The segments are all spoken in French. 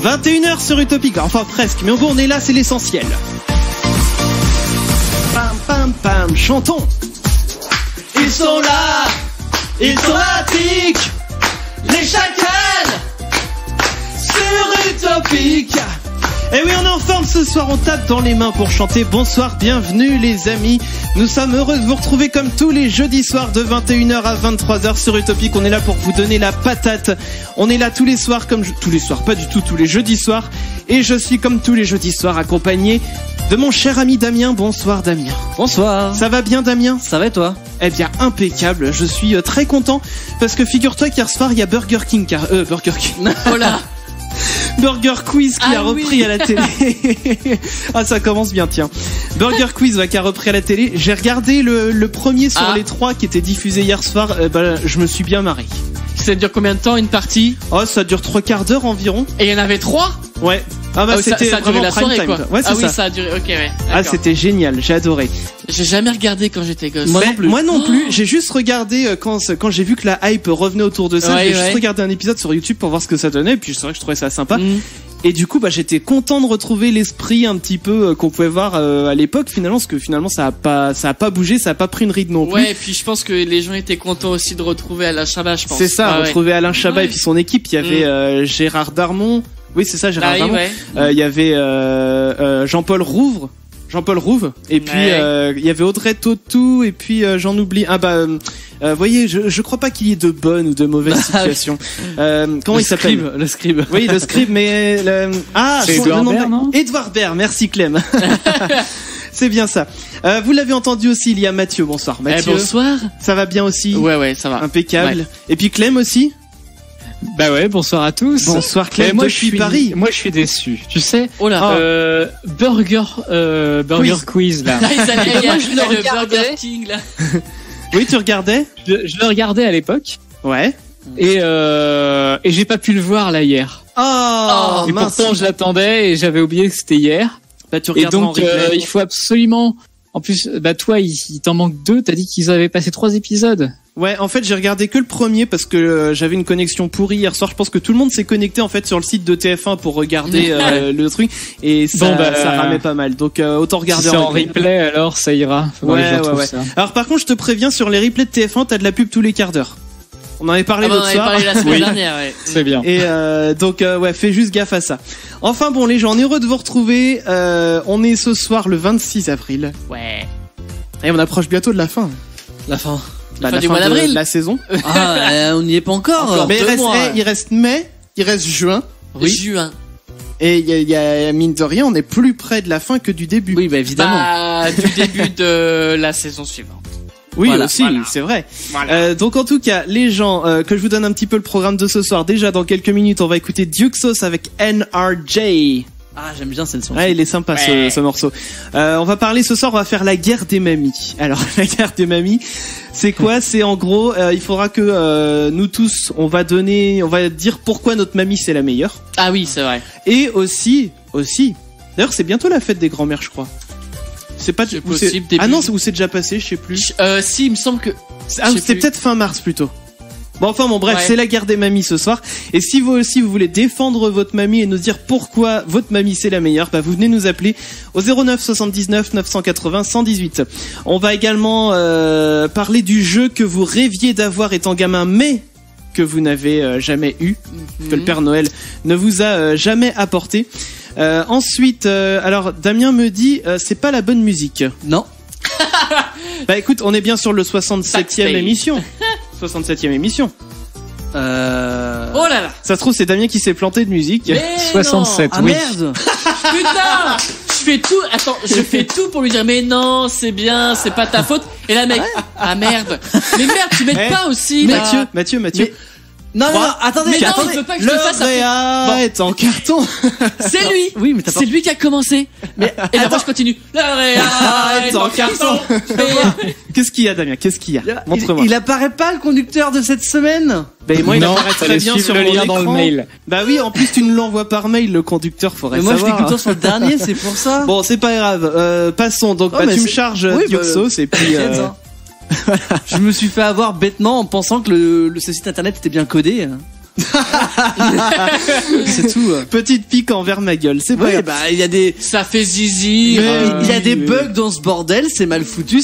21h sur Utopique, enfin presque, mais en gros on est là, c'est l'essentiel. Pam pam pam, chantons. Ils sont là, ils sont là, tic, les chacals sur Utopique. Et oui, on est en forme ce soir, on tape dans les mains pour chanter. Bonsoir, bienvenue les amis. Nous sommes heureux de vous retrouver comme tous les jeudis soirs de 21h à 23h sur Utopique. On est là pour vous donner la patate. On est là tous les soirs tous les soirs, pas du tout, tous les jeudis soirs. Et je suis comme tous les jeudis soirs accompagné de mon cher ami Damien. Bonsoir Damien. Bonsoir. Ça va bien Damien? Ça va et toi? Eh bien impeccable, je suis très content parce que figure-toi qu'hier soir il y a Burger King. Oh là. Burger Quiz qui a repris à la télé. Ah, ça commence bien, tiens. Burger Quiz qui a repris à la télé. J'ai regardé le premier sur les 3 qui était diffusé hier soir. Je me suis bien marré. Ça dure combien de temps une partie? Oh, ça dure 3/4 d'heure environ. Et il y en avait 3? Ouais. Ah bah c'était ça a duré vraiment la soirée prime quoi. time. Ouais, c'est ah ça. Oui, ça a duré. OK, ouais. Ah, c'était génial, j'ai adoré. J'ai jamais regardé quand j'étais gosse. Moi non plus. J'ai juste regardé quand j'ai vu que la hype revenait autour de ça, j'ai juste regardé un épisode sur YouTube pour voir ce que ça donnait, et puis c'est vrai que je trouvais ça sympa. Et du coup, j'étais content de retrouver l'esprit un petit peu qu'on pouvait voir à l'époque finalement, parce que finalement ça a pas bougé, ça a pas pris une ride non plus. Ouais, et puis je pense que les gens étaient contents aussi de retrouver Alain Chabat, je pense. C'est ça, retrouver Alain Chabat et puis son équipe. Il y avait Gérard Darmon. Oui, c'est ça, Gérard Darmon. Il y avait Jean-Paul Rouve. Et puis il y avait Audrey Tautou et puis j'en oublie. Voyez, je crois pas qu'il y ait de bonnes ou de mauvaises situations. Comment il s'appelle? Le scribe. Oui, le scribe, mais c'est Edouard Baird, non? Edouard Baird, merci Clem. C'est bien ça. Vous l'avez entendu aussi, il y a Mathieu. Bonsoir Mathieu. Bonsoir. Ça va bien aussi? Ouais, ça va. Impeccable. Ouais. Et puis Clem aussi? Bah ouais, bonsoir à tous. Bonsoir Clem, moi depuis Paris. Moi je suis déçu. Tu sais, Burger Quiz là. Moi je le Burger King là. Oui, tu regardais? Je le regardais à l'époque. Ouais. Et j'ai pas pu le voir là hier. Oh, et mince. pourtant je l'attendais et j'avais oublié que c'était hier. Bah, tu et donc en replay. il faut absolument. En plus, toi, il t'en manque 2. T'as dit qu'ils avaient passé 3 épisodes. Ouais, en fait, j'ai regardé que le premier parce que j'avais une connexion pourrie hier soir. Je pense que tout le monde s'est connecté en fait sur le site de TF1 pour regarder le truc et ça ramait pas mal. Donc autant regarder en replay. Alors ça ira. Ouais. Ça. Alors par contre, je te préviens, sur les replays de TF1, t'as de la pub tous les quarts d'heure. On en avait parlé l'autre soir. On en avait parlé la semaine dernière, ouais. C'est bien. Et donc fais juste gaffe à ça. Enfin bon les gens, on est heureux de vous retrouver. On est ce soir le 26 avril. Ouais. Et on approche bientôt de la fin. La fin. La fin du fin mois d'avril. de la saison. On n'y est pas encore. Mais il reste mai, il reste juin. Oui. Juin. Et il y a mine de rien, on est plus près de la fin que du début. Oui, bah évidemment. Du début de la saison suivante. Oui, aussi, c'est vrai. Voilà. Donc en tout cas, les gens, que je vous donne un petit peu le programme de ce soir. Déjà, dans quelques minutes, on va écouter Duxos avec NRJ. Ah, j'aime bien cette chanson. Ouais, il est sympa ce morceau. On va parler ce soir, on va faire la guerre des mamies. Alors, la guerre des mamies, c'est quoi? C'est en gros, il faudra que nous tous, on va dire pourquoi notre mamie c'est la meilleure. Ah oui, c'est vrai. Et aussi. D'ailleurs, c'est bientôt la fête des grands-mères, je crois. C'est pas possible. Ah non, c'est déjà passé, je sais plus. Si, il me semble que. C'est peut-être fin mars plutôt. Bon, bref, c'est la guerre des mamies ce soir. Et si vous aussi vous voulez défendre votre mamie et nous dire pourquoi votre mamie c'est la meilleure, vous venez nous appeler au 09 79 980 118. On va également parler du jeu que vous rêviez d'avoir étant gamin, mais que vous n'avez jamais eu, que le Père Noël ne vous a jamais apporté. Ensuite, alors Damien me dit c'est pas la bonne musique. Non. Écoute, on est bien sur le 67e émission. 67e émission. Oh là là. Ça se trouve c'est Damien qui s'est planté de musique. Mais 67. Ah merde. Putain. Je fais tout pour lui dire mais non, c'est bien, c'est pas ta faute. Et là mec, merde. Mais merde, tu m'aides pas aussi là. Mathieu. Mais... Non, attendez, il veut pas que je te fasse est en carton. C'est lui. Oui, mais c'est lui qui a commencé. Et d'abord je continue. Le réa est en carton. Qu'est-ce qu'il y a, Damien? Qu'est-ce qu'il y a? Montre-moi. Il apparaît pas le conducteur de cette semaine? Moi, il apparaît très bien sur le mon lien écran. dans le mail. Bah oui, en plus tu nous l'envoies par mail, le conducteur, faudrait savoir. Moi je l'écoute sur le dernier, c'est pour ça. Bon, c'est pas grave. Passons. Donc tu me charges Duxos et puis. Je me suis fait avoir bêtement en pensant que ce site internet était bien codé. C'est tout. Petite pique envers ma gueule, c'est pas Ouais, grave. bah, il y a des, Ça fait zizi. il y a des oui. bugs dans ce bordel, c'est mal foutu.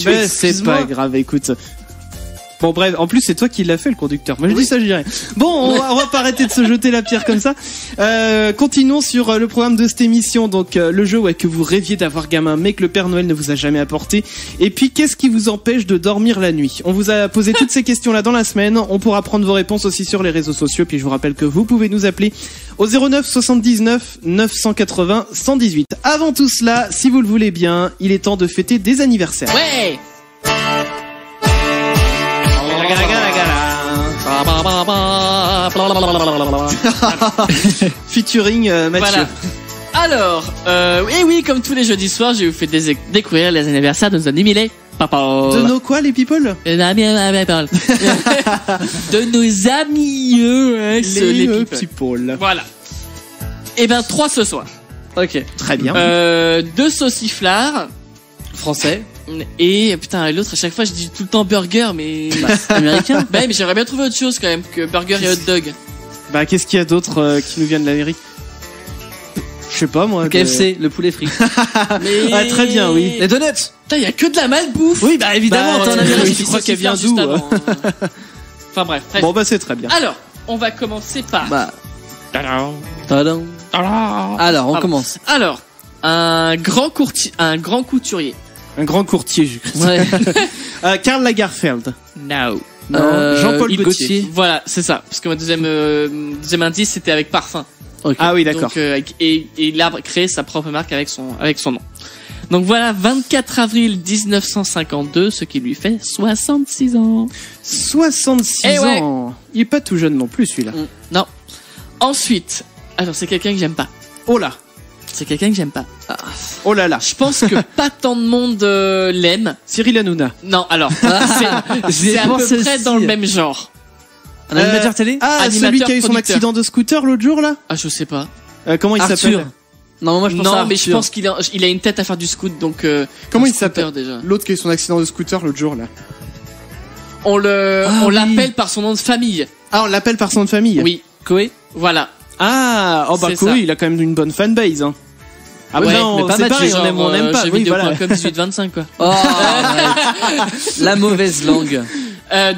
Mais c'est excuse-moi. pas grave, écoute. Bon bref, en plus c'est toi qui l'as fait le conducteur. Moi je dis ça, je dirais. Bon, on va pas arrêter de se jeter la pierre comme ça. Continuons sur le programme de cette émission. Donc le jeu que vous rêviez d'avoir gamin, mais que le Père Noël ne vous a jamais apporté. Et puis qu'est-ce qui vous empêche de dormir la nuit? On vous a posé toutes ces questions-là dans la semaine. On pourra prendre vos réponses aussi sur les réseaux sociaux. Puis je vous rappelle que vous pouvez nous appeler au 09 79 980 118. Avant tout cela, si vous le voulez bien, il est temps de fêter des anniversaires. Ouais. Featuring Mathieu. Voilà. Alors, oui, comme tous les jeudis soirs, je vais vous faire découvrir les anniversaires de nos amis papa. De nos quoi, les people? De nos amis, les people. people. Voilà. Et ben 3 ce soir. Ok. Très bien. 2 sauciflards. Français. Et putain, l'autre à chaque fois je dis tout le temps burger, mais Américain. bah mais j'aimerais bien trouver autre chose quand même que burger et hot dog. Bah, qu'est-ce qu'il y a d'autre qui nous vient de l'Amérique? Je sais pas, moi. KFC, le poulet frit. Mais... Ah, très bien, oui. Les donuts. Putain, y a que de la malbouffe. Oui, bah, évidemment, Bah, t'en t'en as as bien. bien, Tu crois qu'elle vient d'où? Enfin bref. Bon, bah, c'est très bien. Alors, on va commencer par. Bah. Tadam. Alors, on commence. Alors, un grand couturier. Un grand courtier, j'ai cru. Ouais. Karl Lagerfeld. No. Non, Jean-Paul Yves Gaultier. Voilà, c'est ça. Parce que mon deuxième indice, c'était avec parfum. Ok. Ah oui, d'accord. Donc, et il a créé sa propre marque avec son nom. Donc voilà, 24 avril 1952, ce qui lui fait 66 ans. 66 Eh ouais. ans. Il est pas tout jeune non plus, celui-là. Non. Ensuite, alors c'est quelqu'un que j'aime pas. Oh là. C'est quelqu'un que j'aime pas. Oh là là. Je pense que pas tant de monde l'aime. Cyril Hanouna. Non, alors, c'est à pensé peu près aussi. dans le même genre. Un animateur télé. Ah, Animateur, celui qui a eu son producteur. accident de scooter l'autre jour, là? Ah, je sais pas. Comment il Arthur. s'appelle? Non, moi je pense à Non, Arthur. mais je pense qu'il a une tête à faire du scoot, donc. Comment un il scooter, s'appelle? déjà? L'autre qui a eu son accident de scooter l'autre jour, là. On oui. l'appelle par son nom de famille. Ah, on l'appelle par son nom de famille? Oui. Koé. Voilà. Ah, oh bah C'est Koé, ça. il a quand même une bonne fanbase, hein. Ah Ouais, non, mais pas c'est Mathieu, pareil, on aime ou on n'aime pas. Oui, voilà. Jeuxvideo.com 18-25, quoi. Oh, la mauvaise langue.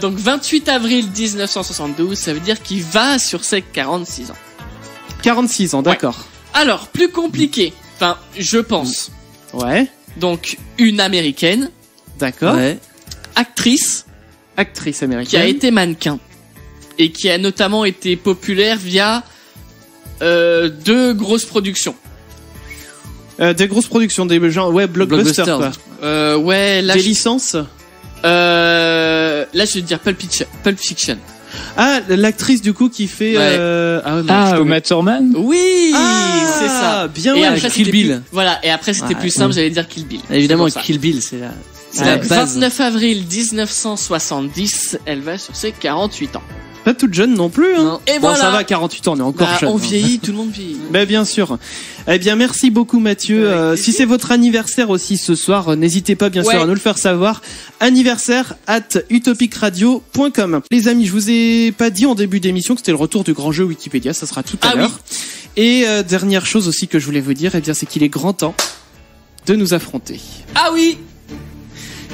Donc 28 avril 1972, ça veut dire qu'il va sur ses 46 ans. 46 ans, d'accord. Alors, plus compliqué. Enfin, je pense. Ouais, Donc, une américaine, d'accord. Ouais. actrice, Actrice qui a américaine. été mannequin. Et qui a notamment été populaire via 2 grosses productions. Des grosses productions, des gens, ouais, blockbusters, Blockbuster. quoi. Ouais, là, Des licences. là, je vais te dire Pulp Fiction. Ah, l'actrice du coup qui fait. Ouais. Ah, ouais, Ah, je Uma Thurman. Oui, Ah, c'est ça. bien, Et ouais. après, Kill c'était Bill. plus- Voilà, et après, c'était Ouais. plus simple, j'allais dire Kill Bill. Évidemment, C'est pour ça. Kill Bill, c'est la Donc, base. 29 avril 1970, elle va sur ses 48 ans. Pas toute jeune non plus, hein. Non. Et Bon, voilà. ça va, 48 ans, on est encore Bah, jeune. on hein. vieillit, tout le monde vieillit. Ben bien sûr. Eh bien merci beaucoup Mathieu. Avec plaisir. Si c'est votre anniversaire aussi ce soir, n'hésitez pas bien sûr Ouais. à nous le faire savoir. Anniversaire@utopicradio.com. Les amis, je vous ai pas dit en début d'émission que c'était le retour du grand jeu Wikipédia, ça sera tout à Ah l'heure. Et dernière chose aussi que je voulais vous dire, eh bien c'est qu'il est grand temps de nous affronter. Ah oui.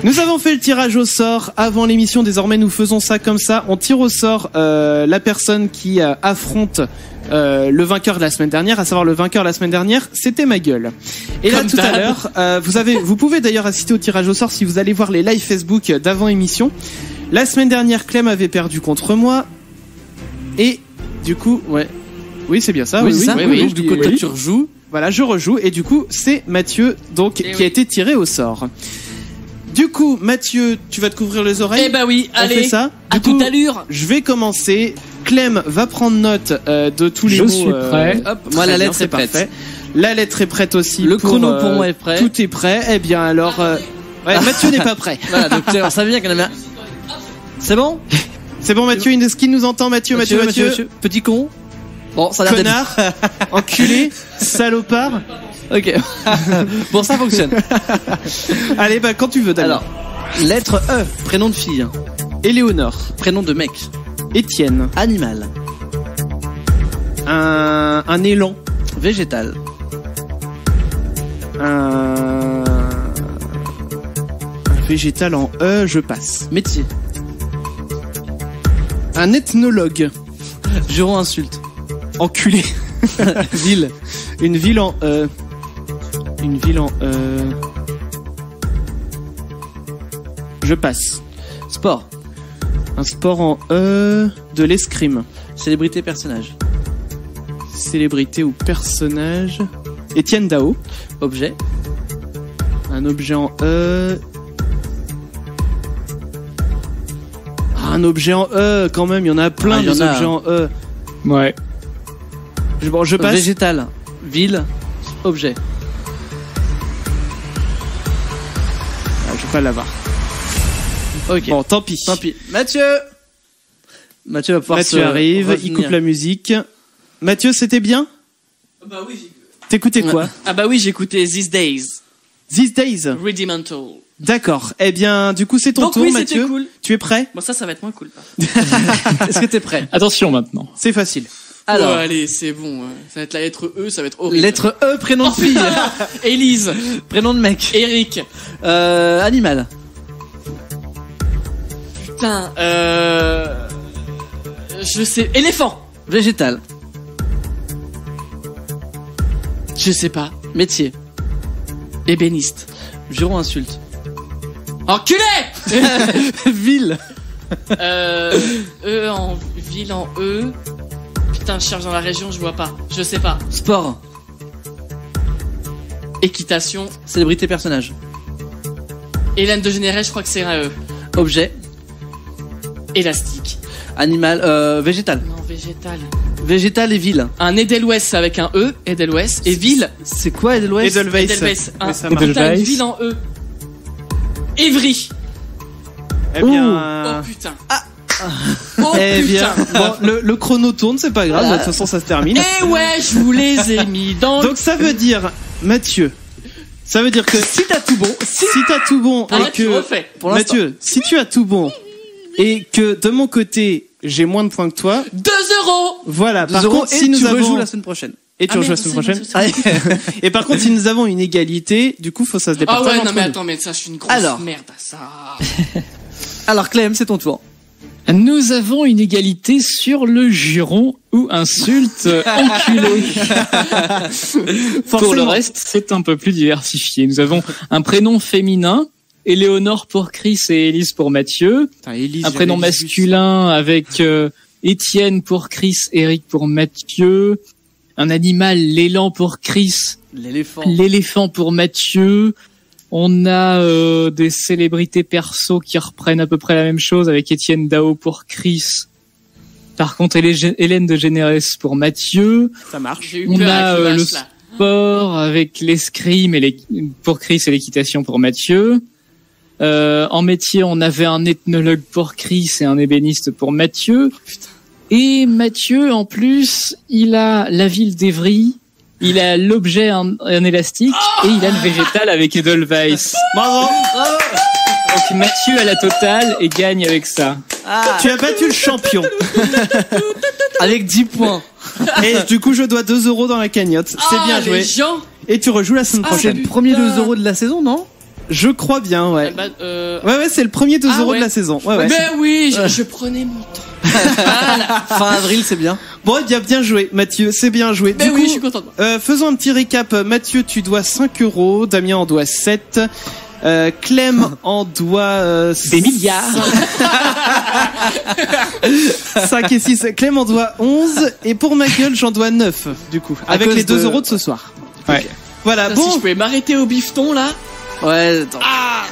Nous avons fait le tirage au sort avant l'émission, désormais nous faisons ça comme ça. On tire au sort la personne qui affronte le vainqueur de la semaine dernière, à savoir le vainqueur de la semaine dernière, c'était ma gueule. Et là Comme tout à d'hab. l'heure, vous pouvez d'ailleurs assister au tirage au sort si vous allez voir les lives Facebook d'avant émission. La semaine dernière, Clem avait perdu contre moi. Et du coup, ouais. Oui, c'est bien ça. Oui, c'est ça. oui, Donc, du coup, toi, oui. tu rejoues. Voilà, je rejoue et du coup, c'est Mathieu donc Et qui a oui. été tiré au sort. Du coup, Mathieu, tu vas te couvrir les oreilles. Eh bah oui, On allez. fait ça. À Du coup, toute allure. je vais commencer. Clem va prendre note de tous les Je mots. suis prêt. Hop, Moi, très la bien, lettre c'est est prête. parfait. La lettre est prête aussi. Le chrono pour moi est prêt. Tout est prêt. Eh bien alors, ouais, Mathieu n'est pas prêt. Voilà, donc on savait bien qu'il y en avait un. C'est bon? C'est bon, Mathieu. Est-ce qu'il nous entend, Mathieu? Mathieu. Petit con. Bon, ça a l'air d'être. Connard, enculé, salopard. Ok. Bon, ça fonctionne. Allez, bah quand tu veux. Damien. Alors, lettre E, prénom de fille. Éléonore, Prénom de mec. Étienne, Animal. Un élan. Végétal. Un végétal en E, je passe. Métier. Un ethnologue. Juron insulte. Enculé. Ville. Une ville en E. Une ville en E. Je passe. Sport. Un sport en E. De l'escrime. Célébrité personnage. Célébrité ou personnage. Étienne Dao. Objet. Un objet en E. Ah, un objet en E quand même, il y en a plein Ah, des objets en E. Ouais. Bon, je passe. Végétal. Ville. Objet. Ah, je vais pas l'avoir. Ok. Bon, tant pis. Tant pis. Mathieu va pouvoir Mathieu arrive, il coupe la musique. Mathieu, c'était bien? Bah oui. T'écoutais quoi? Ah bah oui, j'ai écouté These Days, These Days. Rudimental. D'accord. Eh bien, du coup, c'est ton Donc tour, oui, c'était Mathieu. cool. Tu es prêt? Bon, ça va être moins cool. Est-ce que t'es prêt? Attention maintenant. C'est facile. Alors, allez, c'est bon. Ça va être la lettre E, ça va être horrible. lettre E, prénom de fille. Élise. Prénom de mec. Eric. Animal. Putain, je sais. Éléphant. Végétal. Je sais pas. Métier. Ébéniste. Juron insulte. Enculé. Ville. E en ville en E. Putain, je cherche dans la région, je vois pas. Je sais pas. Sport. Équitation. Célébrité personnage. Hélène de Générès, je crois que c'est un E. Objet. Élastique. Animal. Végétal. Non, végétal. Végétal et ville. Un Edelweiss avec un E. Edelweiss. Et ville. C'est quoi Edelweiss? Edelweiss. Edelweiss. Oui, Un ça marche. putain, une Edelweiss. ville en E. Évry. Eh bien, Oh putain. Oh eh bien, putain. bon, le chrono tourne, c'est pas grave. De toute façon, ça se termine. Eh ouais, je vous les ai mis dans le... Donc ça veut dire, Mathieu, ça veut dire que si t'as tout bon, si t'as tout bon Ah, et tu que refais. Pour l'instant. Mathieu, si tu as tout bon et que de mon côté j'ai moins de points que toi, 2 euros. voilà. Par 2 euros contre, et si nous tu avons rejoues la semaine prochaine. et tu Ah, rejoues la merde, semaine c'est prochaine. bon, Et par contre, si nous avons une égalité, du coup, faut ça se Ah départage ouais, non entre mais nous. attends, mais ça, je suis une grosse Alors. merde à ça. Alors Clem, c'est ton tour. Nous avons une égalité sur le juron ou insulte enculé. Pour le Forcément. reste, c'est un peu plus diversifié. Nous avons un prénom féminin, Éléonore pour Chris et Élise pour Mathieu. Putain, Élise, Un prénom j'avais vu masculin avec Étienne pour Chris, Eric pour Mathieu. Un animal, l'élan pour Chris, L'éléphant. l'éléphant pour Mathieu. On a des célébrités perso qui reprennent à peu près la même chose avec Étienne Dao pour Chris. Par contre, Hélène de Générès pour Mathieu. ça. Ça marche. J'ai eu On peur a avec le l'image, là. sport avec l'escrime et pour Chris et l'équitation pour Mathieu. En métier, on avait un ethnologue pour Chris et un ébéniste pour Mathieu. Et Mathieu, en plus, il a la ville d'Evry, il a l'objet un élastique et il a le végétal avec Edelweiss. Bravo. Donc Mathieu a la totale et gagne avec ça. Ah, Tu as battu le champion. avec 10 points. Et du coup, je dois 2 euros dans la cagnotte. C'est bien Ah, joué. les gens. Et tu rejoues la semaine Ah, C'est prochaine. le premier putain. 2 euros de la saison, non? Je crois bien, ouais. Bah, Ouais, c'est le premier 2 Ah, euros ouais. de la saison. Ouais, ouais. Mais oui, je prenais mon temps. Fin avril, c'est bien. Bon, bien joué, Mathieu. C'est bien joué. Mais Du oui, coup, je suis content de moi. faisons un petit récap. Mathieu, tu dois 5 euros. Damien en doit 7. Clem en doit Des milliards. 5 et 6. Clem en doit 11. Et pour ma gueule, j'en dois 9, du coup. À Avec cause les 2 de- euros de ce soir. Ouais. Voilà, Putain, bon. Si je pouvais m'arrêter au bifton, là. Ouais, attends.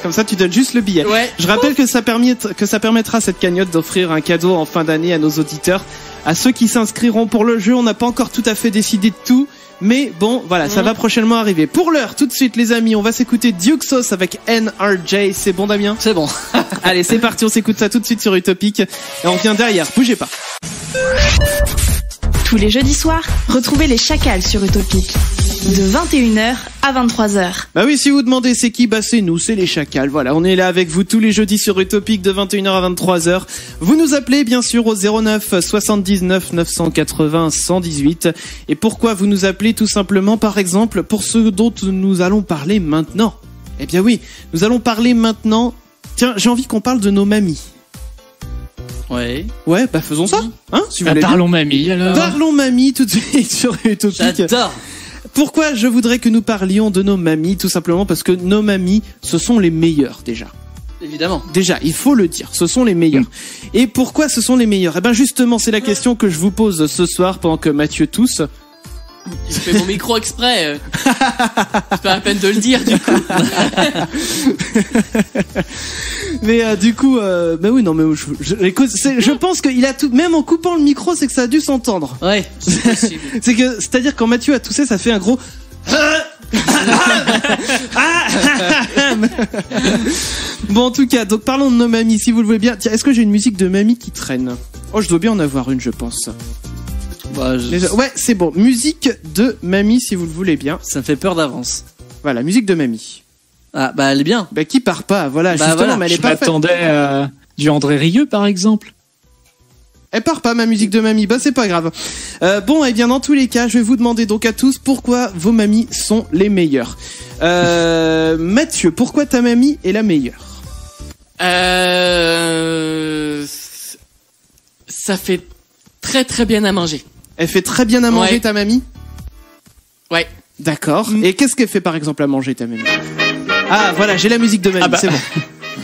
Comme ça, tu donnes juste le billet. Ouais. Je rappelle que ça permettra cette cagnotte d'offrir un cadeau en fin d'année à nos auditeurs. À ceux qui s'inscriront pour le jeu, on n'a pas encore tout à fait décidé de tout. Mais bon, voilà, ça va prochainement arriver. Pour l'heure, tout de suite, les amis, on va s'écouter Duxos avec NRJ. C'est bon, Damien? C'est bon. Allez, c'est parti, on s'écoute ça tout de suite sur Utopic. Et on revient derrière, bougez pas. Tous les jeudis soirs, retrouvez les Chacals sur Utopic. De 21h à 23h. Bah oui, si vous demandez c'est qui, bah c'est nous, c'est les Chacals. Voilà, on est là avec vous tous les jeudis sur Utopique de 21h à 23h. Vous nous appelez bien sûr au 09 79 980 118. Et pourquoi vous nous appelez? Tout simplement, par exemple, pour ce dont nous allons parler maintenant. Eh bien oui, nous allons parler maintenant. Tiens, j'ai envie qu'on parle de nos mamies. Ouais. Ouais, bah faisons ça, hein, si vous voulez bien. Parlons mamie alors. Parlons mamie tout de suite sur Utopique. J'adore. Pourquoi je voudrais que nous parlions de nos mamies? Tout simplement parce que nos mamies, ce sont les meilleures déjà. Évidemment. Déjà, il faut le dire, ce sont les meilleurs. Et pourquoi ce sont les meilleurs? Eh ben justement, c'est la question que je vous pose ce soir pendant que Mathieu tousse. Il fait mon micro exprès. C'est pas la peine de le dire du coup. Mais du coup, bah oui, non, mais écoute, je pense qu'il a tout, même en coupant le micro, c'est que ça a dû s'entendre. Ouais. C'est que, c'est-à-dire quand Mathieu a toussé, ça fait un gros. Bon, en tout cas, donc parlons de nos mamies, si vous le voulez bien. Tiens, est-ce que j'ai une musique de mamie qui traîne? Oh, je dois bien en avoir une, je pense. Bah, Ouais, c'est bon. Musique de mamie, si vous le voulez bien. Ça me fait peur d'avance. Voilà, musique de mamie. Ah, bah, elle est bien. Bah, qui part pas, voilà, Bah, justement, voilà. mais elle est Je pas faite. m'attendais à du André Rieu par exemple. Elle part pas, ma musique de mamie, bah c'est pas grave. Bon, et bien dans tous les cas, je vais vous demander donc à tous pourquoi vos mamies sont les meilleures. Mathieu, pourquoi ta mamie est la meilleure? Ça fait très très bien à manger. Elle fait très bien à manger, Ouais. ta mamie? Ouais. D'accord. Et qu'est-ce qu'elle fait par exemple à manger, ta mamie? Ah, voilà, j'ai la musique de mamie, Ah bah. c'est bon.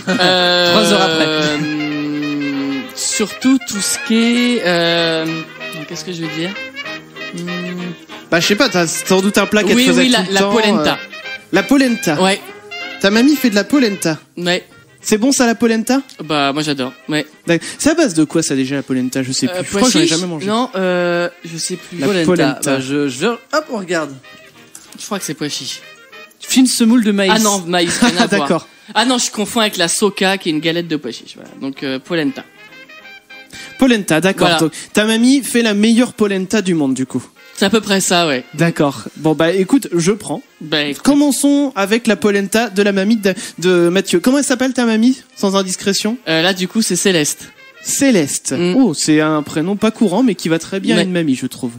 3 heures après. Surtout tout ce qui est... Qu'est-ce que je veux dire? Bah, je sais pas, t'as sans doute un plat qu'elle Oui, faisait oui, tout le la temps. polenta. La polenta. Ouais, Ta mamie fait de la polenta. ouais. C'est bon ça, la polenta? Bah, moi j'adore. Ouais. D'accord. C'est à base de quoi ça déjà, la polenta? Je sais plus. Je crois que j'en ai jamais mangé. Non, je sais plus. La Polenta. polenta. Bah, je viens. Hop, on regarde. Je crois que c'est pois chiche. Fine semoule de maïs. Ah non, maïs, rien à Ah, voir. d'accord. Ah non, je confonds avec la soca qui est une galette de pois chiche. Voilà. Donc polenta. Polenta, d'accord. Voilà. Donc, ta mamie fait la meilleure polenta du monde, du coup. C'est à peu près ça, ouais. D'accord. Bon, bah, écoute, je prends. Bah, écoute. Commençons avec la polenta de la mamie de Mathieu. Comment elle s'appelle, ta mamie, sans indiscrétion? Là, du coup, c'est Céleste. Céleste. Mm. Oh, c'est un prénom pas courant, mais qui va très bien à Ouais. une mamie, je trouve.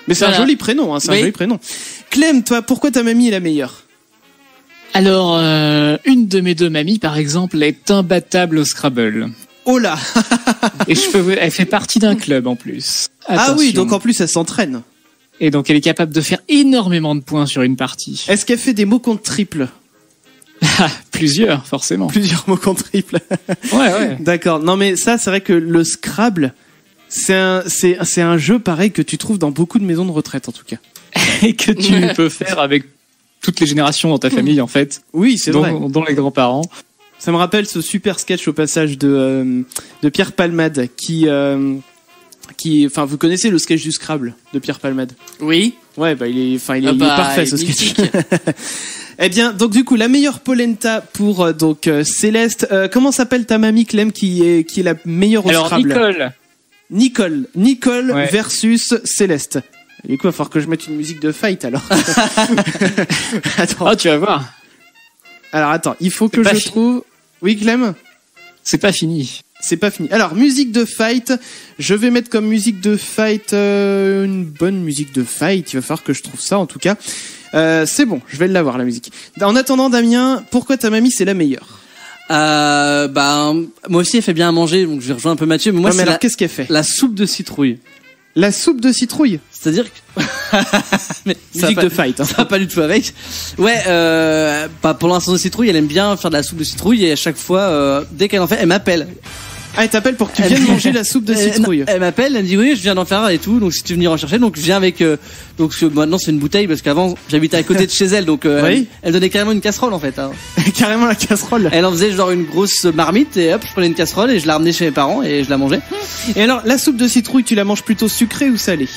Mais c'est un Voilà. joli prénom, hein, c'est un Oui. joli prénom. Clem, toi, pourquoi ta mamie est la meilleure? Alors, une de mes deux mamies par exemple est imbattable au Scrabble. Oh là. Et elle fait partie d'un club en plus. Ah oui, Attention. donc en plus, elle s'entraîne. Et donc elle est capable de faire énormément de points sur une partie. Est-ce qu'elle fait des mots contre triple? Plusieurs, forcément. Plusieurs mots contre triple. Ouais, ouais. D'accord. Non, mais ça, c'est vrai que le Scrabble, c'est un jeu pareil que tu trouves dans beaucoup de maisons de retraite, en tout cas. Et que tu peux faire avec toutes les générations dans ta famille en fait, Oui, c'est vrai. dont les grands-parents. Ça me rappelle ce super sketch au passage de Pierre Palmade qui, enfin, vous connaissez le sketch du Scrabble de Pierre Palmade? Oui. Ouais, bah, il est Ah bah, parfait, ce sketch. Eh bien, donc, du coup, la meilleure polenta pour, Céleste. Comment s'appelle ta mamie, Clem, qui est la meilleure au Alors Scrabble? Nicole Ouais. versus Céleste. Du coup, il va falloir que je mette une musique de fight, alors. Attends. Oh, tu vas voir, Alors, attends, il faut que pas je fini. trouve... Oui, Clem? c'est pas fini. C'est pas fini. Alors, musique de fight. Je vais mettre comme musique de fight une bonne musique de fight. Il va falloir que je trouve ça, en tout cas. C'est bon, je vais l'avoir, la musique. En attendant, Damien, pourquoi ta mamie, c'est la meilleure? Bah, moi aussi, elle fait bien à manger, donc je vais rejoindre un peu Mathieu. Mais moi, Ouais, mais c'est alors, qu'est-ce qu'elle fait? la soupe de citrouille. La soupe de citrouille. C'est-à-dire que... mais ça Musique va de pas- fight. Hein. Ça va pas du tout avec. Ouais, bah, pour l'instant de citrouille, elle aime bien faire de la soupe de citrouille et à chaque fois, dès qu'elle en fait, elle m'appelle. Ah, elle t'appelle pour que tu Elle- viennes manger la soupe de citrouille. Elle m'appelle, elle me dit oui, je viens d'en faire et tout, donc si tu veux venir en chercher, donc je viens avec, maintenant c'est une bouteille parce qu'avant j'habitais à côté de chez elle, donc Oui. elle donnait carrément une casserole en fait. Hein. Carrément la casserole. Elle en faisait genre une grosse marmite et hop, je prenais une casserole et je la ramenais chez mes parents et je la mangeais. Et alors, la soupe de citrouille, tu la manges plutôt sucrée ou salée?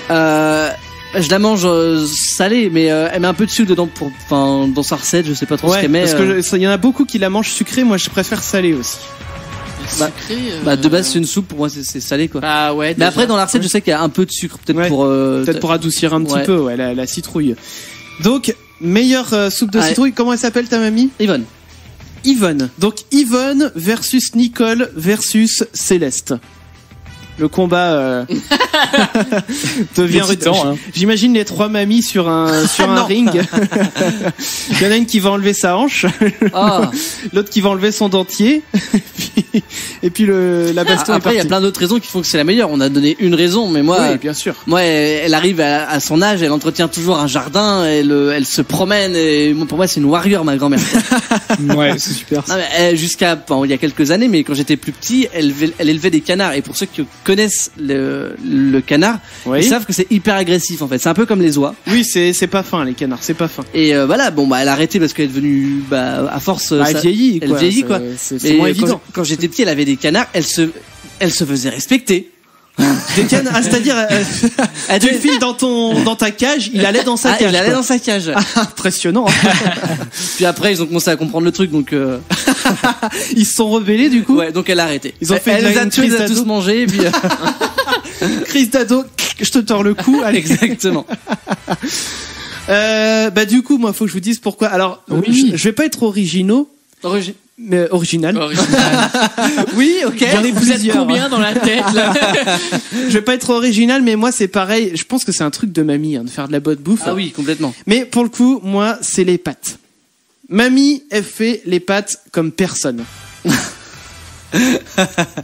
Je la mange salée, mais elle met un peu de sucre dedans dans sa recette, je sais pas trop ce Ouais, qu'elle met. parce que il y en a beaucoup qui la mangent sucrée. Moi, je préfère salée aussi. Bah, de base, c'est une soupe, pour moi, c'est salé, quoi. Bah ouais. Mais déjà. après, dans la recette, je sais qu'il y a un peu de sucre, peut-être Ouais, pour, peut-être pour adoucir un petit ouais. peu, ouais, la citrouille. Donc, meilleure soupe de Ouais. citrouille, comment elle s'appelle ta mamie? Yvonne. Yvonne. Donc Yvonne versus Nicole versus Céleste. Le combat devient Excitant, hein. J'imagine les trois mamies sur un Non. ring. Il y en a une qui va enlever sa hanche, Ah. l'autre qui va enlever son dentier, et puis la baston est Après, il y a partie. plein d'autres raisons qui font que c'est la meilleure. On a donné une raison, mais moi, Oui, bien sûr. moi, elle arrive à son âge, elle entretient toujours un jardin, elle se promène, et pour moi, c'est une warrior, ma grand-mère. Ouais, c'est super. Non, mais, jusqu'à, bon, il y a quelques années, mais quand j'étais plus petit, elle élevait des canards. Et pour ceux qui connaissent le canard, Oui. ils savent que c'est hyper agressif, en fait. C'est un peu comme les oies. Oui, c'est pas fin les canards, c'est pas fin. Et voilà, bon, bah, elle a arrêté parce qu'elle est devenue, bah, à force, Bah, elle vieillit, elle quoi. vieillit, quoi. C'est Mais moins évident. quand j'étais petit, elle avait des canards, elle se faisait respecter. Des canards, c'est-à-dire, tu le files dans ta cage, il allait dans sa cage. Il allait quoi. dans sa cage. Impressionnant. Puis après, ils ont commencé à comprendre le truc, donc Ils se sont rebellés du coup. ouais, donc elle a arrêté. Ils ont fait elle les a une tués, crise elle a tous d'ado. mangé, et puis Crise d'ado, je te tords le cou. Allez. exactement. Bah du coup, moi, faut que je vous dise pourquoi. Alors, Oui. je vais pas être mais original. Original. Oui, ok. J'en ai Vous êtes plusieurs. combien dans la tête là? Je vais pas être original, mais moi, c'est pareil. Je pense que c'est un truc de mamie, hein, de faire de la bonne bouffe. Ah oui, complètement. Mais pour le coup, moi, c'est les pâtes. Mamie, elle fait les pâtes comme personne.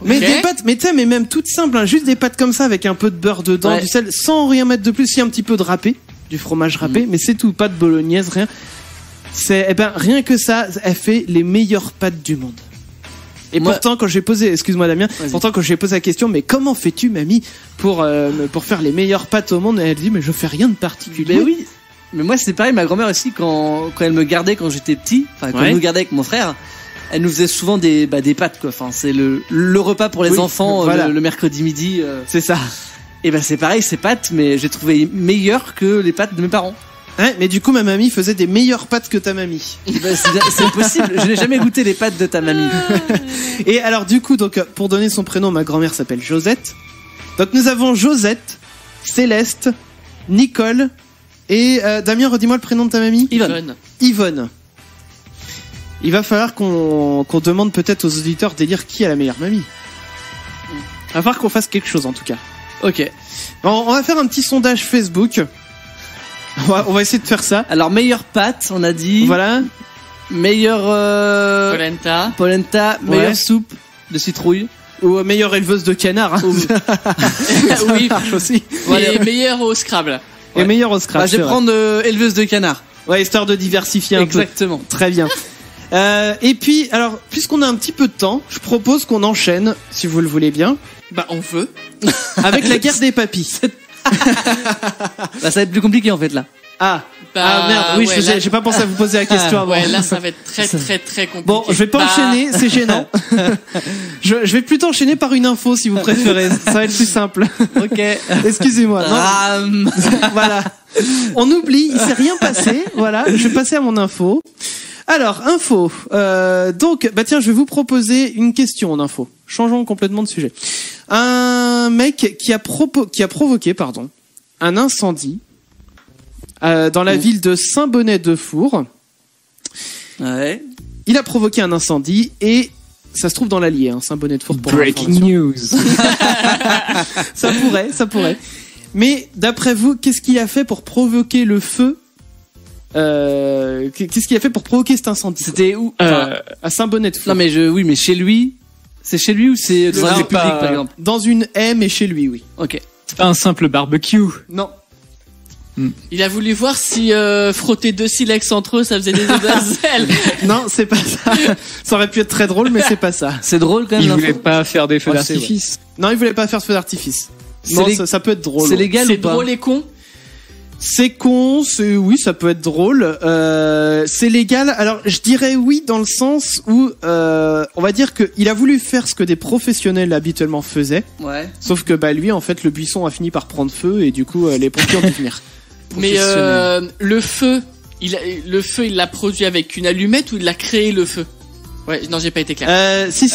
Mais Ok. des pâtes, mais tu sais, mais même toutes simples, hein, juste des pâtes comme ça avec un peu de beurre dedans, Ouais. du sel, sans rien mettre de plus, si un petit peu de râpé, du fromage râpé, mais c'est tout, pas de bolognaise, rien. C'est, eh ben, rien que ça, elle fait les meilleures pâtes du monde. Et Moi- pourtant, quand j'ai posé, excuse-moi Damien, Vas-y. pourtant quand j'ai posé la question, mais comment fais-tu, mamie, pour faire les meilleures pâtes au monde, elle dit, mais je fais rien de particulier. Mais oui. Mais moi, c'est pareil, ma grand-mère aussi, quand elle me gardait quand j'étais petit, enfin, quand Ouais. elle nous gardait avec mon frère, elle nous faisait souvent des pâtes, quoi. Enfin, c'est le repas pour les Oui, enfants, voilà. le mercredi midi. C'est ça. Et ben, c'est pareil, ces pâtes, mais j'ai trouvé meilleures que les pâtes de mes parents. Ouais, mais du coup, ma mamie faisait des meilleures pâtes que ta mamie. Ben, c'est impossible. Je n'ai jamais goûté les pâtes de ta mamie. Et alors, du coup, donc, pour donner son prénom, ma grand-mère s'appelle Josette. Donc, nous avons Josette, Céleste, Nicole, et Damien, redis-moi le prénom de ta mamie. Yvonne. Yvonne. Il va falloir qu'on demande peut-être aux auditeurs d'élire qui a la meilleure mamie. Il va falloir qu'on fasse quelque chose, en tout cas. Ok. On va faire un petit sondage Facebook. On va essayer de faire ça. Alors, meilleure pâte, on a dit. Voilà. Meilleure Polenta. polenta, meilleure Ouais. soupe de citrouille. Ou meilleure éleveuse de canard. Hein. Oui. marche aussi. Et meilleur au Scrabble. Et meilleure au scratch. Bah, je vais prendre éleveuse de canard. Ouais, histoire de diversifier un peu. Exactement. Très bien. Et puis, alors, puisqu'on a un petit peu de temps, je propose qu'on enchaîne, si vous le voulez bien, Bah on veut. avec la guerre des papis. Bah, ça va être plus compliqué, en fait, là. Ah, Bah, ah merde, oui, ouais, là- j'ai pas pensé à vous poser la question avant. Ouais, là ça va être très compliqué. Bon, je vais pas Bah, enchaîner, c'est gênant. je vais plutôt enchaîner par une info, si vous préférez. Ça va être plus simple. Ok. Excusez-moi. Non, voilà. On oublie, il s'est rien passé. Voilà, je vais passer à mon info. Alors, info. Donc, bah tiens, je vais vous proposer une question en info. Changeons complètement de sujet. Un mec qui a provoqué, un incendie dans la ville de Saint-Bonnet-de-Four. Ouais. Il a provoqué un incendie et ça se trouve dans l'Allier, hein, Saint-Bonnet-de-Four pour Breaking l'information. news. Ça pourrait. Mais d'après vous, qu'est-ce qu'il a fait pour provoquer le feu Qu'est-ce qu'il a fait pour provoquer cet incendie C'était où? à Saint-Bonnet-de-Four. Non, mais oui, mais chez lui. C'est chez lui ou c'est dans un lieu public, par exemple? Dans une haie, mais chez lui, oui. Ok. C'est pas un simple barbecue. Non. Il a voulu voir si frotter deux silex entre eux, ça faisait des étincelles. Non, c'est pas ça. Ça aurait pu être très drôle, mais c'est pas ça. C'est drôle, quand même, Il l'info. voulait pas faire des feux Ah, c'est d'artifice. Non, il voulait pas faire de feu d'artifice. C'est Non, lég- ça peut être drôle. C'est légal C'est ou pas? drôle et con. C'est con, oui, ça peut être drôle. C'est légal. Alors, je dirais oui dans le sens où on va dire que il a voulu faire ce que des professionnels habituellement faisaient, Ouais. sauf que bah lui, en fait, le buisson a fini par prendre feu et du coup, les pompiers ont dû venir. Mais le feu, il l'a produit avec une allumette ou il a créé le feu? Ouais, non, j'ai pas été clair. Si.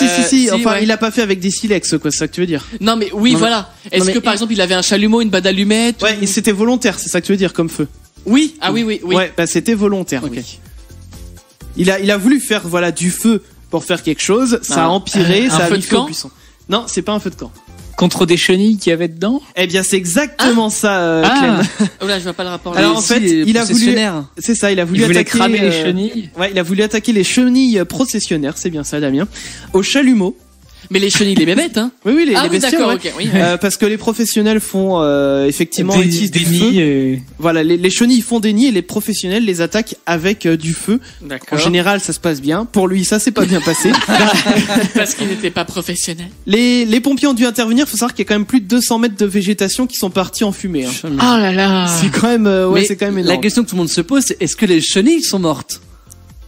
Enfin, ouais. il a pas fait avec des silex, quoi. C'est ça que tu veux dire? Non, mais oui, Non, mais- voilà. Est-ce que par exemple, il avait un chalumeau, une bade allumette Ouais, ou- c'était volontaire. C'est ça que tu veux dire, comme feu? Oui. Ah oui. Ouais, bah c'était volontaire. Ok. Oui. Il a voulu faire voilà du feu pour faire quelque chose. Ça a Un- empiré. un Ça a feu mis de feu au camp buisson. Non, c'est pas un feu de camp. Contre des chenilles qu'il y avait dedans. Eh bien, c'est exactement ça, Ah. Clem. Oh là, je vois pas le rapport. Alors, là. en fait, il a voulu. C'est ça, il a voulu Il voulait attaquer. cramer les chenilles. Ouais, il a voulu attaquer les chenilles processionnaires. C'est bien ça, Damien. Au chalumeau. Mais les chenilles, les bébêtes, hein. Oui, les Ah oui, bestioles, d'accord, ouais. ok, oui. Parce que les professionnels font effectivement Des utilisent du nids feu. et- Voilà, les chenilles font des nids et les professionnels les attaquent avec du feu. En D'accord. général, ça se passe bien. Pour lui, ça s'est pas bien passé. Parce qu'il n'était pas professionnel. Les pompiers ont dû intervenir. Faut savoir qu'il y a quand même plus de 200 mètres de végétation qui sont partis en fumée. Hein. Oh là là. C'est quand même, ouais, Mais c'est quand même la énorme. question que tout le monde se pose, c'est est-ce que les chenilles sont mortes?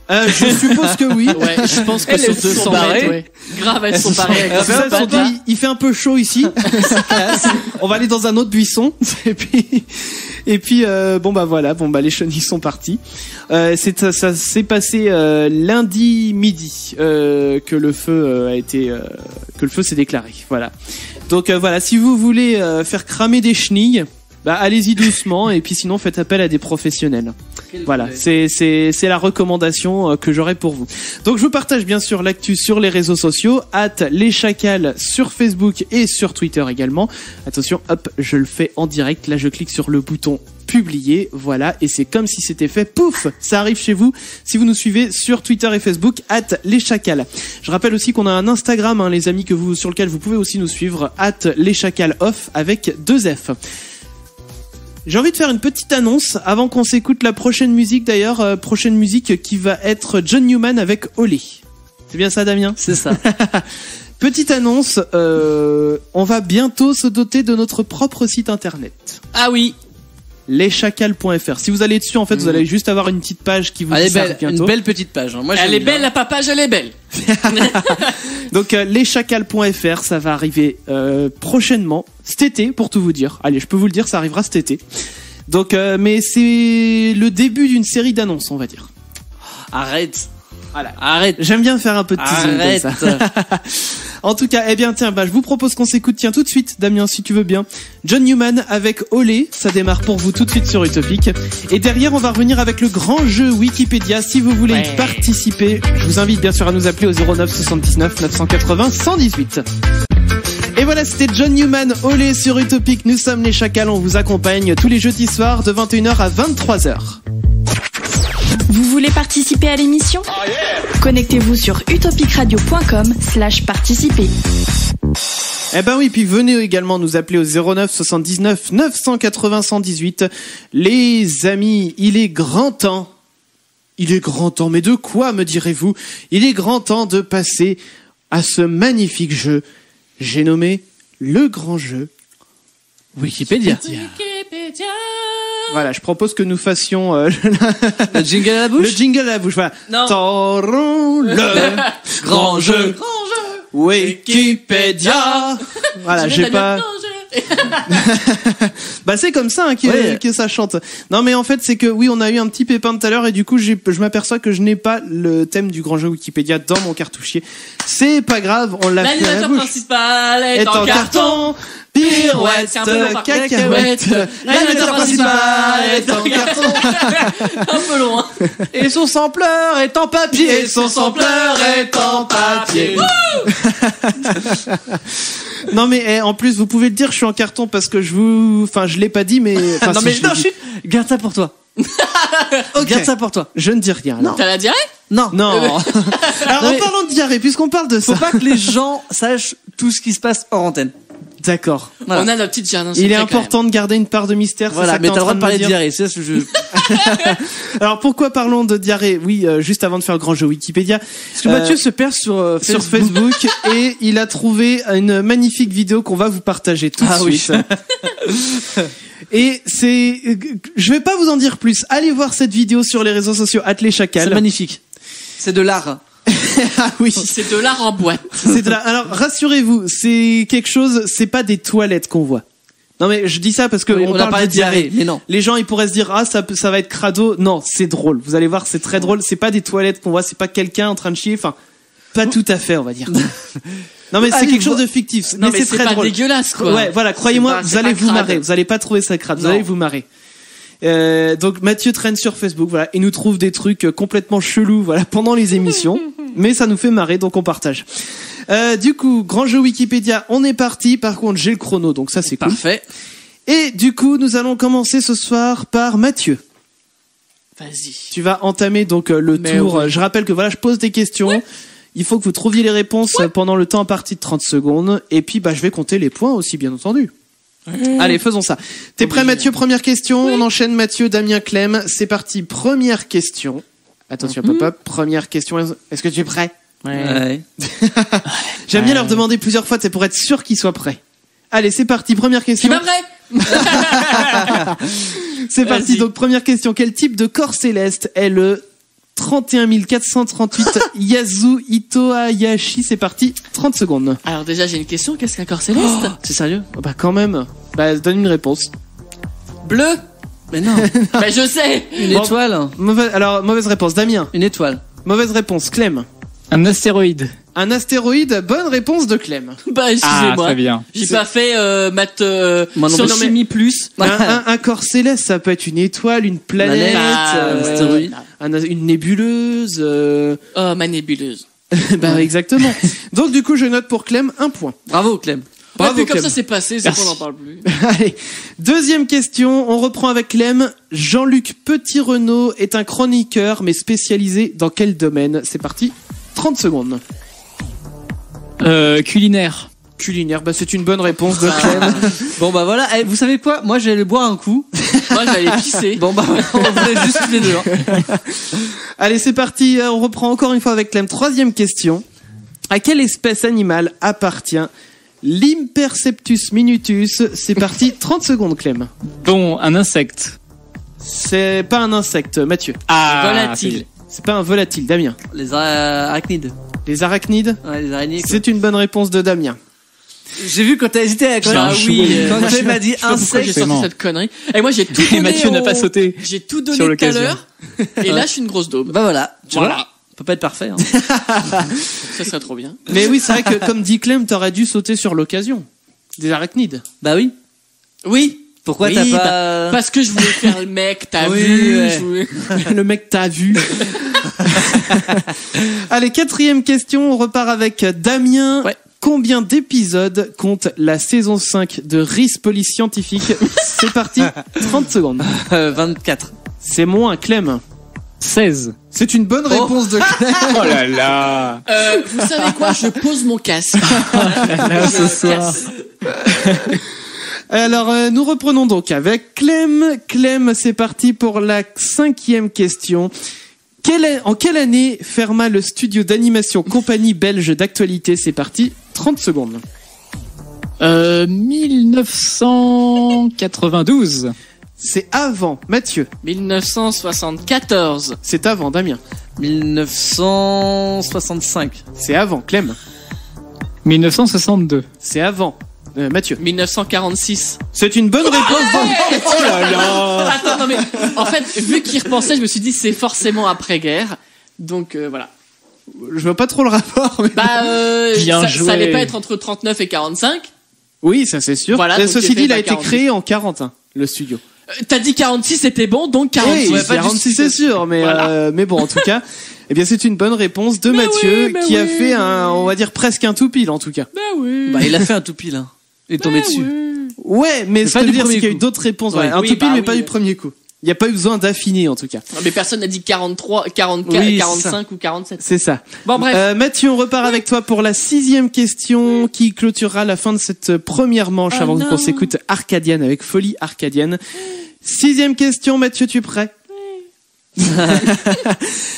Je suppose que oui. Ouais, je pense que Elles sur se sont 200 barrées. mètres, ouais. Grave, elles sont barrées avec Parce que leur ça, ils se sont papa. dit, il fait un peu chaud ici. On va aller dans un autre buisson. Et puis, bon bah voilà, bon bah les chenilles sont parties. Ça s'est passé lundi midi que le feu que le feu s'est déclaré. Voilà. Donc voilà, si vous voulez faire cramer des chenilles, bah allez-y doucement et puis sinon faites appel à des professionnels. Voilà, c'est la recommandation que j'aurais pour vous. Donc je vous partage bien sûr l'actu sur les réseaux sociaux, @leschacals sur Facebook et sur Twitter également. Attention, hop, je le fais en direct. Là, je clique sur le bouton publier, voilà, et c'est comme si c'était fait. Pouf, ça arrive chez vous si vous nous suivez sur Twitter et Facebook @leschacals. Je rappelle aussi qu'on a un Instagram, hein, les amis, sur lequel vous pouvez aussi nous suivre @leschacalsoff avec 2 F. J'ai envie de faire une petite annonce avant qu'on s'écoute la prochaine musique d'ailleurs, prochaine musique qui va être John Newman avec Olé. C'est bien ça, Damien? C'est ça. Petite annonce, on va bientôt se doter de notre propre site internet. Ah oui. Leschacals.fr. Si vous allez dessus, en fait, vous allez juste avoir une petite page qui vous Elle dit est ça belle, bientôt. une belle petite page. Hein. Moi, Elle j'aime est bien. belle, la papage, elle est belle. Donc leschacals.fr, ça va arriver prochainement, cet été, pour tout vous dire. Allez, je peux vous le dire, ça arrivera cet été. Donc, mais c'est le début d'une série d'annonces, on va dire. Arrête. Voilà. Arrête. J'aime bien faire un peu de teasing Arrête. comme ça. En tout cas, eh bien, tiens, bah, je vous propose qu'on s'écoute, tiens, tout de suite, Damien, si tu veux bien. John Newman avec Olé, ça démarre pour vous tout de suite sur Utopic. Et derrière, on va revenir avec le grand jeu Wikipédia. Si vous voulez y participer, je vous invite bien sûr à nous appeler au 09 79 980 118. Et voilà, c'était John Newman, Olé sur Utopic. Nous sommes les Chacals, on vous accompagne tous les jeudis soirs de 21h à 23h. Vous voulez participer à l'émission? Connectez-vous sur utopicradio.com/participer. Eh ben oui, puis venez également nous appeler au 09 79 980 118. Les amis, il est grand temps. Il est grand temps, mais de quoi me direz-vous? Il est grand temps de passer à ce magnifique jeu. J'ai nommé le grand jeu Wikipédia. Voilà, je propose que nous fassions Le jingle à la le bouche. jingle à la bouche. Voilà. Non. Taurons le Grand jeu. Wikipédia. Voilà, j'ai pas. Bah c'est comme ça hein, que ça chante. Non mais en fait c'est que oui on a eu un petit pépin tout à l'heure et du coup je m'aperçois que je n'ai pas le thème du grand jeu Wikipédia dans mon cartouchier. C'est pas grave, on l'a fait à la L'animateur bouche. principal est Est en carton. pirouette, C'est un peu long par contre. cacahuète. L'animateur principal est en carton. Un peu loin. Et son sampleur est en papier. Et son sampleur est en papier. Non mais en plus vous pouvez le dire, je suis en carton parce que je l'ai pas dit mais enfin, Non si, mais je l'ai non, dit. chut. Garde ça pour toi. Ok. Garde ça pour toi. Je ne dis rien. Alors. T'as la diarrhée? Non. Non. Alors Non, en mais- parlant de diarrhée, puisqu'on parle de Faut ça. pas que les gens sachent tout ce qui se passe hors antenne. D'accord. Voilà. On a notre petite jardin Il est secret, important de garder une part de mystère. c'est Voilà, ça que mais t'es t'as le en droit train de parler me de dire. diarrhée. C'est ce que je. Alors pourquoi parlons de diarrhée? Oui, juste avant de faire le grand jeu Wikipédia. Parce que Mathieu se perd sur Sur Facebook et il a trouvé une magnifique vidéo qu'on va vous partager tout Ah de oui. suite. Et je vais pas vous en dire plus. Allez voir cette vidéo sur les réseaux sociaux C'est @leschacals. magnifique. C'est de l'art. Ah oui. C'est de l'art en boîte. C'est de la... Alors rassurez-vous, c'est quelque chose. C'est pas des toilettes qu'on voit. Non mais je dis ça parce que Oui, on on a parle parlé de de diarrhée, diarrhée. mais non. Les gens ils pourraient se dire ah ça va être crado. Non, c'est drôle. Vous allez voir, c'est très drôle. C'est pas des toilettes qu'on voit. C'est pas quelqu'un en train de chier. Enfin, Pas tout à fait, on va dire. Non mais c'est quelque chose de fictif. Non, mais c'est c'est très pas drôle. dégueulasse, quoi. Ouais, voilà, croyez-moi, C'est vous allez pas vous crade. marrer. Vous allez pas trouver ça crade, vous Non. allez vous marrer. Donc Mathieu traîne sur Facebook, voilà, et nous trouve des trucs complètement chelous, voilà, pendant les émissions. Mais ça nous fait marrer, donc on partage. Du coup, grand jeu Wikipédia, on est parti. Par contre, j'ai le chrono, donc ça c'est cool. Parfait. Et du coup, nous allons commencer ce soir par Mathieu. Vas-y. Tu vas entamer donc le Mais tour. oui. Je rappelle que voilà, je pose des questions. Il faut que vous trouviez les réponses pendant le temps imparti de 30 secondes. Et puis, je vais compter les points aussi, bien entendu. Allez, faisons ça. T'es prêt, Mathieu? Première question. On enchaîne Mathieu, Damien, Clem. C'est parti. Première question. Attention, pop-up. Première question. Est-ce que tu es prêt? Ouais. J'aime bien leur demander plusieurs fois, c'est pour être sûr qu'ils soient prêts. Allez, c'est parti. Première Tu question. m'as prêt? C'est parti. Vas-y. Donc, première question. Quel type de corps céleste est le 31 438 Yasu Ito Hayashi? C'est parti. 30 secondes. Alors déjà, j'ai une question. Qu'est-ce qu'un corps céleste? C'est sérieux? Oh, quand même. Donne une réponse. Bleu? Mais non. Bah, je sais. Une Bon. étoile. Mauvaise réponse. Damien. Une étoile. Mauvaise réponse. Clem. Un astéroïde. Un astéroïde. Bonne réponse de Clem. Bah, Ah, excusez-moi. très bien. J'ai pas fait maths Moi non sur plus. chimie plus. Un corps céleste, ça peut être une étoile, une planète, Bah, astéroïde. une nébuleuse. Oh, ma nébuleuse. Exactement. Donc du coup, je note pour Clem 1 point. Bravo, Clem. Bravo, Bravo, comme Clem. ça c'est passé, c'est Merci. qu'on n'en parle plus. Allez, deuxième question. On reprend avec Clem. Jean-Luc Petit-Renaud est un chroniqueur, mais spécialisé dans quel domaine? C'est parti. 30 secondes. Culinaire. Culinaire. C'est une bonne réponse de Clem. Bon bah voilà, eh, vous savez quoi? Moi j'allais boire un coup. Moi, j'allais pisser. Bon bah on voulait juste tous les deux. Hein. Allez, c'est parti. On reprend encore une fois avec Clem. Troisième question. À quelle espèce animale appartient l'Imperceptus minutus? C'est parti. 30 secondes, Clem. Bon, un insecte. C'est pas un insecte, Mathieu. Volatile. C'est pas un volatile, Damien. Les arachnides. Les arachnides? Ouais, les araignées. quoi. C'est une bonne réponse de Damien. J'ai vu quand t'as hésité à J'ai un quand Clem m'a dit Je sais pas pourquoi j'ai insecte. sorti cette connerie. Et moi, j'ai tout donné. Et Mathieu n'a pas sauté. J'ai tout Sur donné tout à l'occasion. l'heure. Et là, je suis une grosse daube. Bah voilà. Tu Voilà. vois, peut pas être parfait. Hein. Ça serait trop bien. Mais oui, c'est vrai que comme dit Clem, t'aurais dû sauter sur l'occasion. Des arachnides. Bah oui. Oui. Pourquoi Oui, t'as bah, pas Parce que je voulais faire le mec, t'as Oui, vu. ouais. je voulais- Le mec t'a vu. Allez, quatrième question. On repart avec Damien. Ouais. Combien d'épisodes compte la saison 5 de RIS Police Scientifique? C'est parti. 30 secondes. 24. C'est moins, Clem. 16. C'est une bonne réponse de Clem. Oh là là. Vous savez quoi? Je pose mon casque. Là, ce soir. Alors, nous reprenons donc avec Clem. Clem, c'est parti pour la 5e question. En quelle année ferma le studio d'animation Compagnie belge d'actualité? C'est parti, 30 secondes. 1992. C'est avant, Mathieu. 1974. C'est avant, Damien. 1965. C'est avant, Clem. 1962. C'est avant, Mathieu. 1946. C'est une bonne réponse. Oh là là. Attends, non mais en fait, vu qu'il repensait, je me suis dit c'est forcément après-guerre. Donc voilà. Je vois pas trop le rapport. Mais... Bien ça joué. allait pas être entre 39 et 45. Oui, ça c'est sûr. Voilà, donc Ceci j'ai dit, fait il a la été 46. créé en 40, le studio. T'as dit 46, c'était bon, donc 46. Oui, Ouais, pas de 46 c'est sûr, mais Voilà. mais bon, en tout cas, eh bien c'est une bonne réponse de Mais Mathieu oui, mais qui a oui, fait un, on va dire presque un tout pile en tout cas. Bah oui. Bah il a fait un tout pile. Hein. Il est tombé dessus. Ouais, mais Mais ce pas que je veux du dire, c'est premier qu'il y a eu coup. d'autres réponses. Ouais. Ouais, un Oui, tout pile, bah mais oui. pas du premier coup. Il n'y a pas eu besoin d'affiner en tout cas. Non, mais personne n'a dit 43, 44, Oui, 45 ou 47. C'est ça. Bon bref. Mathieu, on repart avec toi pour la 6e question qui clôturera la fin de cette première manche Oh avant non. qu'on s'écoute Arcadienne avec Folie Arcadienne. 6e question, Mathieu, tu es prêt?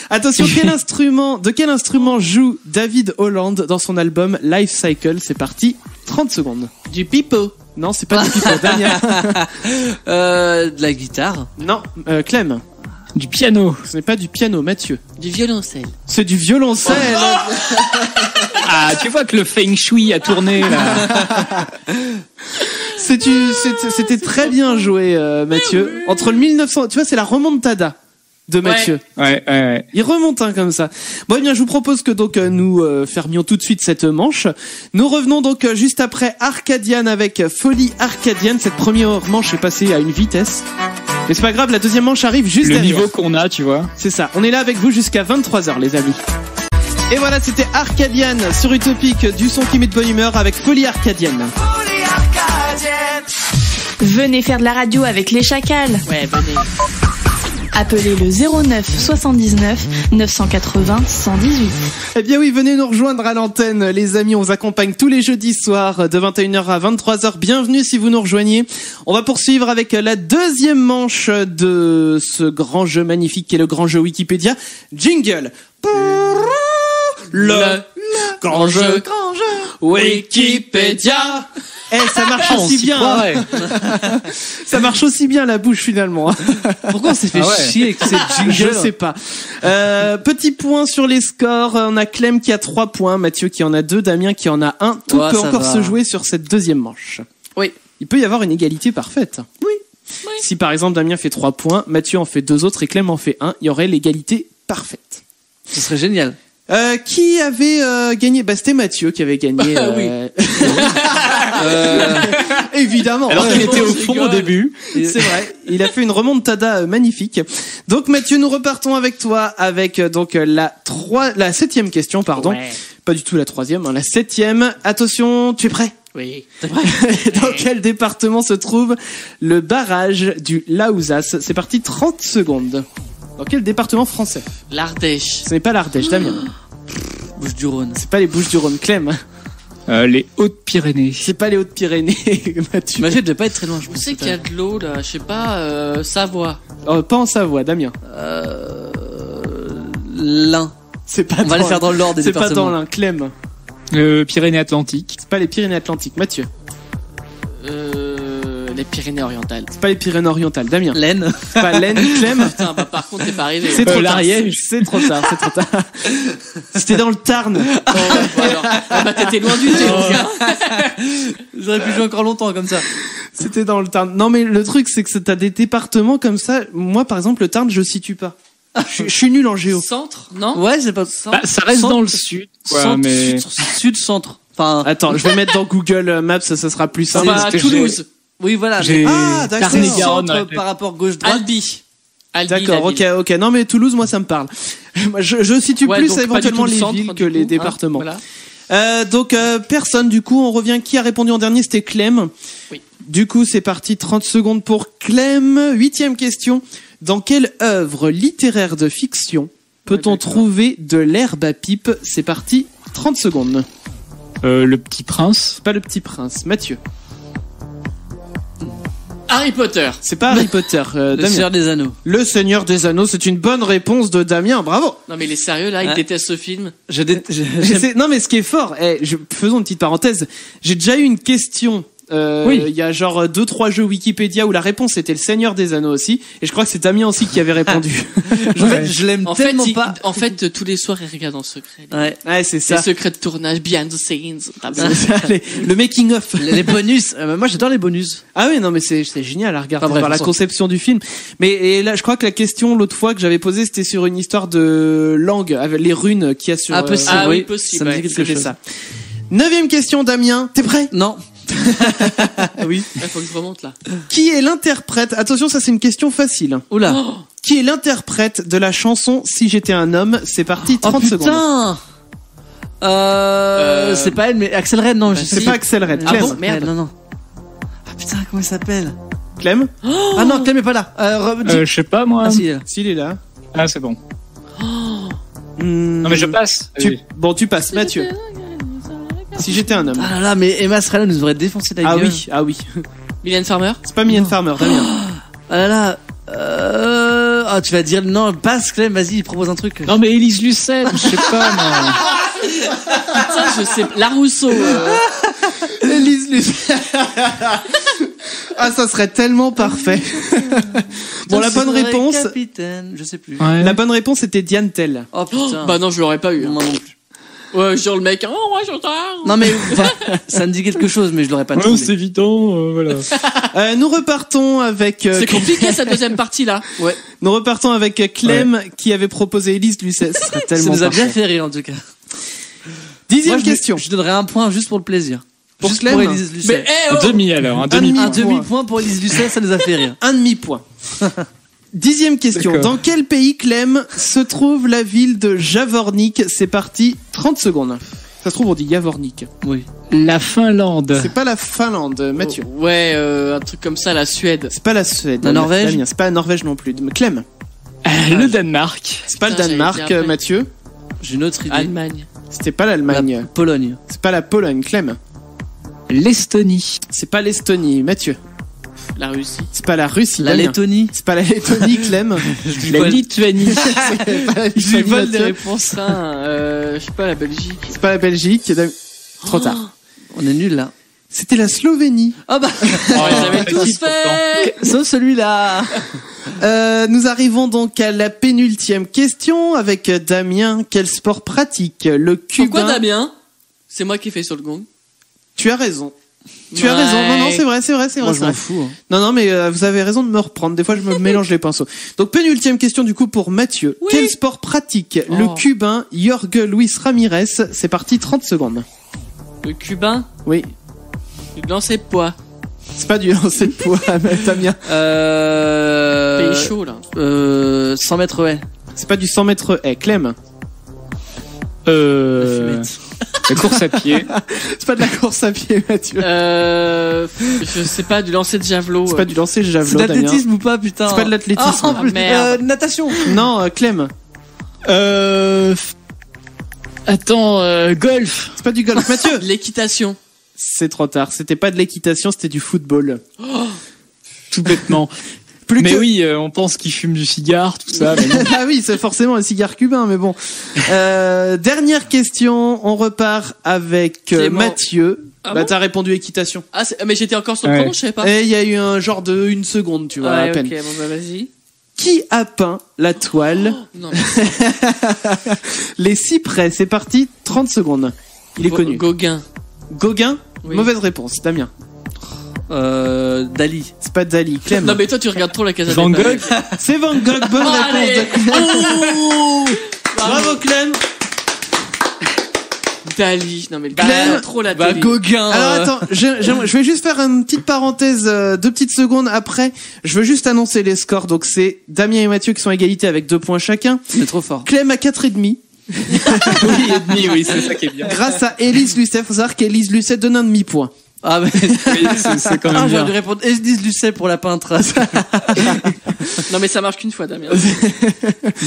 Attention, de quel instrument joue David Holland dans son album Life Cycle? C'est parti, 30 secondes. Du pipeau. Non, c'est pas du pipeau, Daniel. De la guitare. Non, Clem. Du piano. Ce n'est pas du piano, Mathieu. Du violoncelle. C'est du violoncelle. Ah, tu vois que le feng shui a tourné là. C'était très bien joué, Mathieu. Entre le 1900, tu vois, c'est la remontada. de Mathieu. Ouais. Il remonte comme ça. Bon, eh bien, je vous propose que donc nous fermions tout de suite cette manche. Nous revenons donc juste après Arcadian avec Folie Arcadienne. Cette première manche est passée à une vitesse. Mais c'est pas grave, la deuxième manche arrive juste Le derrière. niveau qu'on a, tu vois. C'est ça. On est là avec vous jusqu'à 23h, les amis. Et voilà, c'était Arcadian sur Utopique, du son qui met de bonne humeur avec Folie Arcadienne. Venez faire de la radio avec les chacals. Ouais, venez. Appelez le 09 79 980 118. Eh bien oui, venez nous rejoindre à l'antenne, les amis. On vous accompagne tous les jeudis soirs de 21h à 23h. Bienvenue si vous nous rejoignez. On va poursuivre avec la deuxième manche de ce grand jeu magnifique qui est le grand jeu Wikipédia. Jingle. Le grand jeu Wikipédia. Eh, ça marche aussi bien. Ça marche aussi bien la bouche finalement. Pourquoi on s'est fait chier avec cette jingle? Je sais pas. Petit point sur les scores. On a Clem qui a 3 points, Mathieu qui en a 2, Damien qui en a 1. Tout peut encore se jouer sur cette deuxième manche. Oui. Il peut y avoir une égalité parfaite. Oui. Si par exemple Damien fait 3 points, Mathieu en fait 2 autres et Clem en fait 1, il y aurait l'égalité parfaite. Ce serait génial. Qui avait gagné? Bah c'était Mathieu qui avait gagné. Oui. Évidemment. Alors qu'il était au fond au début. C'est vrai. Il a fait une remontada magnifique. Donc Mathieu, nous repartons avec toi avec donc la 7e question, pardon. Ouais. Pas du tout la 3e, la 7e. Attention, tu es prêt? Oui. Dans quel département se trouve le barrage du Laouzas? C'est parti, 30 secondes. Dans quel département français? L'Ardèche. Ce n'est pas l'Ardèche, Damien. Bouches-du-Rhône. C'est pas les Bouches-du-Rhône, Clem. Les Hautes-Pyrénées. C'est pas les Hautes-Pyrénées, Mathieu. Imagine, devait pas être très loin, je Où pense. c'est qu'il y a de l'eau là? Je sais pas, Savoie. Oh, pas en Savoie, Damien. L'Ain. C'est pas On va les faire dans l'ordre des C'est pas départements. dans l'Ain, Clem. Pyrénées-Atlantiques. C'est pas les Pyrénées-Atlantiques, Mathieu. Les Pyrénées-Orientales. C'est pas les Pyrénées-Orientales, Damien. L'Aisne. C'est pas l'Aisne, Clem. Putain, bah par contre, t'es pas arrivé. C'est trop tard. l'Ariège. C'est trop tard, c'est trop tard. C'était dans le Tarn. Oh, bon, alors. Ah bah t'étais loin du thé, mon gars. J'aurais pu jouer encore longtemps comme ça. C'était dans le Tarn. Non, mais le truc, c'est que t'as des départements comme ça. Moi, par exemple, le Tarn, je situe pas. Je suis nul en géo. Centre, non? Ouais, c'est pas Bah, ça reste Centre- dans le sud, quoi, centre, mais... sud-centre. Enfin, Attends, je vais mettre dans Google Maps, ça sera plus simple. Bah, parce que Toulouse. oui, voilà. J'ai Ah, d'accord. Tarn-et-Garonne, Centre ouais. par rapport gauche-droite. Albi. Albi, D'accord, la ville. ok. Non, mais Toulouse, moi, ça me parle. Moi, je situe Ouais, plus donc pas du éventuellement tout le les centre, villes du que coup, les hein, départements. voilà. Donc, personne, du coup, on revient. Qui a répondu en dernier? C'était Clem. Oui. Du coup, c'est parti, 30 secondes pour Clem. 8e question. Dans quelle œuvre littéraire de fiction peut-on d'accord. trouver de l'herbe à pipe? C'est parti, 30 secondes. Le Petit Prince. C'est pas le Petit Prince. Mathieu. Harry Potter. C'est pas Harry Potter. Le Damien. Seigneur des Anneaux. Le Seigneur des Anneaux, c'est une bonne réponse de Damien. Bravo. Non mais il est sérieux là, il Ouais. déteste ce film. Non, mais ce qui est fort, faisons une petite parenthèse. J'ai déjà eu une question. Oui. Il y a genre 2-3 jeux Wikipédia où la réponse était le Seigneur des Anneaux aussi. Et je crois que c'est Damien aussi qui avait répondu. En fait, je l'aime En fait, tellement pas. tous les soirs, il regarde en secret. Ouais. Ouais, c'est Les ça. secrets de tournage, behind the scenes. Le making of. Les bonus. Moi, j'adore les bonus. Ah oui, non, mais c'est génial à regarder Enfin, bref, par la on s'en- conception du film. Mais et là, je crois que la question l'autre fois que j'avais posée, c'était sur une histoire de langue, avec les runes qu'il y a sur. Ah, possible. Ah oui, oui, possible, Ça me dit ouais. quelque C'était chose. ça. 9e question, Damien. T'es prêt? Non. Oui. Il faut que je remonte là. Qui est l'interprète? Attention, ça c'est une question facile. Oula. Oh, Qui est l'interprète de la chanson Si j'étais un homme? C'est parti, 30 oh, secondes. putain. C'est pas elle, mais Axel Red, non. je sais C'est pas Axel Red. Ah Clem. bon Merde. Non, non. Ah putain, comment elle s'appelle? Clem? Ah non, Clem est pas là. Je sais pas, moi. Ah si, elle. S'il est là. Ah, c'est bon. Hmm, Non, mais je passe. Bon, tu passes, Mathieu. Si j'étais un homme. Ah là là, mais Emma Strella nous aurait défoncé la gueule. Ah oui. Mylène Farmer. C'est pas Mylène Farmer, Damien. Ah là là. Ah, tu vas dire non, passe Clem, vas-y, propose un truc. Non, mais Élise Lucet, je sais pas, moi. Putain, je sais. La Rousseau. Élise Lucet. Ah, ça serait tellement parfait. Bon, la bonne réponse. Capitaine, je sais plus. Ouais. La bonne réponse était Diane Tell. Oh putain. Bah non, je l'aurais pas eu. hein. Moi non plus. Ouais, genre le mec, oh, ouais, j'entends. Non mais enfin, ça me dit quelque chose, mais je l'aurais pas Ouais, trouvé. c'est évident, voilà. Nous repartons avec. C'est compliqué cette deuxième partie là. Ouais. Nous repartons avec Clem qui avait proposé Élise Lucet. Ce serait Ça tellement nous a bien parfait. fait rire en tout cas. 10e Moi, question. Je donnerais un point juste pour le plaisir. Pour Juste Clem pour Élise Lucet. Mais, eh, Un oh. demi alors, un Un demi. Un demi-point. demi-point pour Élise Lucet, ça nous a fait rire. Un demi-point. 10e question. D'accord. Dans quel pays, Clem, se trouve la ville de Javornik? C'est parti. 30 secondes. Ça se trouve, on dit Javornik. Oui. La Finlande. C'est pas la Finlande, Mathieu. Ouais, un truc comme ça, la Suède. C'est pas la Suède. La Norvège. Damien, c'est pas la Norvège non plus. Clem. Le Danemark. C'est pas le Putain, Danemark, j'allais dire après. Mathieu. J'ai une autre idée. Allemagne. C'était pas La l'Allemagne. Pologne. C'est pas la Pologne, Clem. L'Estonie. C'est pas l'Estonie, Mathieu. La Russie. C'est pas la Russie, La Damien. Lettonie. C'est pas la Lettonie, Clem. La Lituanie. C'est pas la Je Lituanie, vole des Mathieu. réponses. Je sais pas, la Belgique. C'est pas la Belgique. Trop tard. On est nuls là. C'était la Slovénie. Ah bah, Oh, ils avaient tous petit fait. sauf celui-là. Nous arrivons donc à la pénultième question avec Damien. Quel sport pratique le cubain? Pourquoi Damien? C'est moi qui ai fait sur le gong. Tu as raison. Tu as Ouais. raison. Non, non, c'est vrai. Moi, je c'est m'en vrai. fous. Hein. Non, non, mais vous avez raison de me reprendre. Des fois, je me mélange les pinceaux. Donc, pénultième question du coup pour Mathieu. Oui. Quel sport pratique le Oh. cubain Jorge Luis Ramirez? C'est parti, 30 secondes. Le cubain, Oui. le lancer de poids. C'est pas du lancer de poids, Damien. Pays chaud là. 100 mètres haie. C'est pas du 100 mètres haie. Clem. La course à pied. C'est pas de la course à pied, Mathieu. Je sais pas, du lancer de javelot. C'est pas du lancer de C'est javelot, de Damien. l'athlétisme ou pas, putain? C'est pas de l'athlétisme. Ah, en plus, merde. natation. Non, Clem. Attends, golf. C'est pas du golf. Mathieu. De l'équitation. C'est trop tard. C'était pas de l'équitation, c'était du football. Tout bêtement. Plus Mais que- oui, on pense qu'il fume du cigare, tout ça. Mais non. Ah oui, c'est forcément un cigare cubain, mais bon. Dernière question, on repart avec Clément. Mathieu. Ah Bah bon t'as répondu équitation. Ah, mais j'étais encore sur le Ouais. chrono, je savais pas. Et il y a eu un genre de 1 seconde, tu vois, à Ouais, peine. ok, bon bah vas-y. Qui a peint la toile Non, mais Les Cyprès? C'est parti, 30 secondes. Il est connu. Gauguin. Gauguin? Oui. Mauvaise réponse, Damien. Dali. C'est pas Dali, Clem. Non mais toi tu regardes trop la Casa Van des Papel. Gogh. C'est Van Gogh, bonne Allez. réponse de Clem. Oh Bravo Clem. Dali. Non mais le Glenn. gars trop la Bah, télé. Gauguin. Alors attends, je vais juste faire une petite parenthèse, 2 petites secondes après. Je veux juste annoncer les scores. Donc c'est Damien et Mathieu qui sont à égalité avec 2 points chacun. On est trop fort. Clem à 4,5. Oui, et demi, oui, c'est ça qui est bien. Grâce à Élise Lucet. Faut savoir qu'Élise Lucet donne un demi-point. Ah, mais. Oui, c'est quand même Ah, j'aurais bien. dû répondre. Élise Lucet pour la peintre. Non mais ça marche qu'une fois Damien.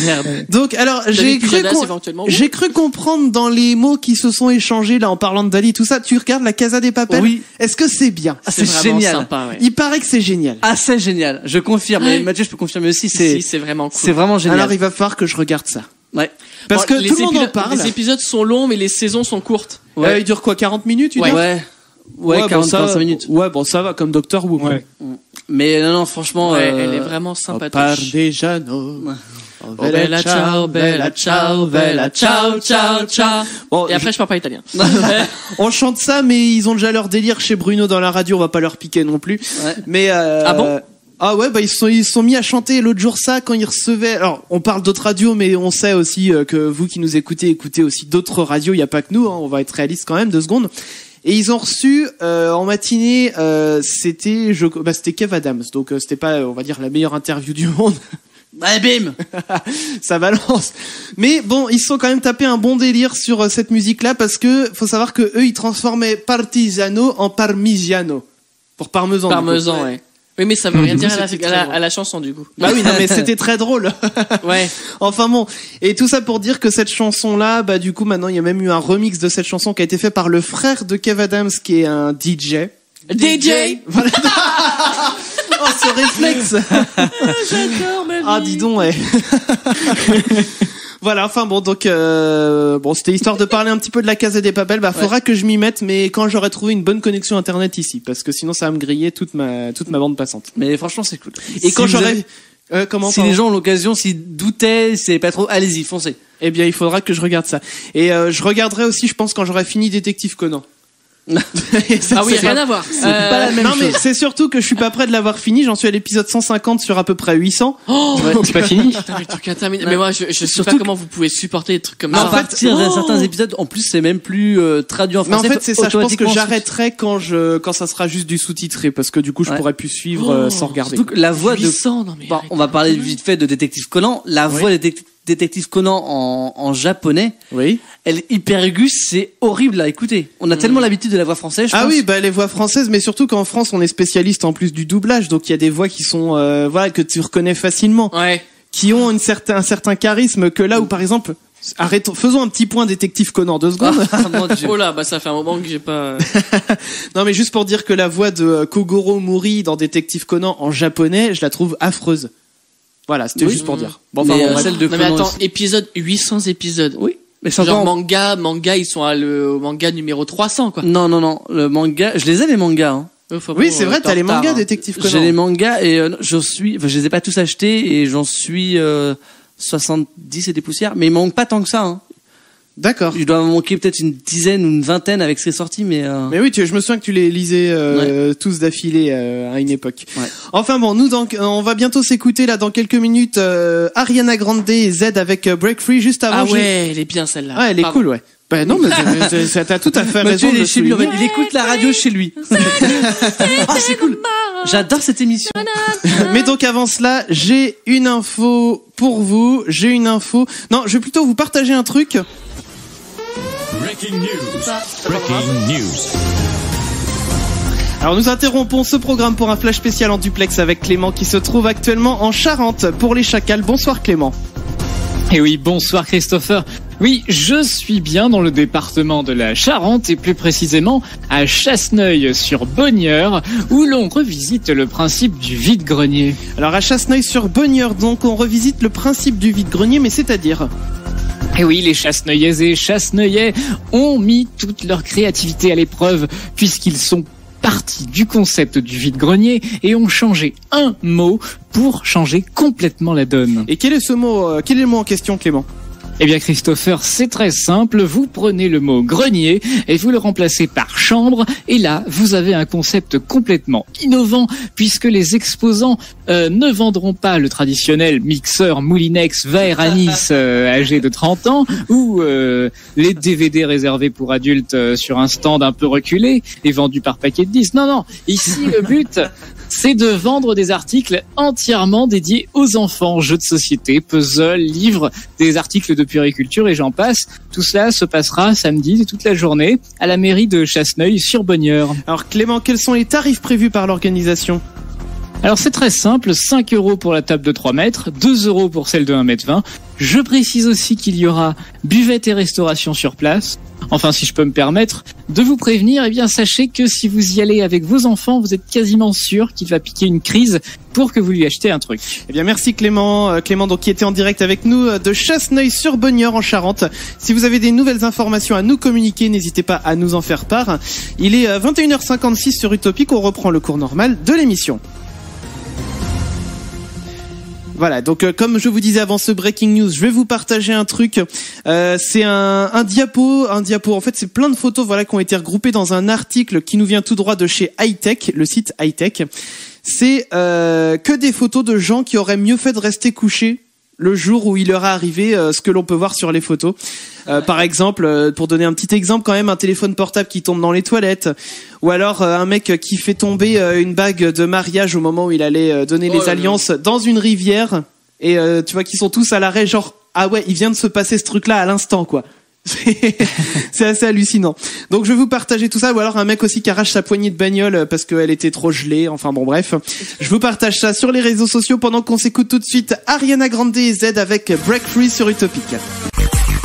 Merde. Donc alors j'ai David cru, Pujadas, éventuellement. j'ai cru comprendre dans les mots qui se sont échangés là en parlant de Dali tout ça. Tu regardes la Casa des Papel? Oui. Est-ce que c'est bien? Ah, c'est vraiment génial. sympa, ouais. Il paraît que c'est génial. Ah, c'est génial. Je confirme. Ouais. Et Mathieu, je peux confirmer aussi. Si, c'est vraiment cool. C'est vraiment génial. Alors il va falloir que je regarde ça. Ouais. Parce Bon, que les tout le monde en épisodes- parle. Les épisodes sont longs mais les saisons sont courtes. Il dure quoi, 40 minutes? Ouais. Ouais, bon, 40, ça, 45 minutes. Ouais, bon, ça va comme Doctor Who. Ouais. Mais non, franchement. Ouais, elle est vraiment sympathique. Parmigiano. Oh, bella ciao, bella ciao, bella ciao, ciao, ciao. Bon, Et après je parle pas italien. on chante ça, mais ils ont déjà leur délire chez Bruno dans la radio, on va pas leur piquer non plus. Ouais. Mais Ah bon? Ah ouais, bah ils se sont mis à chanter l'autre jour ça quand ils recevaient. Alors, on parle d'autres radios, mais on sait aussi que vous qui nous écoutez aussi d'autres radios. Il y a pas que nous, hein, on va être réaliste quand même 2 secondes. Et ils ont reçu en matinée, c'était Kev Adams, donc c'était pas, on va dire, la meilleure interview du monde. Allez, bim. Ça balance. Mais bon, ils se sont quand même tapé un bon délire sur cette musique-là parce que faut savoir que eux, ils transformaient Partigiano en Parmigiano pour parmesan. du coup. Parmesan, ouais. Oui, mais ça veut rien dire C'était très drôle. à la chanson du coup. Bah oui, non, mais c'était très drôle. Ouais. Enfin bon, et tout ça pour dire que cette chanson-là, bah du coup maintenant il y a même eu un remix de cette chanson qui a été fait par le frère de Kev Adams qui est un DJ. DJ. Voilà. Oh, ce réflexe. J'adore ma vie. Ah, dis donc, ouais. Voilà, enfin bon, donc bon, c'était histoire de parler un petit peu de la Casa des Papel. Bah, faudra que je m'y mette, mais quand j'aurai trouvé une bonne connexion internet ici, parce que sinon ça va me griller toute ma bande passante. Mais franchement, c'est cool. Et quand Si vous j'aurai avez- Comment Si les gens ont l'occasion, s'ils doutaient, c'est pas trop, allez-y, foncez. Eh bien, il faudra que je regarde ça. Et je regarderai aussi, je pense, quand j'aurai fini Détective Conan. Ah oui, rien à voir. C'est pas la même Non, chose. mais c'est surtout que je suis pas prêt de l'avoir fini. J'en suis à l'épisode 150 sur à peu près 800. C'est pas fini. Putain, mais le truc interminable. Mais moi, je sais pas comment vous pouvez supporter des trucs comme À ça. partir de certains épisodes, en plus, c'est même plus traduit en Mais en français. fait, c'est ça. Je pense que automatiquement. j'arrêterai quand ça sera juste du sous-titré, parce que du coup, je Ouais. pourrais plus suivre sans regarder. Surtout que la voix de 800, non mais. Bon, arrête. on va parler vite fait de Détective Conan. La voix de Détective Conan en japonais, Oui. elle est hyper aiguë, c'est horrible à écouter. On a tellement l'habitude de la voix française, je Ah pense. oui, bah les voix françaises, mais surtout qu'en France, on est spécialiste en plus du doublage, donc il y a des voix qui sont, voilà, que tu reconnais facilement, Ouais. qui ont un certain charisme que là où, par exemple, faisons un petit point Détective Conan 2 secondes. Ah, mon Dieu. Oh là, bah ça fait un moment que j'ai pas. Non, mais juste pour dire que la voix de Kogoro Mori dans Détective Conan en japonais, je la trouve affreuse. Voilà, c'était Oui. juste pour dire. Bon, Mais, enfin, bon, celle de Non mais Conan attends, aussi. épisode 800 épisodes. Oui. Mais c'est Genre encore... manga, ils sont au manga numéro 300 quoi. Non, le manga, je les ai les mangas, hein. Enfin, oui, bon, c'est vrai, t'es t'as en les retard, mangas hein. Détective Conan. J'ai les mangas et je les ai pas tous achetés et j'en suis 70 et des poussières, mais il manque pas tant que ça, hein. D'accord. Il doit manquer peut-être une dizaine ou une vingtaine avec ce qui est sorti, mais Mais oui, je me souviens que tu les lisais tous d'affilée à une époque. Ouais. Enfin bon, nous on va bientôt s'écouter là dans quelques minutes Ariana Grande et Z avec Break Free juste avant. Ah ouais, elle est bien celle-là. Ah, elle est Pardon. cool, ouais. Ben non, mais t'as tout à fait Mathieu, raison. il de est chez lui, en fait. souligner. Il écoute la radio chez lui. Ah, c'est cool. J'adore cette émission. Mais donc avant cela, j'ai une info pour vous. Non, je vais plutôt vous partager un truc. Breaking news. Alors nous interrompons ce programme pour un flash spécial en duplex avec Clément qui se trouve actuellement en Charente pour les Chacals. Bonsoir Clément. Et oui, bonsoir Christopher. Oui, je suis bien dans le département de la Charente et plus précisément à Chasseneuil-sur-Bonnieure où l'on revisite le principe du vide-grenier. Alors à Chasseneuil-sur-Bonnieure, donc on revisite le principe du vide-grenier, mais c'est-à-dire... Et oui, les Chasseneuillaises et Chasseneuillais ont mis toute leur créativité à l'épreuve puisqu'ils sont partis du concept du vide-grenier et ont changé un mot pour changer complètement la donne. Et quel est ce mot quel est le mot en question Clément? Eh bien Christopher, c'est très simple, vous prenez le mot grenier et vous le remplacez par chambre et là vous avez un concept complètement innovant puisque les exposants ne vendront pas le traditionnel mixeur Moulinex Vaeranis âgé de 30 ans ou les DVD réservés pour adultes sur un stand un peu reculé et vendus par paquet de 10. Non, ici le but c'est de vendre des articles entièrement dédiés aux enfants, jeux de société, puzzles, livres, des articles de puériculture et j'en passe. Tout cela se passera samedi toute la journée à la mairie de Chasseneuil-sur-Bonnieure. Alors Clément, quels sont les tarifs prévus par l'organisation? Alors c'est très simple, 5 € pour la table de 3 mètres, 2 € pour celle de 1,20 m. Je précise aussi qu'il y aura buvette et restauration sur place. Enfin, si je peux me permettre de vous prévenir, eh bien sachez que si vous y allez avec vos enfants, vous êtes quasiment sûr qu'il va piquer une crise pour que vous lui achetiez un truc. Eh bien merci Clément, Clément donc qui était en direct avec nous de Chasseneuil-sur-Bonnieure en Charente. Si vous avez des nouvelles informations à nous communiquer, n'hésitez pas à nous en faire part. Il est 21h56 sur Utopique, on reprend le cours normal de l'émission. Voilà, donc comme je vous disais avant ce breaking news, je vais vous partager un truc. C'est un diapo. En fait, c'est plein de photos, voilà, qui ont été regroupées dans un article qui nous vient tout droit de chez Hightech, le site Hightech. C'est que des photos de gens qui auraient mieux fait de rester couchés le jour où il leur est arrivé ce que l'on peut voir sur les photos. Par exemple, pour donner un petit exemple quand même, un téléphone portable qui tombe dans les toilettes, ou alors un mec qui fait tomber une bague de mariage au moment où il allait donner les alliances dans une rivière, et tu vois qu'ils sont tous à l'arrêt, genre ah ouais, il vient de se passer ce truc-là à l'instant quoi. C'est assez hallucinant. Donc je vais vous partager tout ça, ou alors un mec aussi qui arrache sa poignée de bagnole parce qu'elle était trop gelée, enfin bon bref. Je vous partage ça sur les réseaux sociaux pendant qu'on s'écoute tout de suite Ariana Grande et Z avec Break Free sur Utopique.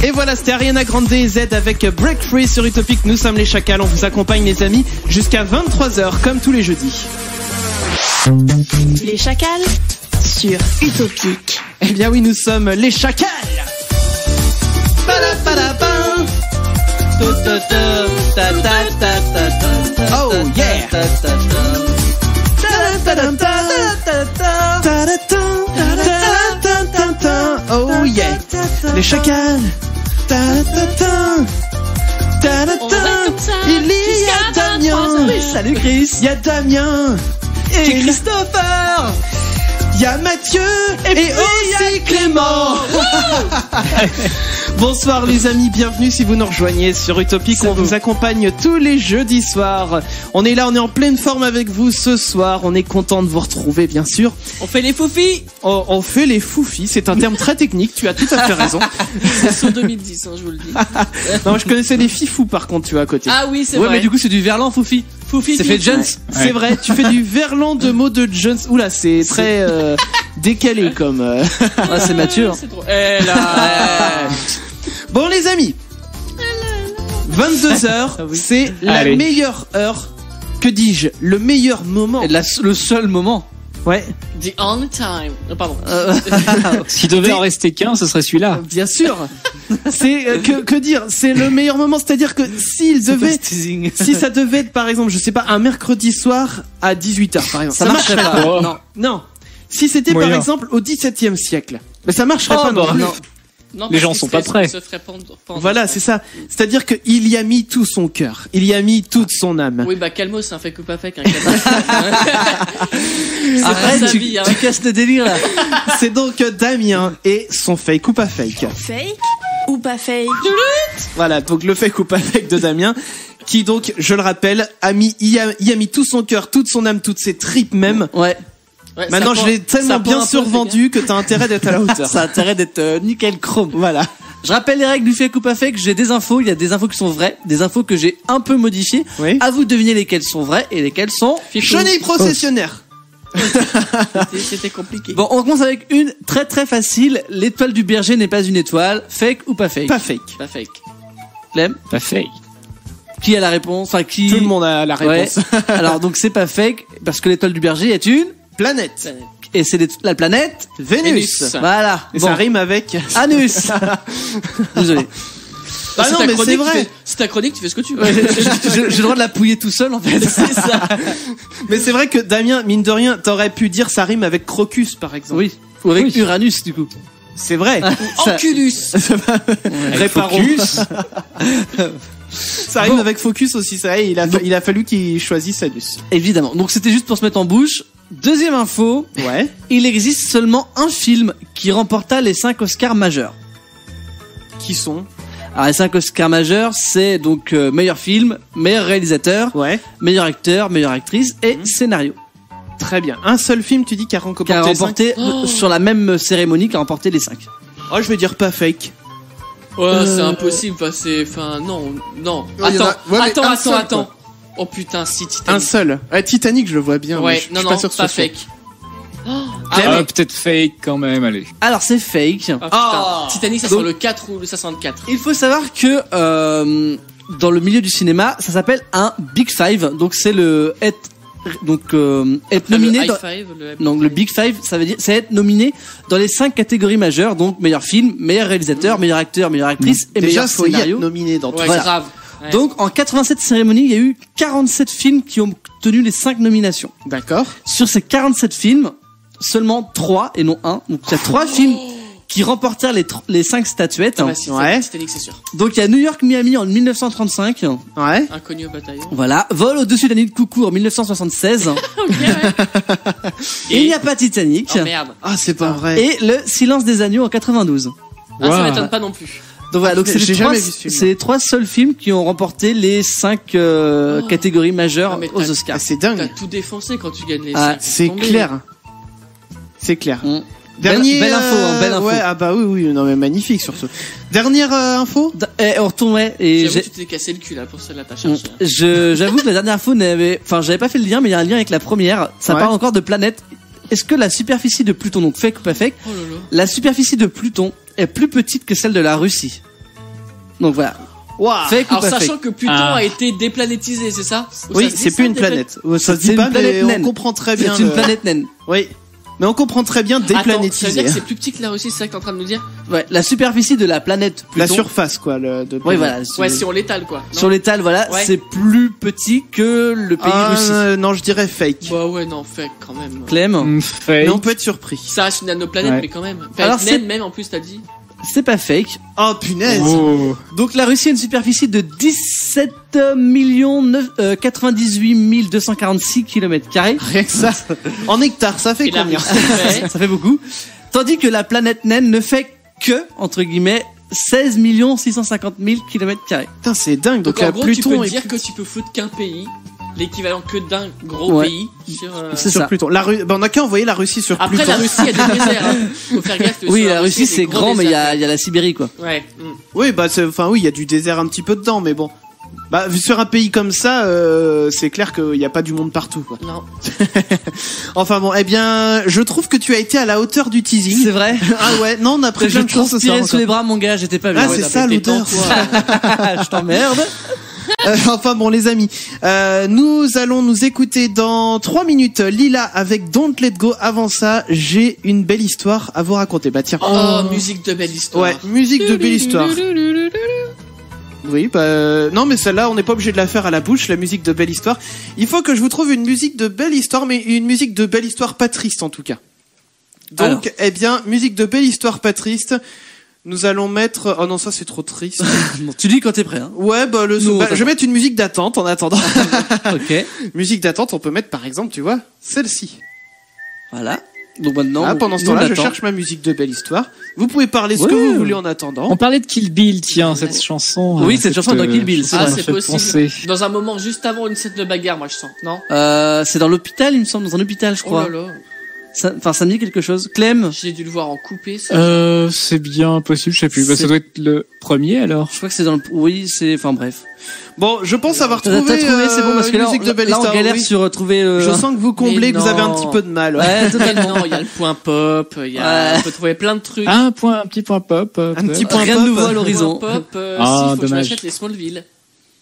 Et voilà, c'était Ariana Grande et Z avec Break Free sur Utopique. Nous sommes les Chacals, on vous accompagne les amis jusqu'à 23h comme tous les jeudis. Les Chacals sur Utopique. Eh bien oui, nous sommes les Chacals. Oh yeah. Les chacals. Ta ta ta. Ta ta On ta. reste comme ça Il y jusqu'à a Damien. 23 heures. Oui, salut Chris. Il y a Damien. Et Christopher. il y a Mathieu. Et aussi Clément. Bonsoir les amis, bienvenue si vous nous rejoignez sur Utopique. On vous accompagne tous les jeudis soirs. On est là, on est en pleine forme avec vous ce soir. On est content de vous retrouver bien sûr. On fait les foufis. On fait les foufis, c'est un terme très technique, tu as tout à fait raison. C'est sur 2010, hein, je vous le dis. Non, je connaissais les fifous par contre, tu vois, à côté. Ah oui, c'est Ouais, vrai. mais du coup, c'est du verlan, Foufi. Foufi, C'est fait Jones. C'est vrai, tu fais du verlan de mots de Jones. Oula, c'est très décalé comme... Ah, c'est Mathieu. Hein. C'est trop. Eh là. Bon les amis, 22h, c'est la Allez. meilleure heure, que dis-je, le meilleur moment. Et le seul moment. Ouais, The only time. Non, pardon. S'il devait en rester qu'un, ce serait celui-là. bien sûr. C'est que dire, c'est le meilleur moment, c'est-à-dire que s'il devait, teasing. si ça devait être par exemple, je sais pas, un mercredi soir à 18h par exemple, Ça marcherait pas. Oh. Non. Non. Si c'était par Moyen. exemple au XVIIe siècle, mais ça marcherait pas non plus. Non, Les parce gens qu'il sont se pas ferait- prêts. il se ferait pendre. Voilà, c'est ça. C'est-à-dire qu'il y a mis tout son cœur, il y a mis toute son âme. Oui, bah Calmo, c'est un fake ou pas fake. Hein, Calmo. Arrête, sa tu, vie, hein. tu casses le délire là. C'est donc Damien et son fake ou pas fake. Fake ou pas fake? Voilà, donc le fake ou pas fake de Damien, qui donc, je le rappelle, y a mis tout son cœur, toute son âme, toutes ses tripes même. Ouais. Ouais, Maintenant, ça je l'ai prend- tellement ça prend bien un peu, survendu que t'as intérêt d'être à la hauteur. Ça a intérêt d'être nickel chrome. Voilà. Je rappelle les règles du fake ou pas fake. J'ai des infos. Il y a des infos qui sont vraies, des infos que j'ai un peu modifiées. Oui. À vous de deviner lesquelles sont vraies et lesquelles sont. Ficou. Chenille processionnaire. C'était compliqué. Bon, on commence avec une très très facile. L'étoile du berger n'est pas une étoile. Fake ou pas fake? Pas fake. Pas fake. Clem, Pas fake. qui a la réponse? Enfin, qui? Tout le monde a la Ouais. réponse. Alors donc c'est pas fake parce que l'étoile du berger est une Planète. et c'est la planète. Vénus. Vénus. Voilà. Et Bon. ça rime avec... Anus. Désolé. Ah C'est non, ta mais chronique, c'est tu vrai. fais- C'est ta chronique, tu fais ce que tu veux. J'ai le droit de la pouiller tout seul en fait. C'est ça. Mais c'est vrai que Damien, mine de rien, t'aurais pu dire ça rime avec Crocus, par exemple. Oui. Ou avec Oui. Uranus du coup. C'est vrai. Enculus. Réparons. Focus. Ça rime avec Focus aussi, c'est vrai. Il a fallu qu'il choisisse Anus. Évidemment. Donc c'était juste pour se mettre en bouche. Deuxième info. Ouais. Il existe seulement un film qui remporta les 5 Oscars majeurs. Qui sont? Alors les 5 Oscars majeurs, c'est donc meilleur film, meilleur réalisateur, Ouais. meilleur acteur, meilleure actrice et scénario. Très bien. Un seul film, tu dis, qui a Qui a remporté les cinq. remporté sur la même cérémonie qui a remporté les 5. Oh, je vais dire pas fake. Ouais, c'est impossible. Enfin, non. Ouais, il y en a- Attends, ouais, mais un seul, attends. Oh putain, si Un Titanic. seul. Titanic, je le vois bien. mais Ouais, je suis non, pas non, sûr que ce pas soit fake. Ah, peut-être fake quand même, allez. Alors c'est fake. Ah, putain. Titanic, ça Donc- sera le 4 ou le 64. Il faut savoir que dans le milieu du cinéma, ça s'appelle un Big Five. Donc c'est être nominé le dans, high five, le donc le Big Five, ça veut dire c'est être nominé dans les 5 catégories majeures, donc meilleur film, meilleur réalisateur, meilleur acteur, meilleure actrice et Déjà, meilleur faut y être scénario. nominé dans tout Ouais, ça. Voilà. grave. Ouais. Donc en 87 cérémonies, il y a eu 47 films qui ont obtenu les 5 nominations. D'accord. Sur ces 47 films, seulement 3 et non 1. Donc il y a 3 films qui remportèrent les 5 statuettes. Ah bah, si, Ouais. Titanic, c'est sûr. Donc il y a New York Miami en 1935. Ouais. Inconnu au bataillon. Voilà, Vol au-dessus de la nuit de coucou en 1976. Ok, ouais. Et il n'y a pas Titanic. Oh merde. Ah, c'est pas vrai. Et le Silence des agneaux en 92. Ah, ça Wow. m'étonne pas non plus. Donc voilà, donc c'est J'ai les, trois- jamais vu ce film. c'est les 3 seuls films qui ont remporté les 5 catégories majeures Ah, mais aux t'as- Oscars. Ah, c'est T'as dingue. tout défoncé quand tu gagnes les Ah, 5. C'est clair. C'est clair. Mm. Dernier, Belle info, hein, belle info. Ouais, ah bah oui, oui, non mais magnifique surtout. Dernière info. Et on retourne, ouais, et J'avoue, j'ai- tu t'es cassé le cul là pour celle-là, t'as cherché. j'avoue que la dernière fois, j'avais pas fait le lien, mais il y a un lien avec la première. Ça Ouais. parle encore de planète. Est-ce que la superficie de Pluton, donc fake ou pas fake, Oh là là. la superficie de Pluton est plus petite que celle de la Russie? Donc voilà. Waouh. Fake ou Alors, pas sachant fake? que Pluton Ah. a été déplanétisé, c'est ça? Ou Oui, ça se dit c'est ça, plus une dépla- planète. Ouais, ça se C'est dit une pas, planète mais on naine. comprend très bien. C'est une le- planète naine. Oui. Mais on comprend très bien Attends, ça veut dire déplanétisé. que c'est plus petit que la Russie, c'est ça que t'es en train de nous dire? Ouais, la superficie de la planète La Pluton. surface, quoi. De Oui, voilà. Ouais, si on l'étale, quoi. Non Sur l'étal, voilà, Ouais. c'est plus petit que le pays Russie. Non, je dirais fake. Bah ouais, non, fake quand même. Clem, Fake. Mais on peut être surplanète. Ça reste une nanoplanète, Ouais. mais quand même. Alors, Alors, c'est- même en plus, t'as dit. c'est pas fake. Oh punaise. Oh. Donc la Russie a une superficie de 17 98 246 km². Rien que ça. En hectares, ça fait Et la combien? Russie fait- Ça fait beaucoup. Tandis que la planète naine ne fait que, entre guillemets, 16 650 000 km². Putain, c'est dingue. Donc Donc, en gros, tu Pluton peux est dire que tu peux foutre qu'un pays, l'équivalent que d'un gros Ouais. pays sur. C'est sur ça. Pluton. On a qu'à envoyer la Russie sur Après, Pluton. la Russie, il y a des déserts. Hein. Faut faire gaffe. Oui, sur la Russie il y a des c'est gros grand, mais il y déserts. a la Sibérie, quoi. Ouais. Oui, bah, oui, il y a du désert un petit peu dedans, mais bon. Bah, vu sur un pays comme ça, c'est clair qu'il n'y a pas du monde partout, quoi. Non. Enfin bon, eh bien, je trouve que tu as été à la hauteur du teasing. C'est vrai. Ah ouais, non, on a pris Je plein de choses ce soir. transpirais sous les bras, mon gars, j'étais pas bien. Ah, c'est ça l'odeur. Je t'emmerde. Enfin bon, les amis, nous allons nous écouter dans 3 minutes Lila avec Don't Let Go. Avant ça, j'ai une belle histoire à vous raconter. Bah tiens. Oh, musique de belle histoire. Ouais, musique de belle histoire. Oui, bah non, mais celle-là, on n'est pas obligé de la faire à la bouche, la musique de belle histoire. Il faut que je vous trouve une musique de belle histoire, mais une musique de belle histoire pas triste en tout cas. Donc, Alors. eh bien, musique de belle histoire pas triste. Nous allons mettre. Oh non, ça c'est trop triste. Bon, tu dis quand t'es prêt, hein. Ouais, bah Nous, je t'attends. vais mettre une musique d'attente en attendant. Ok. Musique d'attente, on peut mettre par exemple, tu vois, celle-ci. Voilà. Donc maintenant. Ah, pendant ce nous, temps-là, on je attend. cherche ma musique de belle histoire. Vous pouvez parler ce que Ouais. vous voulez en attendant. On parlait de Kill Bill, tiens, cette chanson. Oui, cette chanson dans Kill Bill, c'est Ah, vrai. ça c'est m'a fait possible. penser. Dans un moment juste avant une scène de bagarre, moi je sens. Non. C'est dans l'hôpital, il me semble, dans un hôpital, je Oh crois. là là. Enfin, ça me dit quelque chose. Clem, J'ai dû le voir en coupé. Ça. C'est bien possible, je sais plus. Bah, C'est- ça doit être le premier alors. je crois que c'est dans le. Oui, c'est. Enfin, bref. Bon, je pense avoir T'as trouvé, trouvé, c'est bon, parce que une là, musique de belle là, on histoire. galère oui. sur trouver. Je sens que vous comblez, Mais que vous avez un non. petit peu de mal. Ouais, Mais totalement. non, il y a le point pop, il y a, Ouais. on peut trouver plein de trucs. Un petit point pop. Un petit point Rien de pop. nouveau à Point l'horizon. pop, Ah, si, faut que je dommage. m'achète les Smallville.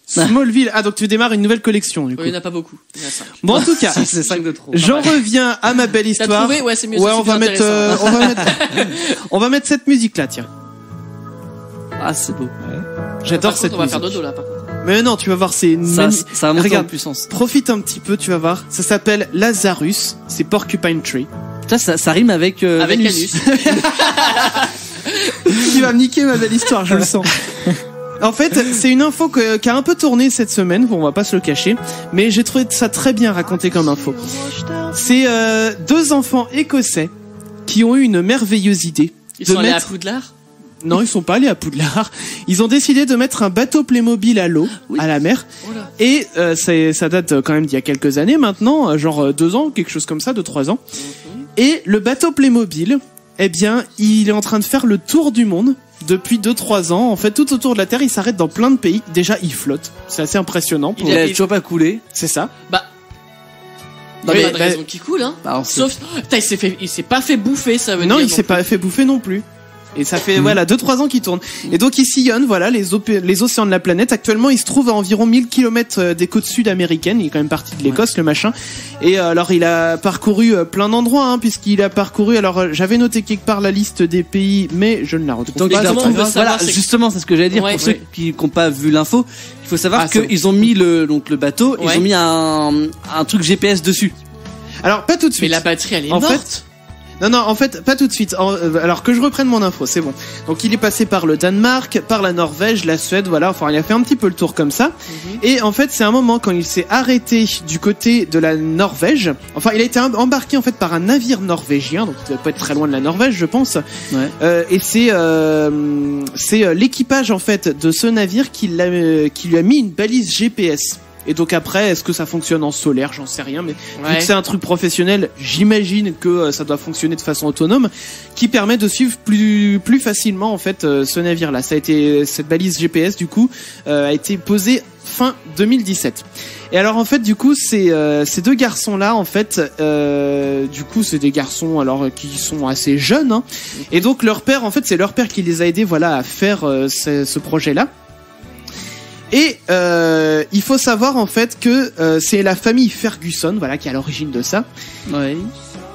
Smallville. Ah, donc tu démarres une nouvelle collection, du coup. Il n'y en a pas beaucoup. Il y en a 5. Bon, en tout cas, C'est 5 de trop. j'en reviens à ma belle T'as histoire. trouvé? Ouais, c'est mieux. Ouais, ça, on c'est va plus mettre, intéressant. on va mettre cette musique-là, tiens. Ah, c'est beau. J'adore Par cette contre, on va musique. faire dodo là, par contre. Mais non, tu vas voir, c'est une Ça, magni- ça va monter en Regarde. puissance. Profite un petit peu, tu vas voir. Ça s'appelle Lazarus. C'est Porcupine Tree. Ça rime avec. Avec Vénus. Anus. Tu vas me niquer ma belle histoire, je le sens. En fait, c'est une info qui a un peu tourné cette semaine, on va pas se le cacher, mais j'ai trouvé ça très bien raconté comme info. C'est 2 enfants écossais qui ont eu une merveilleuse idée. Ils de sont allés à mettre... Poudlard. Non, ils sont pas allés à Poudlard. Ils ont décidé de mettre un bateau Playmobil à l'eau, Oui. à la mer. Oh là. Et ça date quand même d'il y a quelques années maintenant, genre 2 ans, quelque chose comme ça, 2-3 ans. Et le bateau Playmobil, eh bien, il est en train de faire le tour du monde depuis 2-3 ans. En fait, tout autour de la Terre, il s'arrête dans plein de pays. Déjà, il flotte. C'est assez impressionnant. Pour... Il a toujours pas coulé. C'est ça. Bah. Non, Il y a mais- pas de raison qui coule, hein. Bah, alors, c'est- Sauf, putain, il s'est pas fait bouffer, ça veut Non, dire. il s'est pas fait bouffer non plus. Et ça fait voilà 2-3 ans qu'il tourne. Et donc il sillonne voilà les océans de la planète. Actuellement, il se trouve à environ 1000 km des côtes sud-américaines. Il est quand même parti de l'Écosse, le machin. Et alors il a parcouru plein d'endroits hein, puisqu'il a parcouru alors j'avais noté quelque part la liste des pays mais je ne la retrouve Donc, pas. il a- C'est comment pas on veut grave. savoir, voilà, c'est que- justement, c'est ce que j'allais dire Ouais, pour ceux ouais. qui n'ont pas vu l'info. Il faut savoir Ah, c'est qu'ils ont mis le bateau, Ouais. ils ont mis un truc GPS dessus. Alors pas tout de Mais suite. la batterie, elle est En morte. fait, non, en fait, pas tout de suite. Alors que je reprenne mon info, c'est bon. Donc il est passé par le Danemark, par la Norvège, la Suède, voilà. Enfin, il a fait un petit peu le tour comme ça. Et en fait, c'est un moment quand il s'est arrêté du côté de la Norvège. Enfin, il a été embarqué en fait par un navire norvégien, donc il doit pas être très loin de la Norvège, je pense. Ouais. Et c'est l'équipage en fait de ce navire qui lui a mis une balise GPS. Et donc après, est-ce que ça fonctionne en solaire? J'en sais rien, mais vu Ouais. que c'est un truc professionnel, j'imagine que ça doit fonctionner de façon autonome, qui permet de suivre plus facilement en fait ce navire-là. Cette balise GPS du coup a été posée fin 2017. Et alors en fait du coup ces 2 garçons-là en fait du coup c'est des garçons alors qui sont assez jeunes hein, et donc leur père en fait c'est leur père qui les a aidés voilà à faire ce projet-là. Et il faut savoir en fait que c'est la famille Ferguson, voilà, qui est à l'origine de ça, Ouais.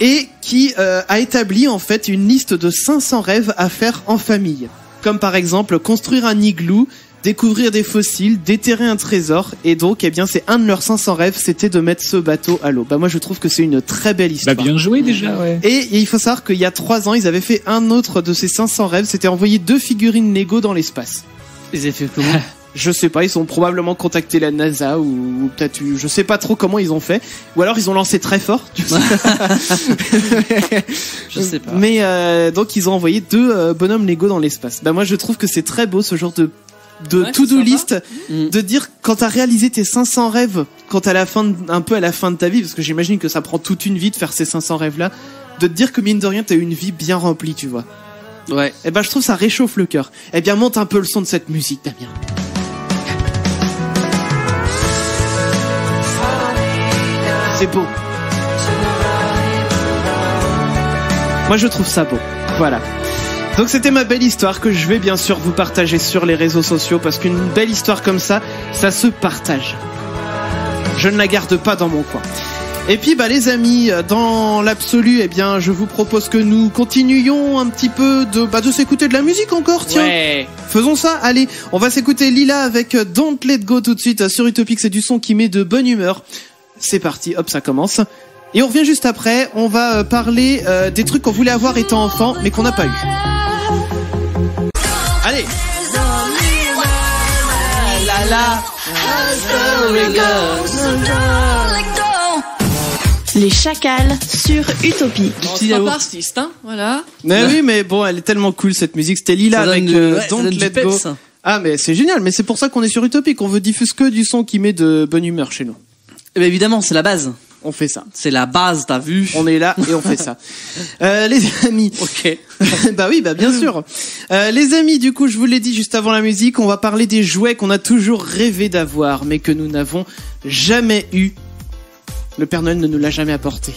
et qui a établi en fait une liste de 500 rêves à faire en famille, comme par exemple construire un igloo, découvrir des fossiles, déterrer un trésor, et donc, eh bien, c'est un de leurs 500 rêves, c'était de mettre ce bateau à l'eau. Bah, moi, je trouve que c'est une très belle histoire. Bah, bien joué déjà, ouais. Et il faut savoir qu'il y a 3 ans, ils avaient fait un autre de ces 500 rêves, c'était envoyer 2 figurines Lego dans l'espace. Ils avaient fait comment? Je sais pas, ils ont probablement contacté la NASA ou peut-être, je sais pas trop comment ils ont fait. Ou alors ils ont lancé très fort. Tu sais. Je sais pas. Mais donc ils ont envoyé 2 bonhommes Lego dans l'espace. Bah moi je trouve que c'est très beau ce genre de Ouais, to-do c'est list, Mm. de dire quand t'as réalisé tes 500 rêves, quand t'as un peu à la fin de ta vie, parce que j'imagine que ça prend toute une vie de faire ces 500 rêves là, de te dire que mine de rien t'as eu une vie bien remplie, tu vois. Ouais. Et ben je trouve ça réchauffe le cœur. Eh bien monte un peu le son de cette musique, Damien. C'est beau. Moi je trouve ça beau. Voilà. Donc c'était ma belle histoire que je vais bien sûr vous partager sur les réseaux sociaux parce qu'une belle histoire comme ça, ça se partage. Je ne la garde pas dans mon coin. Et puis bah les amis, dans l'absolu, eh bien je vous propose que nous continuions un petit peu de s'écouter de la musique encore, tiens. Ouais. Faisons ça, allez, on va s'écouter Lila avec Don't Let Go tout de suite sur Utopic, c'est du son qui met de bonne humeur. C'est parti, hop, ça commence. Et on revient juste après, on va parler des trucs qu'on voulait avoir étant enfant, mais qu'on n'a pas eu. Allez. Les chacals sur Utopie. On se prend pas artiste, hein, voilà. Mais oui, mais bon, elle est tellement cool cette musique. C'était Lila Ça avec donne ouais, ça Don't donne du Let Go. peps. Ah, mais c'est génial, mais c'est pour ça qu'on est sur Utopic. On veut diffuser que du son qui met de bonne humeur chez nous. Eh ben évidemment, c'est la base. On fait ça. C'est la base, t'as vu? On est là et on fait ça. Les amis. Ok. Bah oui, bah bien sûr. Les amis, du coup, je vous l'ai dit juste avant la musique, on va parler des jouets qu'on a toujours rêvé d'avoir, mais que nous n'avons jamais eu. Le Père Noël ne nous l'a jamais apporté.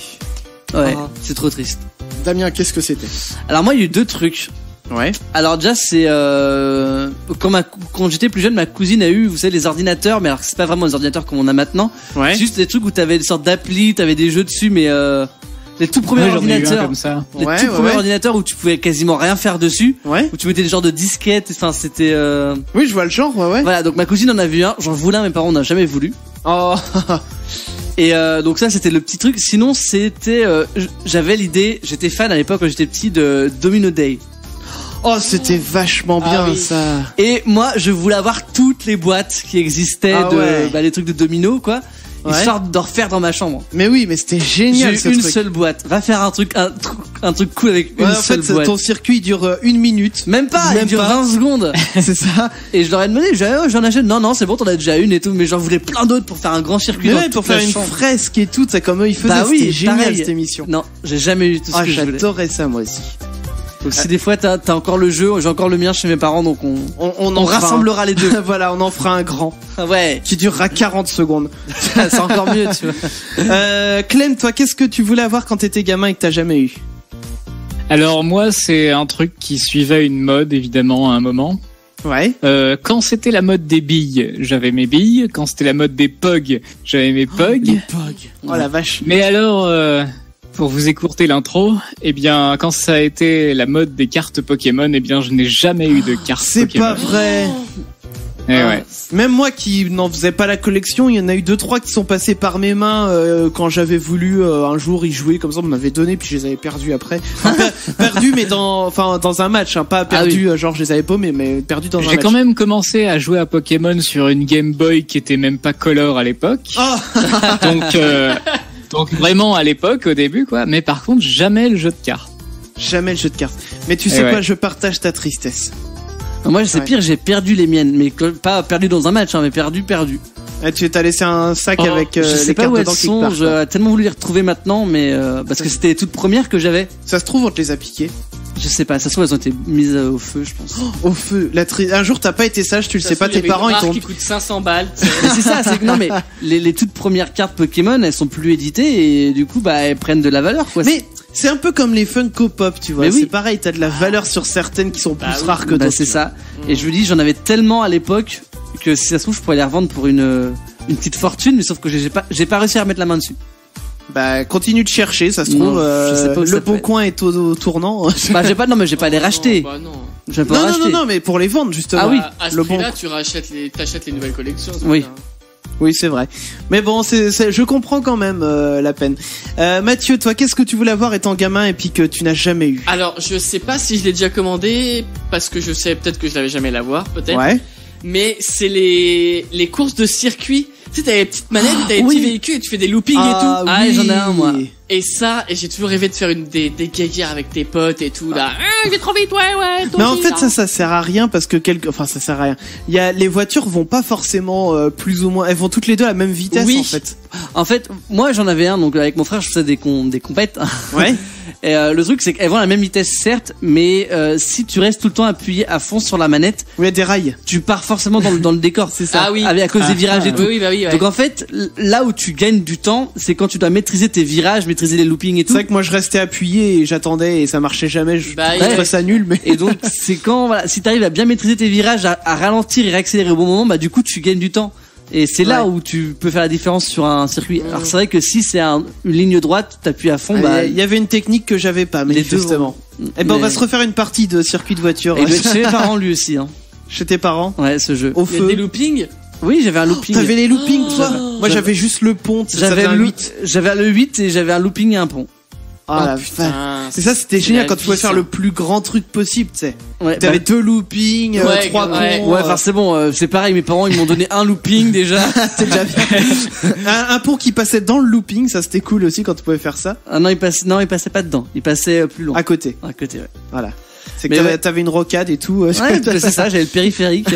Ouais, c'est trop triste. Damien, qu'est-ce que c'était? Alors moi, il y a eu 2 trucs. Ouais. Alors déjà, c'est quand j'étais plus jeune, ma cousine a eu, vous savez, les ordinateurs, mais alors c'est pas vraiment les ordinateurs comme on a maintenant. Ouais. C'est juste des trucs où t'avais des sortes d'applis, t'avais des jeux dessus, mais les tout premiers Ouais, j'en ai eu un ordinateurs, comme ça. les Ouais, tout ouais, premiers ouais. ordinateurs où tu pouvais quasiment rien faire dessus, Ouais. où tu mettais des genres de disquettes. Enfin, c'était Oui, je vois le genre, ouais. voilà. Donc ma cousine en a vu un, j'en voulais un, mes parents n'ont jamais voulu. Oh. Et donc ça c'était le petit truc. Sinon c'était, j'avais l'idée, j'étais fan à l'époque quand j'étais petit de Domino Day. Oh, c'était vachement bien, oui. ça. Et moi, je voulais avoir toutes les boîtes qui existaient Ah ouais. les trucs de domino, quoi. Ouais. Histoire de refaire dans ma chambre. Mais oui, mais c'était génial, ce J'ai une truc. seule boîte. Va faire un truc cool avec Ouais, une en seule fait, boîte. ton circuit dure 1 minute. Même pas, Même il dure pas. 20 secondes. C'est ça. Et je leur ai demandé, j'en achète. Non, c'est bon, t'en as déjà une et tout. Mais j'en voulais plein d'autres pour faire un grand circuit Mais dans ouais, toute pour faire la une chambre. fresque et tout, ça comme eux ils faisaient, Bah oui, c'était génial pareil. cette émission. Non, j'ai jamais eu tout ce Ah, que je voulais. j'adorais ça moi aussi. Donc si des fois t'as encore le jeu, j'ai encore le mien chez mes parents, donc on On en fera rassemblera les deux. Voilà, on en fera un grand Ouais, qui durera 40 secondes. c'est encore mieux, tu vois. Clem, toi, qu'est-ce que tu voulais avoir quand t'étais gamin et que t'as jamais eu? Alors moi, c'est un truc qui suivait une mode, évidemment, à un moment. Ouais. Quand c'était la mode des billes, j'avais mes billes. Quand c'était la mode des pogs, j'avais mes pogs. Oh la vache. Mais alors, pour vous écourter l'intro, eh bien, quand ça a été la mode des cartes Pokémon, eh bien, je n'ai jamais eu de cartes C'est Pokémon. pas vrai. Eh ouais. Même moi qui n'en faisais pas la collection, il y en a eu 2-3 qui sont passés par mes mains quand j'avais voulu un jour y jouer comme ça, on m'avait donné puis je les avais perdus après. Enfin, perdu mais dans un match, hein, pas perdu genre je les avais paumés mais perdu dans un match. J'ai quand même commencé à jouer à Pokémon sur une Game Boy qui était même pas color à l'époque. Oh Donc vraiment à l'époque, au début, quoi. Mais par contre, jamais le jeu de cartes. Jamais le jeu de cartes. Mais tu sais ouais. quoi, je partage ta tristesse. Moi, c'est Ouais. pire, j'ai perdu les miennes, mais pas perdu dans un match, hein, mais perdu. Ah, tu t'as laissé un sac avec je sais les pas cartes où elles dedans quelque sont, part, quoi. j'ai tellement voulu les retrouver maintenant, mais parce que c'était les toutes premières que j'avais. Ça se trouve on te les a piquées. Je sais pas, ça se trouve elles ont été mises au feu, je pense. Au feu. Un jour t'as pas été sage, tu le sais pas, tes parents ils t'ont. qui coûte 500 balles. Mais c'est ça, c'est que non mais les toutes premières cartes Pokémon, elles sont plus éditées et du coup bah elles prennent de la valeur quoi. Mais c'est un peu comme les Funko Pop, tu vois. Mais oui. C'est pareil, t'as de la valeur sur certaines qui sont plus rares que bah, d'autres. c'est ça. Et je me dis, j'en avais tellement à l'époque que si ça se trouve je pourrais les revendre pour une petite fortune, mais sauf que j'ai pas réussi à remettre la main dessus. Bah continue de chercher, ça se Non, trouve je sais pas où le ça bon peut être. coin est au tournant. Bah j'ai pas les racheter. Bah non. Je vais pas en racheter. Non, mais pour les vendre justement. Ah oui. À ce le prix-là, tu t'achètes les nouvelles collections. c'est Oui. bien. Oui, c'est vrai. Mais bon, je comprends quand même la peine. Mathieu, toi, qu'est-ce que tu voulais avoir étant gamin et puis que tu n'as jamais eu? Alors, je sais pas si je l'ai déjà commandé, parce que je sais peut-être que je l'avais jamais l'avoir, peut-être. Ouais. Mais c'est les courses de circuit. Tu sais, t'as les petites manettes, t'as les oui. petits véhicules et tu fais des loopings et Ah, tout. Ah, oui. j'en ai un, moi. Et j'ai toujours rêvé de faire des guéguerres avec tes potes et tout, là. Ah, j'ai trop vite, ouais, toi Mais en aussi, fait, là. ça sert à rien parce que enfin, ça sert à rien. Les voitures vont pas forcément plus ou moins, elles vont toutes les deux à la même vitesse Oui. en fait. En fait, moi j'en avais un, donc avec mon frère je faisais des compètes. Ouais. Et le truc c'est qu'elles vont à la même vitesse certes, mais si tu restes tout le temps appuyé à fond sur la manette, Oui, il y a des rails. tu pars forcément dans le décor. C'est ça. Ah oui. À cause des virages et tout. Oui, bah oui, ouais. Donc en fait, là où tu gagnes du temps, c'est quand tu dois maîtriser tes virages, maîtriser les loopings et C'est tout. vrai que moi je restais appuyé et j'attendais et ça marchait jamais. Je Bah, trouvais ouais. ça nul, mais. Et donc c'est quand voilà, si t'arrives à bien maîtriser tes virages, à ralentir et réaccélérer au bon moment, bah du coup tu gagnes du temps. Et c'est là Ouais. où tu peux faire la différence sur un circuit. Alors c'est vrai que si c'est une ligne droite, t'appuies à fond, bah Il y avait une technique que j'avais pas, les deux manifestement. Eh ben, on Mais- va se refaire une partie de circuit de voiture Et il doit être chez mes parents lui aussi. Hein. chez tes parents, Ouais, ce jeu. au Il y a feu. des loopings. Oui, j'avais un looping. T'avais les loopings, toi? Oh. Moi, j'avais juste le pont. Ça J'avais faisait un le 8. j'avais le 8 et j'avais un looping et un pont. Ah, la vache. Putain, C'est ça, c'était c'est génial la quand tu pouvais vie, faire ça. le plus grand truc possible, tu sais. Ouais, T'avais 2 loopings, Ouais, 3 ponts. ouais. ouais, enfin c'est bon, c'est pareil, mes parents ils m'ont donné un looping déjà. c'est déjà bien. un pont qui passait dans le looping, ça c'était cool aussi quand tu pouvais faire ça. Ah non, il passait pas dedans, il passait plus loin. À côté. À côté, ouais. Voilà. C'est que Mais t'avais ouais. t'avais une rocade et tout. Ouais, c'est ça, j'avais le périphérique.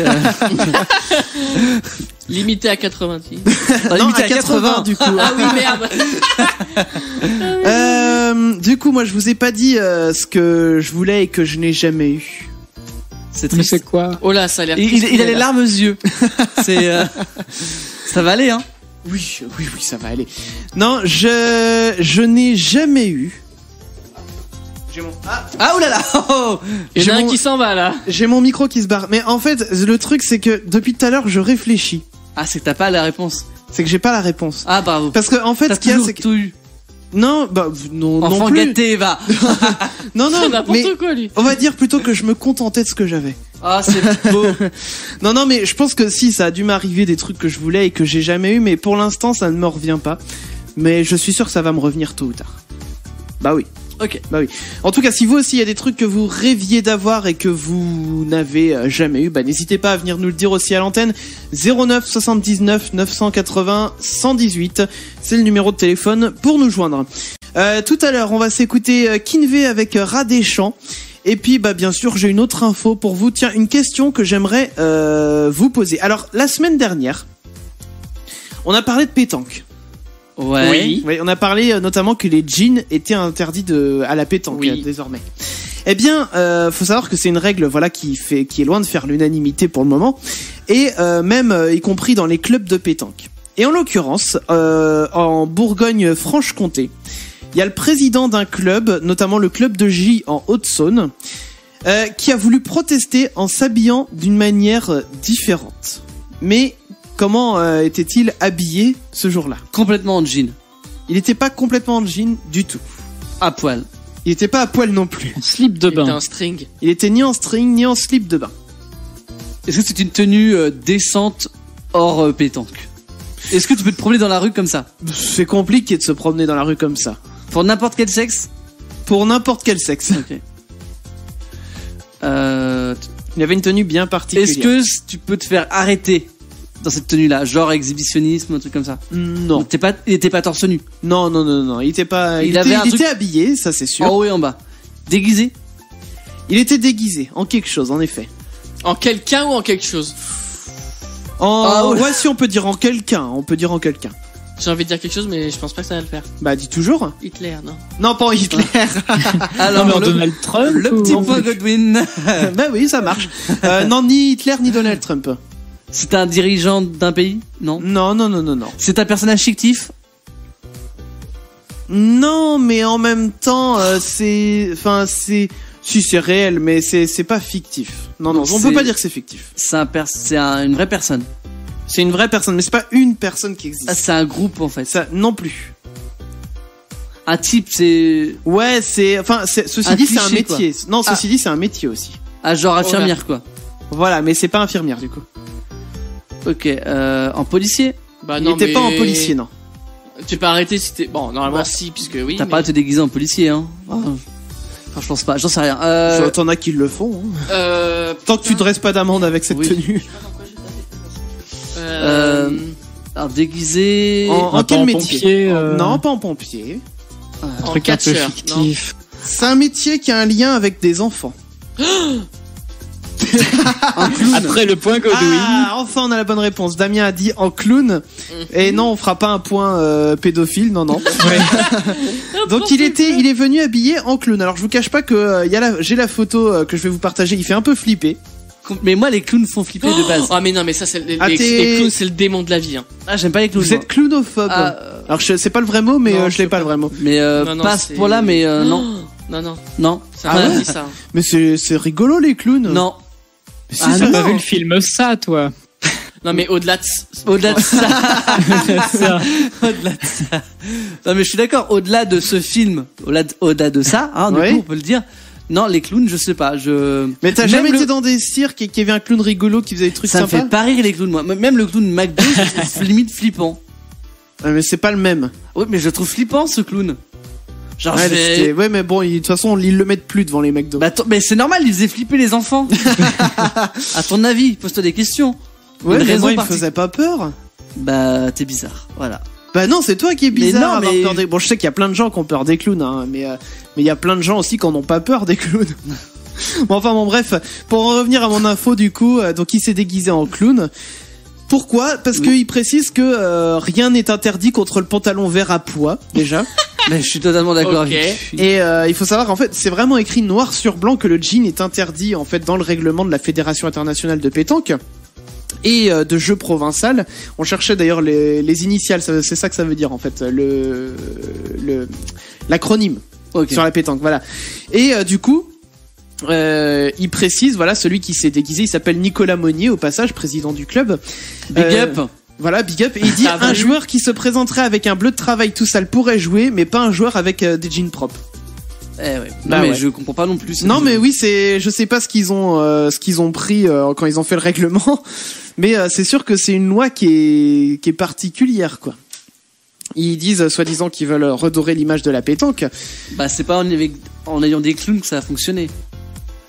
Limité à 90. Non, limité à 80 du coup. Ah oui, merde. Du coup, moi je vous ai pas dit ce que je voulais et que je n'ai jamais eu. C'est Mais triste. c'est quoi? Oh là, ça a l'air Il a les larmes aux yeux. C'est ça va aller hein. Oui, ça va aller. Non, je n'ai jamais eu. J'ai mon Ah oulala. Oh, Il y j'ai en a un mon- qui s'en va, là. j'ai mon micro qui se barre. Mais en fait, le truc c'est que depuis tout à l'heure, je réfléchis. ah, c'est que t'as pas la réponse. C'est que j'ai pas la réponse. Ah bravo. Parce que en fait, T'as ce qu'il y a, toujours c'est que tout eu. non, bah non, non Enfant plus. gâté, va. Non, non, C'est n'importe mais quoi, lui. on va dire plutôt que je me contentais de ce que j'avais. Ah, c'est beau. Non, mais je pense que si, ça a dû m'arriver des trucs que je voulais et que j'ai jamais eu, mais pour l'instant, ça ne me revient pas. Mais je suis sûr que ça va me revenir tôt ou tard. Bah oui. Ok. Bah oui. En tout cas, si vous aussi, il y a des trucs que vous rêviez d'avoir et que vous n'avez jamais eu, bah n'hésitez pas à venir nous le dire aussi à l'antenne. 09 79 980 118. C'est le numéro de téléphone pour nous joindre. Tout à l'heure, on va s'écouter Kinvey avec Rat des Champs. Et puis, bah, bien sûr, j'ai une autre info pour vous. Tiens, une question que j'aimerais vous poser. Alors, la semaine dernière, on a parlé de pétanque. Ouais. Oui. Oui, on a parlé notamment que les jeans étaient interdits à la pétanque Oui. désormais. Eh bien, faut savoir que c'est une règle, voilà, qui est loin de faire l'unanimité pour le moment, et même y compris dans les clubs de pétanque. Et en l'occurrence, en Bourgogne-Franche-Comté, il y a le président d'un club, notamment le club de J en Haute-Saône, qui a voulu protester en s'habillant d'une manière différente. Mais comment était-il habillé ce jour-là? Complètement en jean. Il n'était pas complètement en jean du tout. À poil. Il était pas à poil non plus. Slip de Il était bain. un string. Il était ni en string ni en slip de bain. Est-ce que c'est une tenue décente hors pétanque? Est-ce que tu peux te promener dans la rue comme ça? C'est compliqué de se promener dans la rue comme ça. Pour n'importe quel sexe? Pour n'importe quel sexe. Ok. Il avait une tenue bien particulière. Est-ce que tu peux te faire arrêter dans cette tenue-là? Genre exhibitionnisme, un truc comme ça? Non. Il était pas torse nu. Non. Il était pas. Il Il, avait était, un il truc- était habillé, ça c'est sûr. En haut et en bas. Déguisé? Il était déguisé en quelque chose, en effet. En quelqu'un ou en quelque chose? Ah ouais. Ouais, si on peut dire en quelqu'un. On peut dire en quelqu'un. J'ai envie de dire quelque chose, mais je pense pas que ça va le faire. Bah, dis toujours. Hitler, non? Non, pas en Hitler. Alors, Non, mais en le, Donald Trump. le ou- petit point Godwin. Bah oui, ça marche. Non, ni Hitler ni Donald Trump. C'est un dirigeant d'un pays? Non. Non. C'est un personnage fictif? Non, mais en même temps, c'est réel, mais c'est pas fictif. Non, on C'est- peut pas dire que c'est fictif. C'est une vraie personne. C'est une vraie personne, mais c'est pas une personne qui existe. Ah, c'est un groupe en fait. Ça, non plus. Un type, c'est. Ouais, ceci Un dit, c'est un cliché, métier. Non, ceci dit, c'est un métier aussi. Ah, genre infirmière, quoi. Voilà, mais c'est pas infirmière du coup. Ok, en policier. Bah Il non, était mais... pas en policier, non. Tu peux arrêter si t'es... Bon, normalement Bah, si, puisque oui. T'as mais- pas à te déguiser en policier, hein. Enfin, je pense pas, j'en sais rien. T'en as qui le font. Hein. Tant que tu putain. dresses pas d'amende avec cette Oui. tenue. Alors, déguisé... En quel en métier pompier, Non, pas en pompier. Un En truc un peu catcheur, fictif. C'est un métier qui a un lien avec des enfants. Après le point Godwin. Ah, enfin on a la bonne réponse. Damien a dit en clown. Et non, on fera pas un point pédophile, non, non. Donc il est venu habillé en clown. Alors je vous cache pas que j'ai la photo que je vais vous partager. Il fait un peu flipper. Mais moi, les clowns font flipper de base. Ah mais non, mais ça c'est les Ah, t'es- clowns, c'est le démon de la vie. Hein. Ah, j'aime pas les clowns. Vous moi. êtes clownophobe. Ah, Alors c'est pas le vrai mot, mais Non, je l'ai c'est pas pas- le vrai mot. mais Non, pas à ce c'est- point-là, mais non. Non, non, Non. c'est Ah un ouais vie, ça. Mais c'est rigolo les clowns. Non. Mais si, Ah, c'est T'as pas marrant. vu le film Ça, toi? Non mais au-delà de... Au-delà de ça. Ça. Au-delà de ça. Non, mais je suis d'accord. Au-delà de ce film, au-delà de ça, hein, du Ouais. coup, on peut le dire. Non, les clowns, je sais pas. Mais t'as Même jamais le- été dans des cirques et qu'il y avait un clown rigolo qui faisait des trucs Ça me sympas? fait pas rire les clowns, moi. Même le clown McDo, je trouve limite flippant. Mais c'est pas le même. Oui, mais je trouve flippant ce clown. Genre, Ouais, je vais- ouais, mais bon, de toute façon, ils le mettent plus devant les McDo. Bah, mais c'est normal, il faisait flipper les enfants. À ton avis, pose-toi des questions. ouais, une mais raison moi, il me partic- faisait pas peur. Bah, t'es bizarre. Voilà. Bah non, c'est toi qui es bizarre. non, à avoir mais- peur des... Bon, je sais qu'il y a plein de gens qui ont peur des clowns, hein, mais il y a plein de gens aussi qui n'ont pas peur des clowns. Bon, enfin, bon, bref, pour en revenir à mon info, du coup, donc il s'est déguisé en clown. Pourquoi? Parce Oui. qu'il précise que rien n'est interdit contre le pantalon vert à pois, déjà. Mais je suis totalement d'accord Ok. avec lui. Et il faut savoir qu'en fait, c'est vraiment écrit noir sur blanc que le jean est interdit en fait dans le règlement de la Fédération internationale de pétanque et de jeu provincial. On cherchait d'ailleurs les initiales, c'est ça que ça veut dire en fait, l'acronyme Ok. sur la pétanque, voilà. Et du coup, il précise, voilà, celui qui s'est déguisé, il s'appelle Nicolas Monnier, au passage, président du club. Big Euh, up. Voilà, big up. Et il dit Ça va, un lui. joueur qui se présenterait avec un bleu de travail tout sale pourrait jouer, mais pas un joueur avec des jeans propres. Eh ouais. Bah Non, mais ouais. je comprends pas non plus. Non, mais oui, je sais pas ce qu'ils ont pris quand ils ont fait le règlement, mais c'est sûr que c'est une loi qui est particulière, quoi. Ils disent, soi-disant, qu'ils veulent redorer l'image de la pétanque. Bah, c'est pas en ayant des clowns que ça a fonctionné.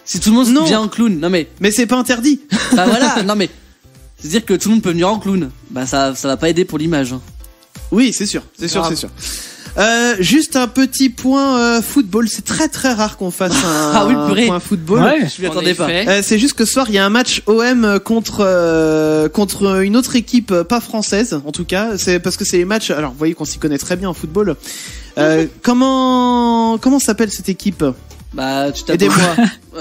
Si tout le monde Non. vient en clown, non mais, Mais c'est pas interdit. bah voilà, non mais, c'est-à-dire que tout le monde peut venir en clown. Bah ça va pas aider pour l'image. Hein. Oui, c'est sûr, c'est sûr, Grave. c'est sûr. Juste un petit point football. C'est très très rare qu'on fasse Ah oui, purée. un point football. Ouais. Je m'y attendais pas. C'est juste que ce soir il y a un match OM contre une autre équipe pas française en tout cas. C'est parce que c'est les matchs. Alors vous voyez qu'on s'y connaît très bien en football. Comment s'appelle cette équipe? Bah tu t'as Aidez-moi.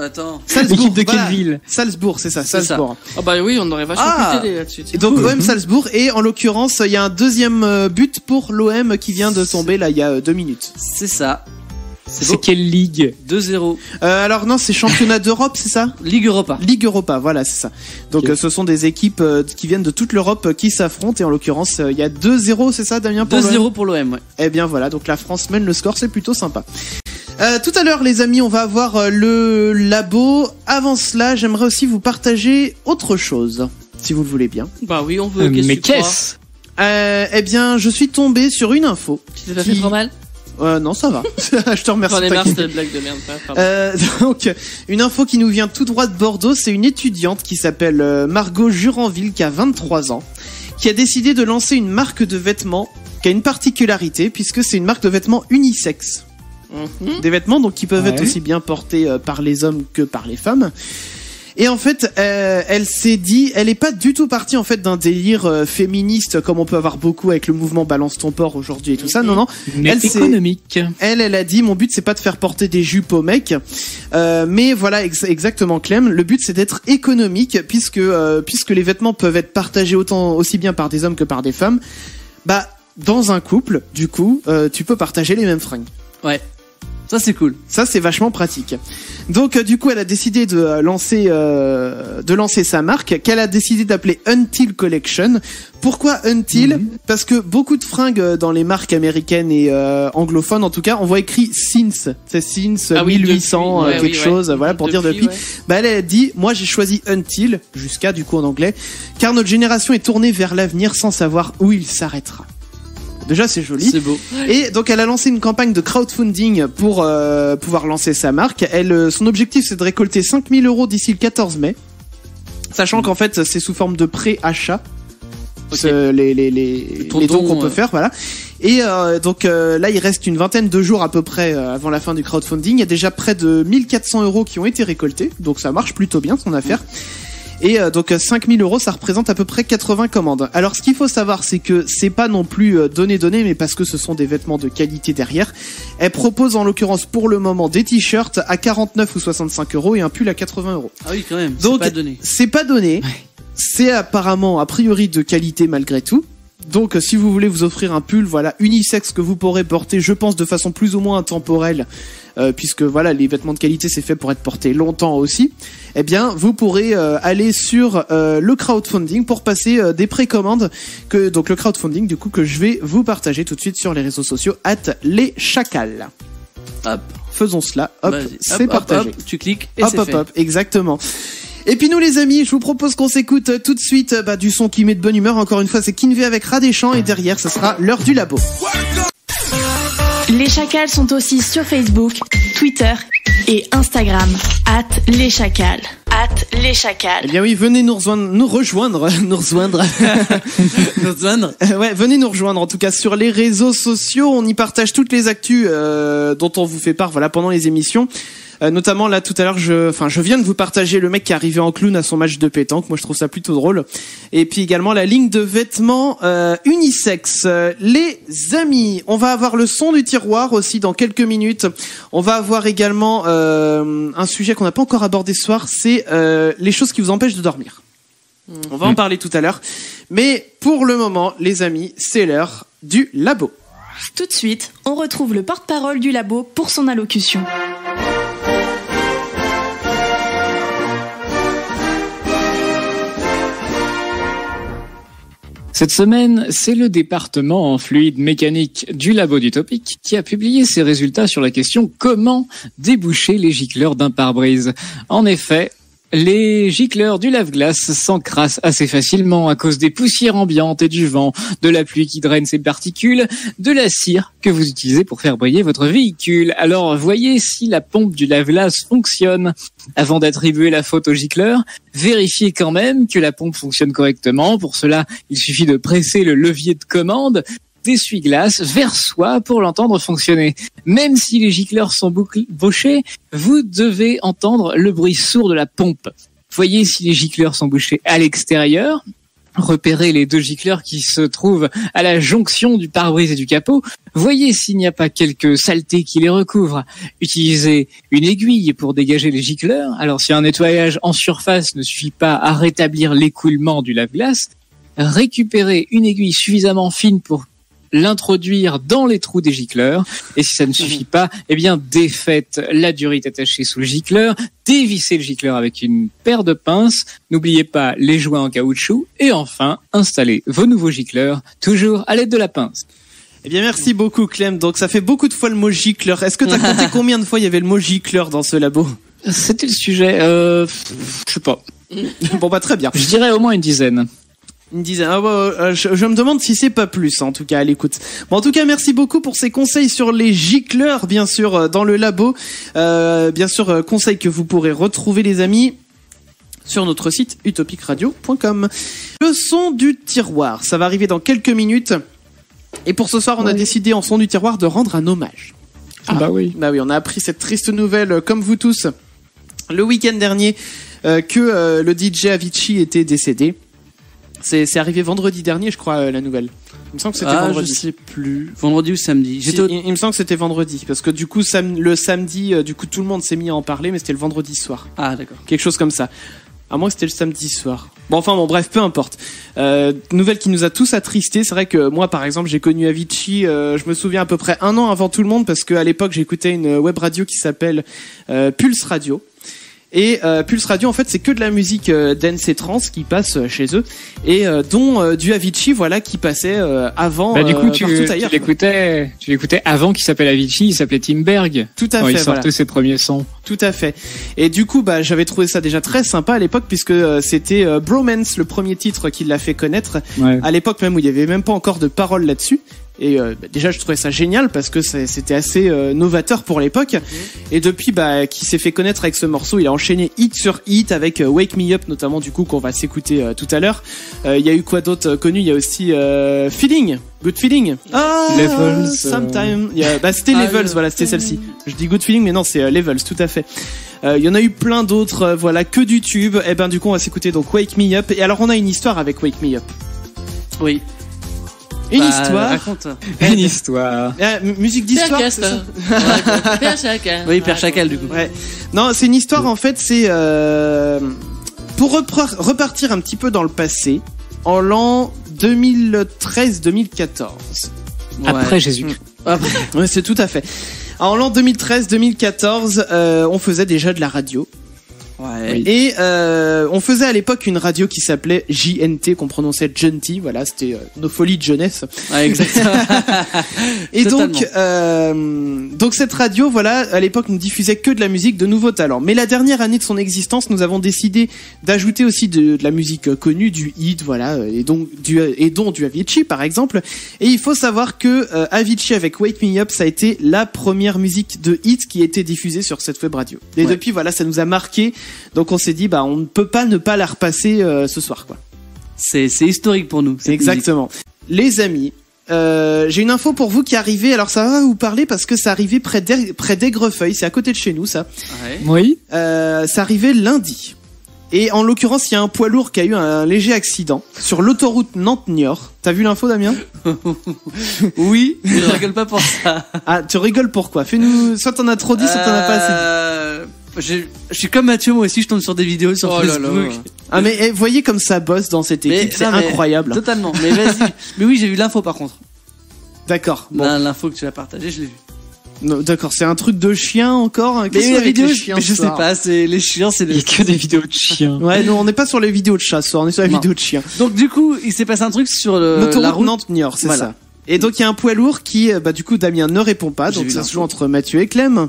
Attends. Salzbourg. L'équipe de quelle voilà. ville? Salzbourg, c'est ça. C'est Salzbourg. Ah bah oui, on aurait vachement Ah. pu t'aider là-dessus. Et donc OM Salzbourg et en l'occurrence il y a un deuxième but pour l'OM qui vient de tomber là il y a 2 minutes. C'est ça. C'est C'est beau. quelle ligue? 2-0. Alors non, c'est championnat d'Europe, c'est ça? Ligue Europa. Ligue Europa, voilà, c'est ça. Donc Ok. ce sont des équipes qui viennent de toute l'Europe qui s'affrontent et en l'occurrence il y a 2-0, c'est ça Damien pour l'OM 2-0 pour l'OM, ouais. Eh bien voilà, donc la France mène le score, c'est plutôt sympa. Tout à l'heure les amis, on va avoir le labo. Avant cela, j'aimerais aussi vous partager autre chose, si vous le voulez bien. Bah oui, on veut. Mais que tu crois qu'est-ce? Eh bien, je suis tombé sur une info. Tu t'es pas fait trop mal? Non, ça va. Je te remercie. J'en ai marre t'inquiète. cette blague de merde. Pardon. Donc, une info qui nous vient tout droit de Bordeaux, c'est une étudiante qui s'appelle Margot Juranville, qui a 23 ans, qui a décidé de lancer une marque de vêtements qui a une particularité, puisque c'est une marque de vêtements unisexe. Mhm. Des vêtements donc qui peuvent Ouais. être aussi bien portés par les hommes que par les femmes. Et en fait, elle s'est dit, elle est pas du tout partie en fait d'un délire féministe comme on peut avoir beaucoup avec le mouvement Balance ton port aujourd'hui et tout ça. Non, non. Mais Elle, c'est- économique. Elle a dit, mon but c'est pas de faire porter des jupes aux mecs, mais voilà exactement Clem. Le but c'est d'être économique puisque les vêtements peuvent être partagés aussi bien par des hommes que par des femmes. Bah dans un couple, du coup, tu peux partager les mêmes fringues. Ouais. Ça c'est cool. Ça c'est vachement pratique. Donc du coup elle a décidé de lancer sa marque qu'elle a décidé d'appeler Until Collection. Pourquoi Until? Parce que beaucoup de fringues dans les marques américaines et anglophones en tout cas on voit écrit since, c'est since 1800 depuis, quelque chose, voilà pour dire depuis. Ouais. Bah elle a dit moi j'ai choisi Until jusqu'à du coup en anglais car notre génération est tournée vers l'avenir sans savoir où il s'arrêtera. Déjà c'est joli. C'est beau. Et donc elle a lancé une campagne de crowdfunding pour pouvoir lancer sa marque. Son objectif c'est de récolter 5 000 € d'ici le 14 mai. Sachant qu'en fait c'est sous forme de pré-achat. Les dons qu'on peut faire, voilà. Et donc là il reste une vingtaine de jours à peu près avant la fin du crowdfunding. Il y a déjà près de 1 400 € qui ont été récoltés. Donc ça marche plutôt bien son affaire. Et donc 5 000 € ça représente à peu près 80 commandes. Alors ce qu'il faut savoir c'est que c'est pas non plus donné mais parce que ce sont des vêtements de qualité derrière. Elle propose en l'occurrence pour le moment des t-shirts à 49 ou 65 € et un pull à 80 €. Ah oui quand même. Donc c'est pas donné. c'est pas donné. C'est apparemment a priori de qualité malgré tout. Donc si vous voulez vous offrir un pull voilà unisexe que vous pourrez porter je pense de façon plus ou moins intemporelle puisque voilà les vêtements de qualité c'est fait pour être porté longtemps aussi, eh bien vous pourrez aller sur le crowdfunding pour passer des précommandes donc le crowdfunding du coup que je vais vous partager tout de suite sur les réseaux sociaux @leschacals. Hop. Faisons cela, hop, Vas-y. c'est Hop, partagé. hop, tu cliques et Hop c'est hop fait. hop, exactement. Et puis nous les amis, je vous propose qu'on s'écoute tout de suite du son qui met de bonne humeur. Encore une fois, c'est Kinvé avec Radéchamps et derrière, ce sera l'heure du labo. Les Chacals sont aussi sur Facebook, Twitter et Instagram. @leschacals. @leschacals. Eh bien oui, venez nous rejoindre. Ouais, venez nous rejoindre en tout cas sur les réseaux sociaux. On y partage toutes les actus dont on vous fait part voilà pendant les émissions. Notamment là tout à l'heure je viens de vous partager le mec qui est arrivé en clown à son match de pétanque. Moi je trouve ça plutôt drôle. Et puis également la ligne de vêtements unisex. Les amis, on va avoir le son du tiroir aussi dans quelques minutes. On va avoir également un sujet qu'on n'a pas encore abordé ce soir, c'est les choses qui vous empêchent de dormir. On va en parler tout à l'heure. Mais pour le moment, les amis, c'est l'heure du labo. Tout de suite, on retrouve le porte-parole du labo pour son allocution. Cette semaine, c'est le département en fluide mécanique du labo d'Utopic qui a publié ses résultats sur la question comment déboucher les gicleurs d'un pare-brise. En effet, les gicleurs du lave-glace s'encrassent assez facilement à cause des poussières ambiantes et du vent, de la pluie qui draine ses particules, de la cire que vous utilisez pour faire briller votre véhicule. Alors voyez si la pompe du lave-glace fonctionne. Avant d'attribuer la faute au gicleur, vérifiez quand même que la pompe fonctionne correctement. Pour cela, il suffit de presser le levier de commande d'essuie-glace vers soi pour l'entendre fonctionner. Même si les gicleurs sont bouchés, vous devez entendre le bruit sourd de la pompe. Voyez si les gicleurs sont bouchés à l'extérieur. Repérez les deux gicleurs qui se trouvent à la jonction du pare-brise et du capot. Voyez s'il n'y a pas quelques saletés qui les recouvrent. Utilisez une aiguille pour dégager les gicleurs. Alors si un nettoyage en surface ne suffit pas à rétablir l'écoulement du lave-glace, récupérez une aiguille suffisamment fine pour l'introduire dans les trous des gicleurs. Et si ça ne suffit pas, eh bien, défaites la durite attachée sous le gicleur, dévissez le gicleur avec une paire de pinces, n'oubliez pas les joints en caoutchouc, et enfin, installez vos nouveaux gicleurs, toujours à l'aide de la pince. Eh bien, merci beaucoup, Clem. Donc, ça fait beaucoup de fois le mot gicleur. Est-ce que t'as compté combien de fois il y avait le mot gicleur dans ce labo? C'était le sujet, je sais pas. Bon, bah, très bien. Je dirais au moins une dizaine. Une dizaine. Ah ouais, je me demande si c'est pas plus, en tout cas, à l'écoute. Bon, en tout cas, merci beaucoup pour ces conseils sur les gicleurs, bien sûr, dans le labo. Bien sûr, conseils que vous pourrez retrouver, les amis, sur notre site utopicradio.com. Le son du tiroir, ça va arriver dans quelques minutes. Et pour ce soir, on a décidé, en son du tiroir, de rendre un hommage. Bah oui. Bah oui, on a appris cette triste nouvelle, comme vous tous, le week-end dernier, que le DJ Avicii était décédé. C'est arrivé vendredi dernier, je crois, la nouvelle. Il me semble que c'était vendredi. Je sais plus. Vendredi ou samedi. Il me semble que c'était vendredi, parce que du coup, le samedi, du coup, tout le monde s'est mis à en parler, mais c'était le vendredi soir. Ah, d'accord. Quelque chose comme ça. À moins que c'était le samedi soir. Bon, enfin, bon, bref, peu importe. Nouvelle qui nous a tous attristés. C'est vrai que moi, par exemple, j'ai connu Avicii, je me souviens à peu près 1 an avant tout le monde, parce qu'à l'époque, j'écoutais une web radio qui s'appelle Pulse Radio. Et Pulse Radio, en fait, c'est que de la musique dance et trance qui passe chez eux, et dont du Avicii, voilà, qui passait avant. Bah, du coup, tu partout ailleurs. l'écoutais avant qu'il s'appelle Avicii, il s'appelait Tim Berg. Tout à quand fait. il sortait Voilà. ses premiers sons. Tout à fait. Et du coup, bah, j'avais trouvé ça déjà très sympa à l'époque, puisque c'était Bromance, le premier titre qui l'a fait connaître. Ouais. À l'époque même où il y avait même pas encore de paroles là-dessus. Et bah, déjà, je trouvais ça génial parce que c'était assez novateur pour l'époque. Et depuis, bah, qu'il s'est fait connaître avec ce morceau, il a enchaîné hit sur hit avec Wake Me Up, notamment, du coup, qu'on va s'écouter tout à l'heure. Il y a eu quoi d'autre connu? Il y a aussi Feeling, Good Feeling. Ah, Levels, Sometime. Bah, c'était Levels, voilà, c'était celle-ci. Je dis Good Feeling, mais non, c'est Levels, tout à fait. Il y en a eu plein d'autres, voilà, que du tube. Et ben, du coup, on va s'écouter donc Wake Me Up. Et alors, on a une histoire avec Wake Me Up. Oui. Une Bah, histoire. Raconte. Une histoire. Musique d'histoire. c'est ça Père Chacal. Oui, Père Chacal, du coup. Ouais. Non, c'est une histoire, en fait, c'est pour repartir un petit peu dans le passé, en l'an 2013-2014. Après Jésus-Christ. Ouais, c'est tout à fait. En l'an 2013-2014, on faisait déjà de la radio. Ouais. Et on faisait à l'époque une radio qui s'appelait JNT, qu'on prononçait Genty, voilà, c'était nos folies de jeunesse. Ouais, exactement. Et Totalement. donc cette radio, voilà, à l'époque ne diffusait que de la musique de nouveaux talents. Mais la dernière année de son existence, nous avons décidé d'ajouter aussi de la musique connue, du hit, voilà, et dont du Avicii par exemple. Et il faut savoir que Avicii avec Wake Me Up, ça a été la première musique de hit qui a été diffusée sur cette web radio. Et Ouais. depuis, voilà, ça nous a marqué. Donc on s'est dit, bah on ne peut pas ne pas la repasser ce soir, quoi. C'est historique pour nous. cette Exactement. Les amis, j'ai une info pour vous qui est arrivée. Alors ça va vous parler parce que ça arrivait près d'Aigrefeuille. C'est à côté de chez nous, ça. musique. Ouais. Oui. Ça arrivait lundi. Et en l'occurrence, il y a un poids lourd qui a eu un léger accident sur l'autoroute Nantes-Niort. T'as vu l'info, Damien? Oui, je rigole pas pour ça. Ah, tu rigoles pourquoi? Fais-nous, soit t'en as trop dit, soit t'en as pas assez dit. Je suis comme Mathieu, moi aussi, je tombe sur des vidéos sur Oh là Facebook. là. Ah mais voyez comme ça bosse dans cette équipe, c'est non, mais incroyable. Totalement. Mais vas-y. Mais oui, j'ai vu l'info par contre. D'accord. Bon, L'info que tu as partagée, je l'ai vue. non, d'accord, c'est un truc de chien encore. Qu'est-ce Mais qu'il y a la avec vidéo, les chiens, mais je ce sais soir pas. C'est les chiens, c'est Il y les. a que des vidéos de chiens. Ouais, non, on n'est pas sur les vidéos de chat ce soir, on est sur les Non. vidéos de chiens. Donc du coup, il s'est passé un truc sur la L'autoroute route. Nantes-Niort, c'est Voilà. ça. Et donc il y a un poids lourd qui, bah du coup Damien ne répond pas, J'ai donc vu ça l'info. se joue entre Mathieu et Clem.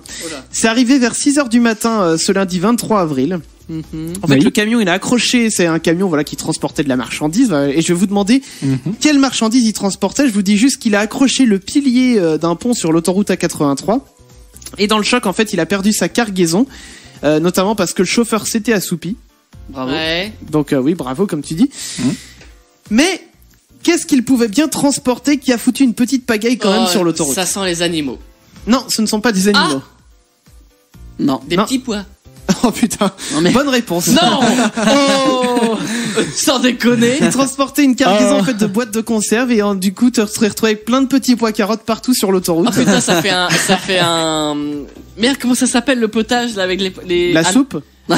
C'est arrivé vers 6h du matin ce lundi 23 avril. En fait Oui. le camion il a accroché, c'est un camion voilà qui transportait de la marchandise et je vais vous demander Mhm. quelle marchandise il transportait. Je vous dis juste qu'il a accroché le pilier d'un pont sur l'autoroute A83 et dans le choc en fait il a perdu sa cargaison, notamment parce que le chauffeur s'était assoupi. Bravo. Ouais. Donc oui, bravo comme tu dis. Mhm. Mais qu'est-ce qu'il pouvait bien transporter qui a foutu une petite pagaille quand même Oh, sur l'autoroute? Ça sent les animaux. Non, ce ne sont pas des animaux. Non. Des Non. petits pois. Oh putain, Non, mais- bonne réponse. Non. Oh. Sans déconner. Il transportait une cargaison Oh. en fait de boîtes de conserve et du coup tu serais retrouvé avec plein de petits pois carottes partout sur l'autoroute. Oh putain, ça fait un. Merde, comment ça s'appelle le potage là avec les. La Ah, soupe. Bah,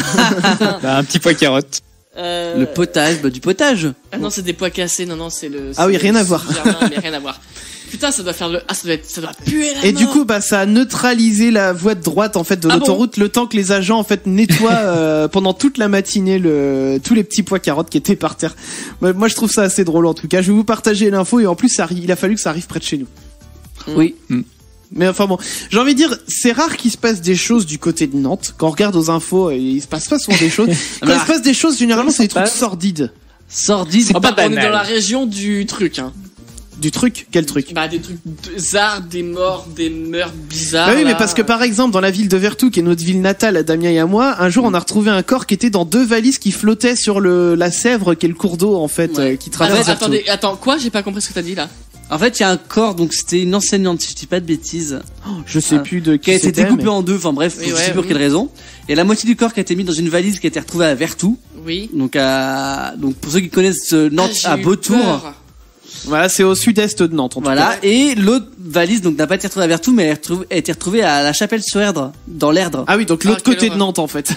un petit pois carotte. euh, Le potage, bah du potage. Ah non, c'est des pois cassés. Non, c'est le. Ah oui, c'est rien le à voir. jardin, mais rien à voir. Putain, ça doit faire le. Ah, ça doit puer la Et du mort. coup bah ça a neutralisé la voie de droite en fait de Ah l'autoroute le temps que les agents en fait nettoient pendant toute la matinée tous les petits pois carottes qui étaient par terre. Moi je trouve ça assez drôle en tout cas. Je vais vous partager l'info et en plus il a fallu que ça arrive près de chez nous. Oui. Mais enfin bon, j'ai envie de dire, c'est rare qu'il se passe des choses du côté de Nantes. Quand on regarde aux infos, il se passe pas souvent des choses. Quand il se passe des choses, généralement, c'est des trucs sordides. Sordide. Ah bah, pas on est banal. dans la région du truc, hein. Du truc? Quel truc? Bah, des trucs bizarres, des morts, des meurtres bizarres. Bah oui, mais là. parce que par exemple, dans la ville de Vertou, qui est notre ville natale, à Damien et à moi, un jour, on a retrouvé un corps qui était dans 2 valises qui flottaient sur la Sèvre, qui est le cours d'eau, en fait, Ouais. qui traverse Vertou. Attends, quoi? J'ai pas compris ce que t'as dit là. En fait, il y a un corps, donc c'était une enseignante, si je dis pas de bêtises, Je sais Ah. plus de qui a été c'était, découpée mais- en deux. Enfin bref, Oui, je ouais, sais plus pour oui. quelle raison. Et la moitié du corps qui a été mis dans une valise qui a été retrouvée à Vertou. Oui. Donc pour ceux qui connaissent Nantes, Ah, à j'ai eu Beautour. peur. Voilà, c'est au sud-est de Nantes, en tout Voilà. cas. Et l'autre valise, donc n'a pas été retrouvée à Vertou, mais elle a été retrouvée à la Chapelle-sur-Erdre, dans l'Erdre. Ah oui, donc Ah, l'autre quelle côté de horreur. Nantes, en fait.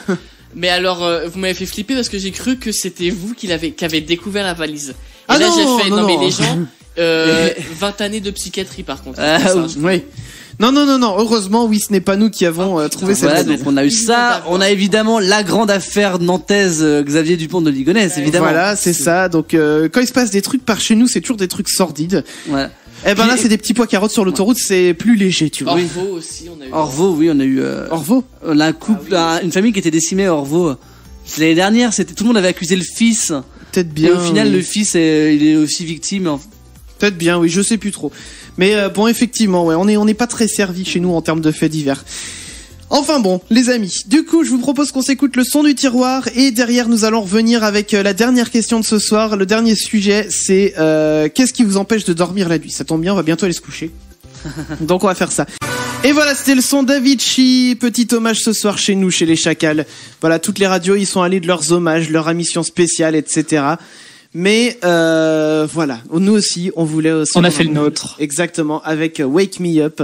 Mais alors, vous m'avez fait flipper parce que j'ai cru que c'était vous qui avez découvert la valise. Et Ah là, non, j'ai fait, non, mais non. les gens, 20 années de psychiatrie par contre. Ah, Ça, Oui. Non, heureusement, oui, ce n'est pas nous qui avons trouvé cette Voilà, valise. donc on a eu ça. On a évidemment la grande affaire nantaise Xavier Dupont de Ligonnès, évidemment. Voilà, c'est ça. Donc, quand il se passe des trucs par chez nous, c'est toujours des trucs sordides. Ouais. Eh ben Puis- là, c'est des petits pois carottes sur l'autoroute, c'est plus léger, tu vois. Orvo aussi, on a eu. Orvaux, oui, on a eu Orvaux. on a un couple, une famille qui était décimée à Orvaux. L'année dernière, c'était tout le monde avait accusé le fils. Peut-être bien. Et au final, oui. le fils, il est aussi victime. Peut-être bien, oui, je sais plus trop. Mais bon, effectivement, ouais, on n'est pas très servi chez nous en termes de faits divers. Enfin bon, les amis, du coup, je vous propose qu'on s'écoute le son du tiroir et derrière, nous allons revenir avec la dernière question de ce soir. Le dernier sujet, c'est qu'est-ce qui vous empêche de dormir la nuit? Ça tombe bien, on va bientôt aller se coucher. Donc on va faire ça. Et voilà, c'était le son d'Avicii. Petit hommage ce soir chez nous, chez les Chacals. Voilà, toutes les radios, ils sont allés de leurs hommages, leur émission spéciale, etc. Mais voilà, nous aussi, on voulait aussi... On a fait le nôtre. Exactement, avec Wake Me Up,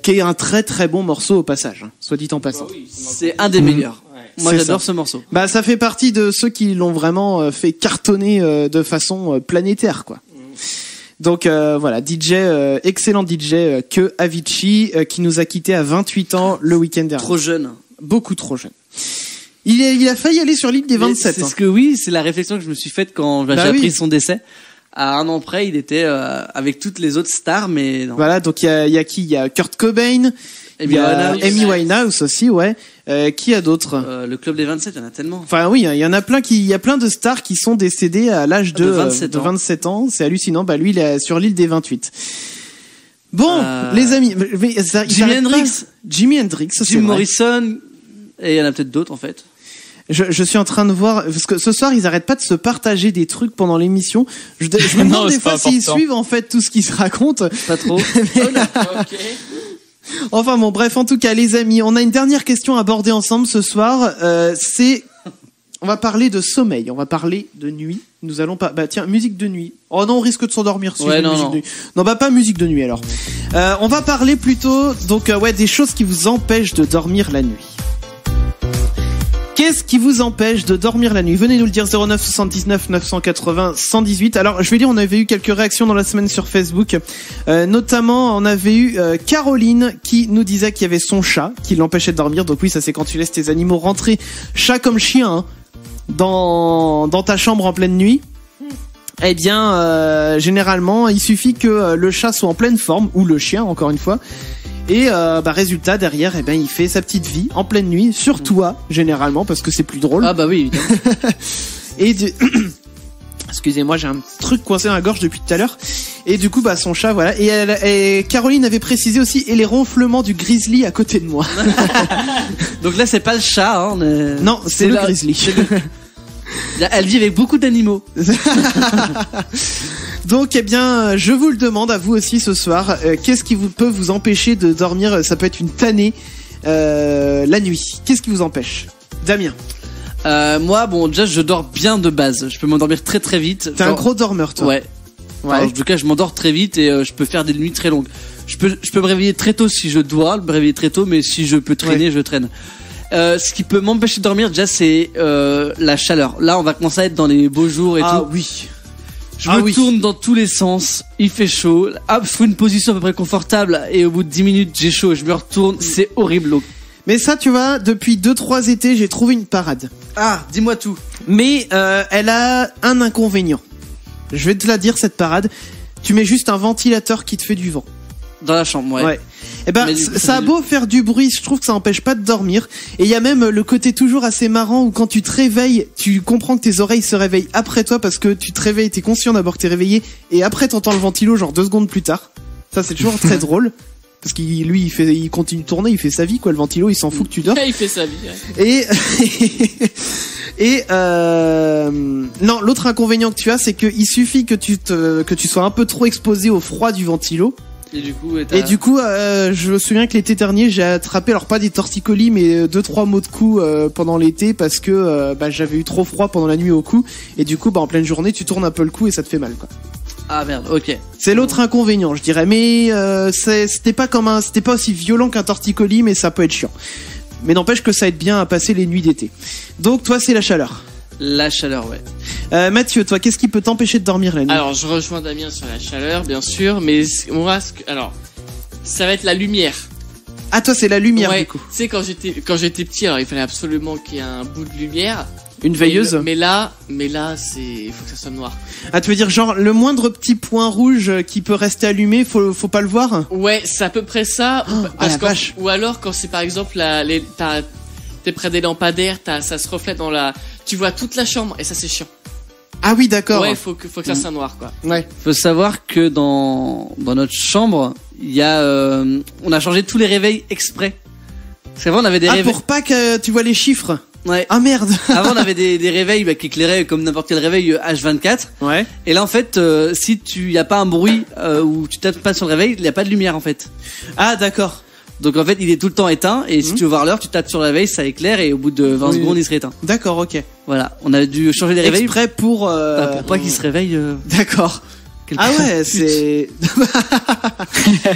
qui est un très très bon morceau au passage, hein, soit dit en passant. C'est un des meilleurs. Moi, C'est j'adore ça. ce morceau. Bah, ça fait partie de ceux qui l'ont vraiment fait cartonner de façon planétaire, quoi. Donc voilà, DJ, excellent DJ que Avicii, qui nous a quitté à 28 ans le week-end dernier. Trop jeune. Beaucoup trop jeune. Il a failli aller sur l'île des 27. C'est hein. ce que oui, c'est la réflexion que je me suis faite quand j'ai Bah appris oui. son décès. À un an près, il était avec toutes les autres stars, mais non. Voilà, donc il y a qui? Il y a Kurt Cobain, il y a Amy Winehouse aussi, ouais. Qui a d'autres? Le club des 27, il y en a tellement. Enfin oui, il y en a plein il y a plein de stars qui sont décédées à l'âge de 27 ans. C'est hallucinant. Bah lui, il est sur l'île des 28. Bon, les amis, mais ça, il Jimi s'arrête pas. Hendrix. Jimi Hendrix, ça, c'est Jim vrai. Morrison, et il y en a peut-être d'autres en fait. Je suis en train de voir parce que ce soir ils arrêtent pas de se partager des trucs pendant l'émission. Je me demande Non, des c'est fois pas s'ils important. suivent en fait tout ce qui se raconte. Pas trop. Ok. Enfin bon, bref, en tout cas, les amis, on a une dernière question à aborder ensemble ce soir. On va parler de sommeil, on va parler de nuit. Nous allons pas. Bah tiens, musique de nuit. Oh non, on risque de s'endormir. Si Ouais, je mets non, musique non. de nuit. Non, bah pas musique de nuit alors. On va parler plutôt donc ouais des choses qui vous empêchent de dormir la nuit. Qu'est-ce qui vous empêche de dormir la nuit? Venez nous le dire 09 79 980 118. Alors je vais dire, on avait eu quelques réactions dans la semaine sur Facebook. Notamment on avait eu Caroline qui nous disait qu'il y avait son chat qui l'empêchait de dormir. Donc oui, ça c'est quand tu laisses tes animaux rentrer, chat comme chien, hein, dans ta chambre en pleine nuit. Eh bien généralement il suffit que le chat soit en pleine forme, ou le chien encore une fois. Et résultat derrière, eh ben il fait sa petite vie en pleine nuit sur toi généralement parce que c'est plus drôle. Ah bah oui, évidemment. Et excusez-moi, j'ai un petit truc coincé dans la gorge depuis tout à l'heure. Et du coup bah son chat voilà. Et Caroline avait précisé aussi et les ronflements du grizzly à côté de moi. Donc là, c'est pas le chat. Hein, Non, c'est le la- grizzly. Elle vit avec beaucoup d'animaux. Donc, eh bien, je vous le demande à vous aussi ce soir. Qu'est-ce qui peut vous empêcher de dormir? Ça peut être une tannée la nuit. Qu'est-ce qui vous empêche? Damien, Moi, bon, déjà, je dors bien de base. Je peux m'endormir très très vite. t'es un Genre- gros dormeur, toi. Ouais. Enfin, en tout cas, je m'endors très vite et je peux faire des nuits très longues. Je peux me réveiller très tôt si je dois me réveiller très tôt, mais si je peux traîner, je traîne. Ce qui peut m'empêcher de dormir, déjà, c'est la chaleur. Là, on va commencer à être dans les beaux jours et tout. Oui. Je me oui. tourne dans tous les sens, il fait chaud, hop, je fais une position à peu près confortable et au bout de 10 minutes j'ai chaud, je me retourne, c'est horrible. Donc. Mais ça, tu vois, depuis 2-3 étés, j'ai trouvé une parade. Ah, dis-moi tout. Mais elle a un inconvénient. Je vais te la dire, cette parade. Tu mets juste un ventilateur qui te fait du vent. Dans la chambre, ouais. Eh ben, Mais du coup, ça a fait beau faire du bruit, je trouve que ça empêche pas de dormir. Et il y a même le côté toujours assez marrant où quand tu te réveilles, tu comprends que tes oreilles se réveillent après toi parce que tu te réveilles, t'es conscient d'abord que t'es réveillé et après t'entends le ventilo genre 2 secondes plus tard. Ça c'est toujours très drôle. Parce qu'il lui il continue de tourner, il fait sa vie quoi, le ventilo, il s'en fout que tu dors. Il fait sa vie. Ouais. Et non, l'autre inconvénient que tu as, c'est qu'il suffit que tu sois un peu trop exposé au froid du ventilo. Et du coup, Je me souviens que l'été dernier, j'ai attrapé, alors pas des torticolis, mais 2-3 maux de cou pendant l'été parce que j'avais eu trop froid pendant la nuit au cou. Et du coup, en pleine journée, tu tournes un peu le cou et ça te fait mal, quoi. Ah merde, ok. C'est l'autre inconvénient, je dirais. Mais c'était pas aussi violent qu'un torticolis, mais ça peut être chiant. Mais n'empêche que ça aide bien à passer les nuits d'été. Donc toi, c'est la chaleur. La chaleur, ouais. Mathieu, toi, qu'est-ce qui peut t'empêcher de dormir la nuit? Alors, je rejoins Damien sur la chaleur, bien sûr, mais moi, alors, ça va être la lumière. Ah, toi, c'est la lumière, Ouais, du coup. tu sais, quand j'étais petit, alors il fallait absolument qu'il y ait un bout de lumière. Une veilleuse. Mais là, il faut que ça soit noir. Ah, tu veux dire, genre, le moindre petit point rouge qui peut rester allumé, faut pas le voir? Ouais, c'est à peu près ça. la vache. Ou alors, quand c'est par exemple, t'es près des lampadaires, ça se reflète tu vois toute la chambre, et ça, c'est chiant. Ah oui, d'accord. Ouais, faut que ça soit noir, quoi. Ouais. Faut savoir que dans notre chambre, il y a, on a changé tous les réveils exprès. Parce qu'avant, on avait des réveils. Pour pas que tu vois les chiffres. Ouais. Ah merde. Avant, on avait des réveils qui éclairaient comme n'importe quel réveil H24. Ouais. Et là, en fait, si y a pas un bruit ou tu tapes pas sur le réveil, il y a pas de lumière en fait. Ah, d'accord. Donc en fait, il est tout le temps éteint. Et si tu veux voir l'heure, tu tapes sur le réveil, ça éclaire et au bout de 20 secondes, il serait éteint. D'accord, ok. Voilà. On a dû changer les réveils Exprès pour pas qu'il se réveille. D'accord. Ah ouais, c'est.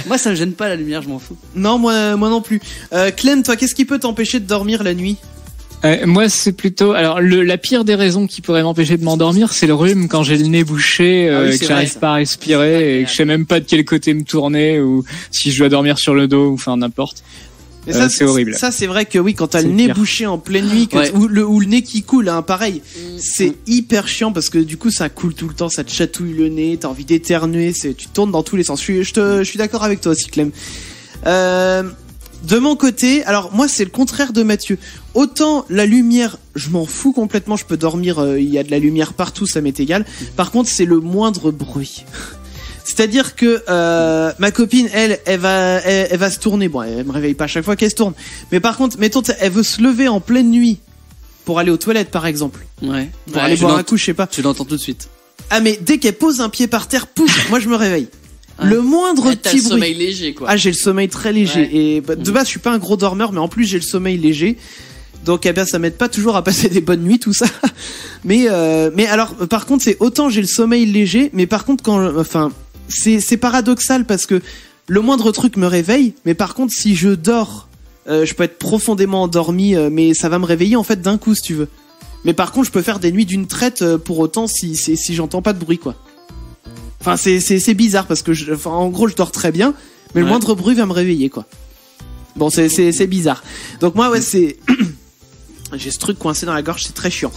Moi, ça me gêne pas la lumière, je m'en fous. Non, moi non plus. Clem, toi, qu'est-ce qui peut t'empêcher de dormir la nuit? Moi, c'est plutôt. Alors, la pire des raisons qui pourrait m'empêcher de m'endormir, c'est le rhume quand j'ai le nez bouché, Ah oui, que c'est j'arrive vrai, pas à respirer et que je sais même pas de quel côté me tourner ou si je dois dormir sur le dos ou enfin n'importe. Mais ça, c'est horrible. Ça, c'est vrai que oui, quand t'as C'est le nez pire. bouché en pleine nuit, Ouais. ou le nez qui coule, hein, pareil, c'est hyper chiant parce que du coup, ça coule tout le temps, ça te chatouille le nez, t'as envie d'éternuer, tu tournes dans tous les sens. Je suis d'accord avec toi aussi, Clem. De mon côté, alors moi, c'est le contraire de Mathieu. Autant la lumière, je m'en fous complètement, je peux dormir, il y a de la lumière partout, ça m'est égal. Par contre, c'est le moindre bruit. C'est-à-dire que ma copine, elle va se tourner. Bon, elle me réveille pas à chaque fois qu'elle se tourne. Mais par contre, mettons, elle veut se lever en pleine nuit pour aller aux toilettes, par exemple. Ouais. Pour aller boire un coup, je sais pas. Tu l'entends tout de suite. Ah, mais dès qu'elle pose un pied par terre, pouf, moi je me réveille. Le moindre Ouais, t'as le petit bruit. sommeil léger, quoi. Ah, j'ai le sommeil très léger. Ouais. Et de base, je suis pas un gros dormeur, mais en plus, j'ai le sommeil léger. Donc, eh bien, ça m'aide pas toujours à passer des bonnes nuits, tout ça. Mais alors, par contre, c'est autant j'ai le sommeil léger, mais par contre, c'est paradoxal parce que le moindre truc me réveille, mais par contre, si je dors, je peux être profondément endormi, mais ça va me réveiller en fait d'un coup, si tu veux. Mais par contre, je peux faire des nuits d'une traite pour autant si j'entends pas de bruit, quoi. Enfin, c'est bizarre parce que en gros, je dors très bien, mais le moindre bruit va me réveiller, quoi. Bon, c'est bizarre. Donc moi, ouais, c'est j'ai ce truc coincé dans la gorge, c'est très chiant.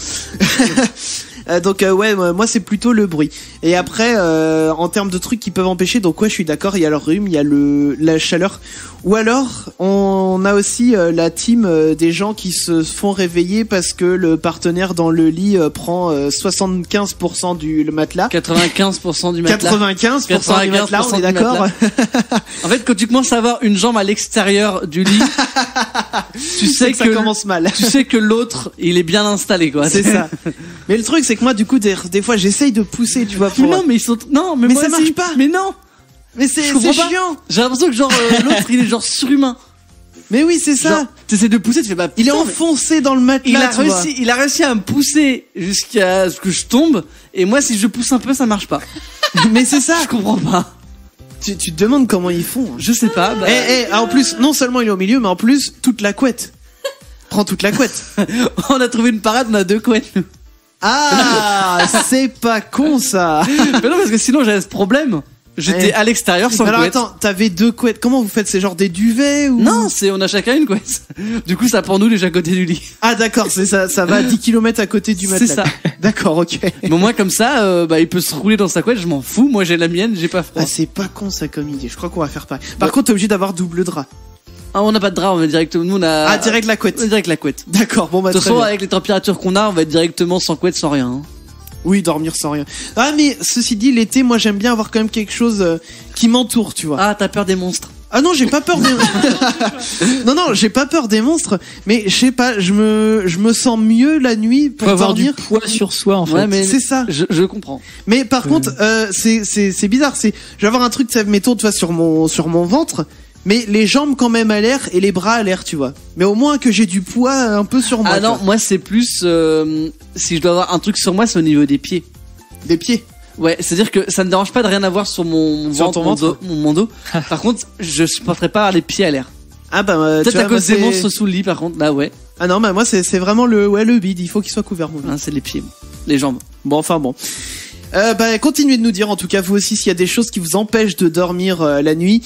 Donc ouais, moi c'est plutôt le bruit. Et après, en termes de trucs qui peuvent empêcher, donc ouais, je suis d'accord, il y a le rhume, il y a la chaleur. Ou alors, on a aussi la team des gens qui se font réveiller parce que le partenaire dans le lit prend 75% du matelas. 95% du matelas. 95% du matelas, on est d'accord. En fait, quand tu commences à avoir une jambe à l'extérieur du lit, tu sais que ça commence mal. Tu sais que l'autre, il est bien installé, quoi. C'est ça. Mais le truc, c'est que moi, du coup, des fois, j'essaye de pousser, tu vois. Mais non, mais ils sont, non, mais Mais moi ça aussi. marche pas. Mais non. Mais c'est Je comprends pas. chiant. J'ai l'impression que genre l'autre, il est genre surhumain. Mais oui, c'est ça. Genre, t'essaies de pousser, tu fais bah. Il est putain, mais- enfoncé dans le matelas. il a réussi à me pousser jusqu'à ce que je tombe. Et moi, si je pousse un peu, ça marche pas. Mais c'est ça. Je comprends pas. Tu te demandes comment ils font. Je sais pas. Bah, En plus, non seulement il est au milieu, mais en plus, toute la couette. Prends toute la couette. on a trouvé une parade, on a deux couettes. Ah, c'est pas con, ça. Mais non, parce que sinon j'avais ce problème. J'étais à l'extérieur sans Alors couette. attends, t'avais deux couettes. Comment vous faites? C'est genre des duvets ou? Non, on a chacun une couette. Du coup, ça prend nous les à côté du lit. Ah d'accord, c'est ça. Ça va à 10 km à côté du matelas. C'est ça. D'accord, ok. Mais au moins comme ça, il peut se rouler dans sa couette, je m'en fous. Moi j'ai la mienne, j'ai pas froid. Ah, c'est pas con ça comme idée. Je crois qu'on va faire pareil. Par contre, t'es obligé d'avoir double drap. Ah, on n'a pas de drap, on va directement. Nous on a. Ah, direct la couette. On a direct la couette. D'accord, bon bah De toute très façon, bien. avec les températures qu'on a, on va être directement sans couette, sans rien. hein. Oui, dormir sans rien. Ah, mais ceci dit, l'été, moi j'aime bien avoir quand même quelque chose qui m'entoure, tu vois. Ah, t'as peur des monstres. Ah non, j'ai pas peur des non, j'ai pas peur des monstres, mais je sais pas, je me sens mieux la nuit pour Faut avoir du dormir. poids sur soi en fait. Ouais, mais C'est ça. je comprends. Mais par contre, c'est bizarre, je vais avoir un truc, ça mettons, tu vois, sur mon ventre, mais les jambes quand même à l'air et les bras à l'air, tu vois. Mais au moins que j'ai du poids un peu sur moi. Ah tu non, vois. moi c'est plus si je dois avoir un truc sur moi, c'est au niveau des pieds. Des pieds. Ouais, c'est-à-dire que ça me dérange pas de rien avoir sur mon Sur ventre, ton ventre. mon dos. Par contre, je supporterais pas avoir les pieds à l'air. Ah bah peut-être à cause des monstres sous le lit par contre. Là ouais. Ah non, bah moi c'est vraiment le bide, il faut qu'il soit couvert mon bide. Ah, c'est les pieds, les jambes. Bon. Bah continuez de nous dire en tout cas vous aussi s'il y a des choses qui vous empêchent de dormir la nuit.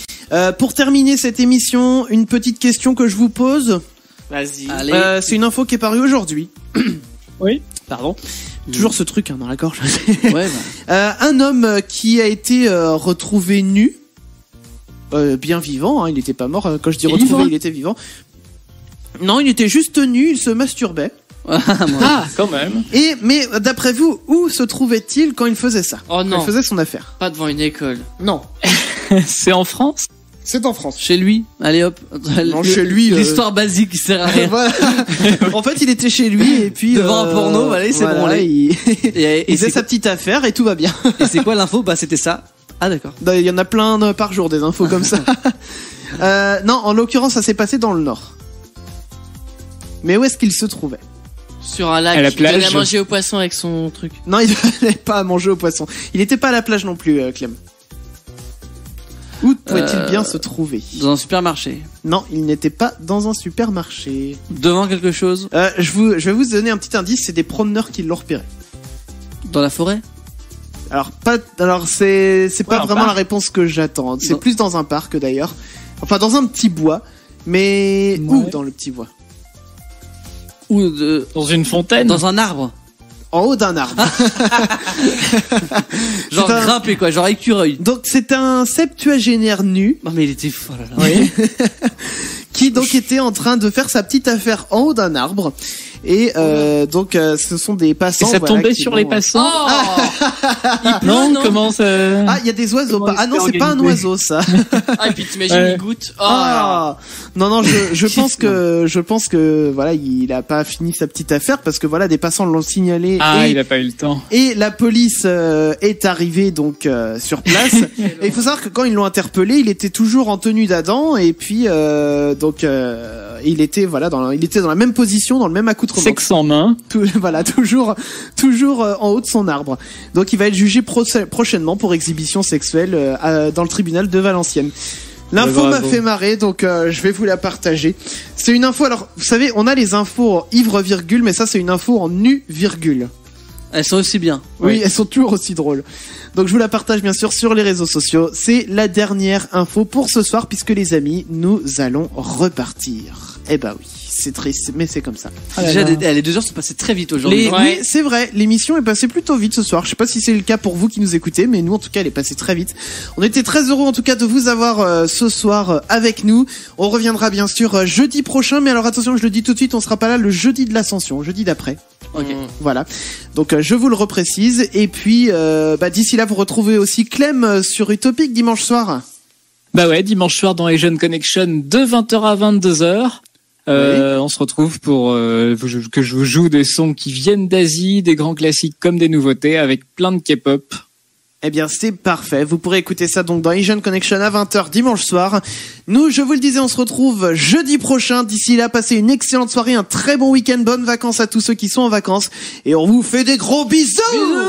Pour terminer cette émission, une petite question que je vous pose. Vas-y. Allez. C'est une info qui est parue aujourd'hui. Oui. Pardon. Toujours ce truc dans la gorge. Ouais. Bah. Un homme qui a été retrouvé nu, bien vivant, hein, il était pas mort. Quand je dis retrouvé, il était vivant. Non, il était juste nu, il se masturbait. Ah, quand même. Mais d'après vous, où se trouvait-il quand il faisait ça? Oh non. Quand il faisait son affaire? Pas devant une école. Non. C'est en France? C'est en France. Chez lui. Allez hop. Non, chez lui. L'histoire basique qui sert à rien. Voilà. En fait, il était chez lui et puis devant un porno, allez, c'est bon. Il faisait sa petite affaire et tout va bien. Et c'est quoi l'info? Bah c'était ça. Ah d'accord. Il y en a plein par jour des infos comme ça. Non, en l'occurrence, ça s'est passé dans le Nord. Mais où est-ce qu'il se trouvait? Sur un lac. À la Il donnait plage. à manger aux poissons avec son truc. Non, il n'allait pas à manger aux poissons. Il n'était pas à la plage non plus, Clem. Où pouvait-il bien se trouver? Dans un supermarché. Non, il n'était pas dans un supermarché. Devant quelque chose. Je vais vous donner un petit indice, c'est des promeneurs qui l'ont repéré. Dans la forêt. Alors c'est pas un vraiment parc. la réponse que j'attends. C'est Non. plus dans un parc d'ailleurs. Enfin dans un petit bois, mais où Ouais. dans le petit bois? Ou Dans une fontaine? dans un arbre. En haut d'un arbre. Genre C'est un- grimpé quoi, genre écureuil. Donc c'est un septuagénaire nu Non mais il était fou. Oh là là. qui donc était en train de faire sa petite affaire en haut d'un arbre. Et donc ce sont des Et passants. ça voilà, tombait qui sur vont, les passants? Non, non. Comment ça... Ah, il y a des oiseaux. Comment Ah non, c'est c'est pas un organisé? oiseau ça. Ah, et puis t'imagines, Ouais. il goûte. Oh, Ah non, je pense que voilà, il a pas fini sa petite affaire parce que voilà, des passants l'ont signalé Ah, et, il a pas eu le temps. et la police est arrivée donc sur place. Et il faut savoir que quand ils l'ont interpellé, il était toujours en tenue d'Adam et puis il était dans la même position, dans le même accoutrement. Sexe en main. Voilà, toujours en haut de son arbre. Donc il va être jugé prochainement pour exhibition sexuelle dans le tribunal de Valenciennes. L'info Bravo. m'a fait marrer, donc je vais vous la partager. C'est une info, alors vous savez, on a les infos en ivre virgule, mais ça c'est une info en nu virgule. Elles sont aussi bien. Oui, elles sont toujours aussi drôles. Donc je vous la partage bien sûr sur les réseaux sociaux. C'est la dernière info pour ce soir, puisque les amis, nous allons repartir. Eh bah oui, c'est triste, mais c'est comme ça. Déjà les 2 heures sont passées très vite aujourd'hui. Ouais. Oui, c'est vrai, l'émission est passée plutôt vite ce soir. Je sais pas si c'est le cas pour vous qui nous écoutez, mais nous en tout cas elle est passée très vite. On était très heureux en tout cas de vous avoir ce soir avec nous. On reviendra bien sûr jeudi prochain, mais alors attention, je le dis tout de suite, on sera pas là le jeudi de l'Ascension, jeudi d'après. Ok. Voilà. Donc je vous le reprécise. Et puis d'ici là, vous retrouvez aussi Clem sur Utopic dimanche soir. Bah ouais, dimanche soir dans Asian Connection de 20h à 22h. On se retrouve pour que je vous joue des sons qui viennent d'Asie, des grands classiques comme des nouveautés avec plein de K-pop. Eh bien, c'est parfait. Vous pourrez écouter ça donc dans Asian Connection à 20h dimanche soir. Nous, je vous le disais, on se retrouve jeudi prochain. D'ici là, passez une excellente soirée, un très bon week-end, bonnes vacances à tous ceux qui sont en vacances. Et on vous fait des gros bisous.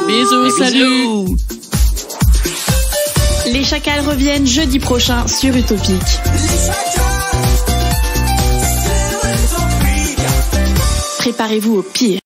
Bisous, salut. Les Chacals reviennent jeudi prochain sur Utopic. Préparez-vous au pire.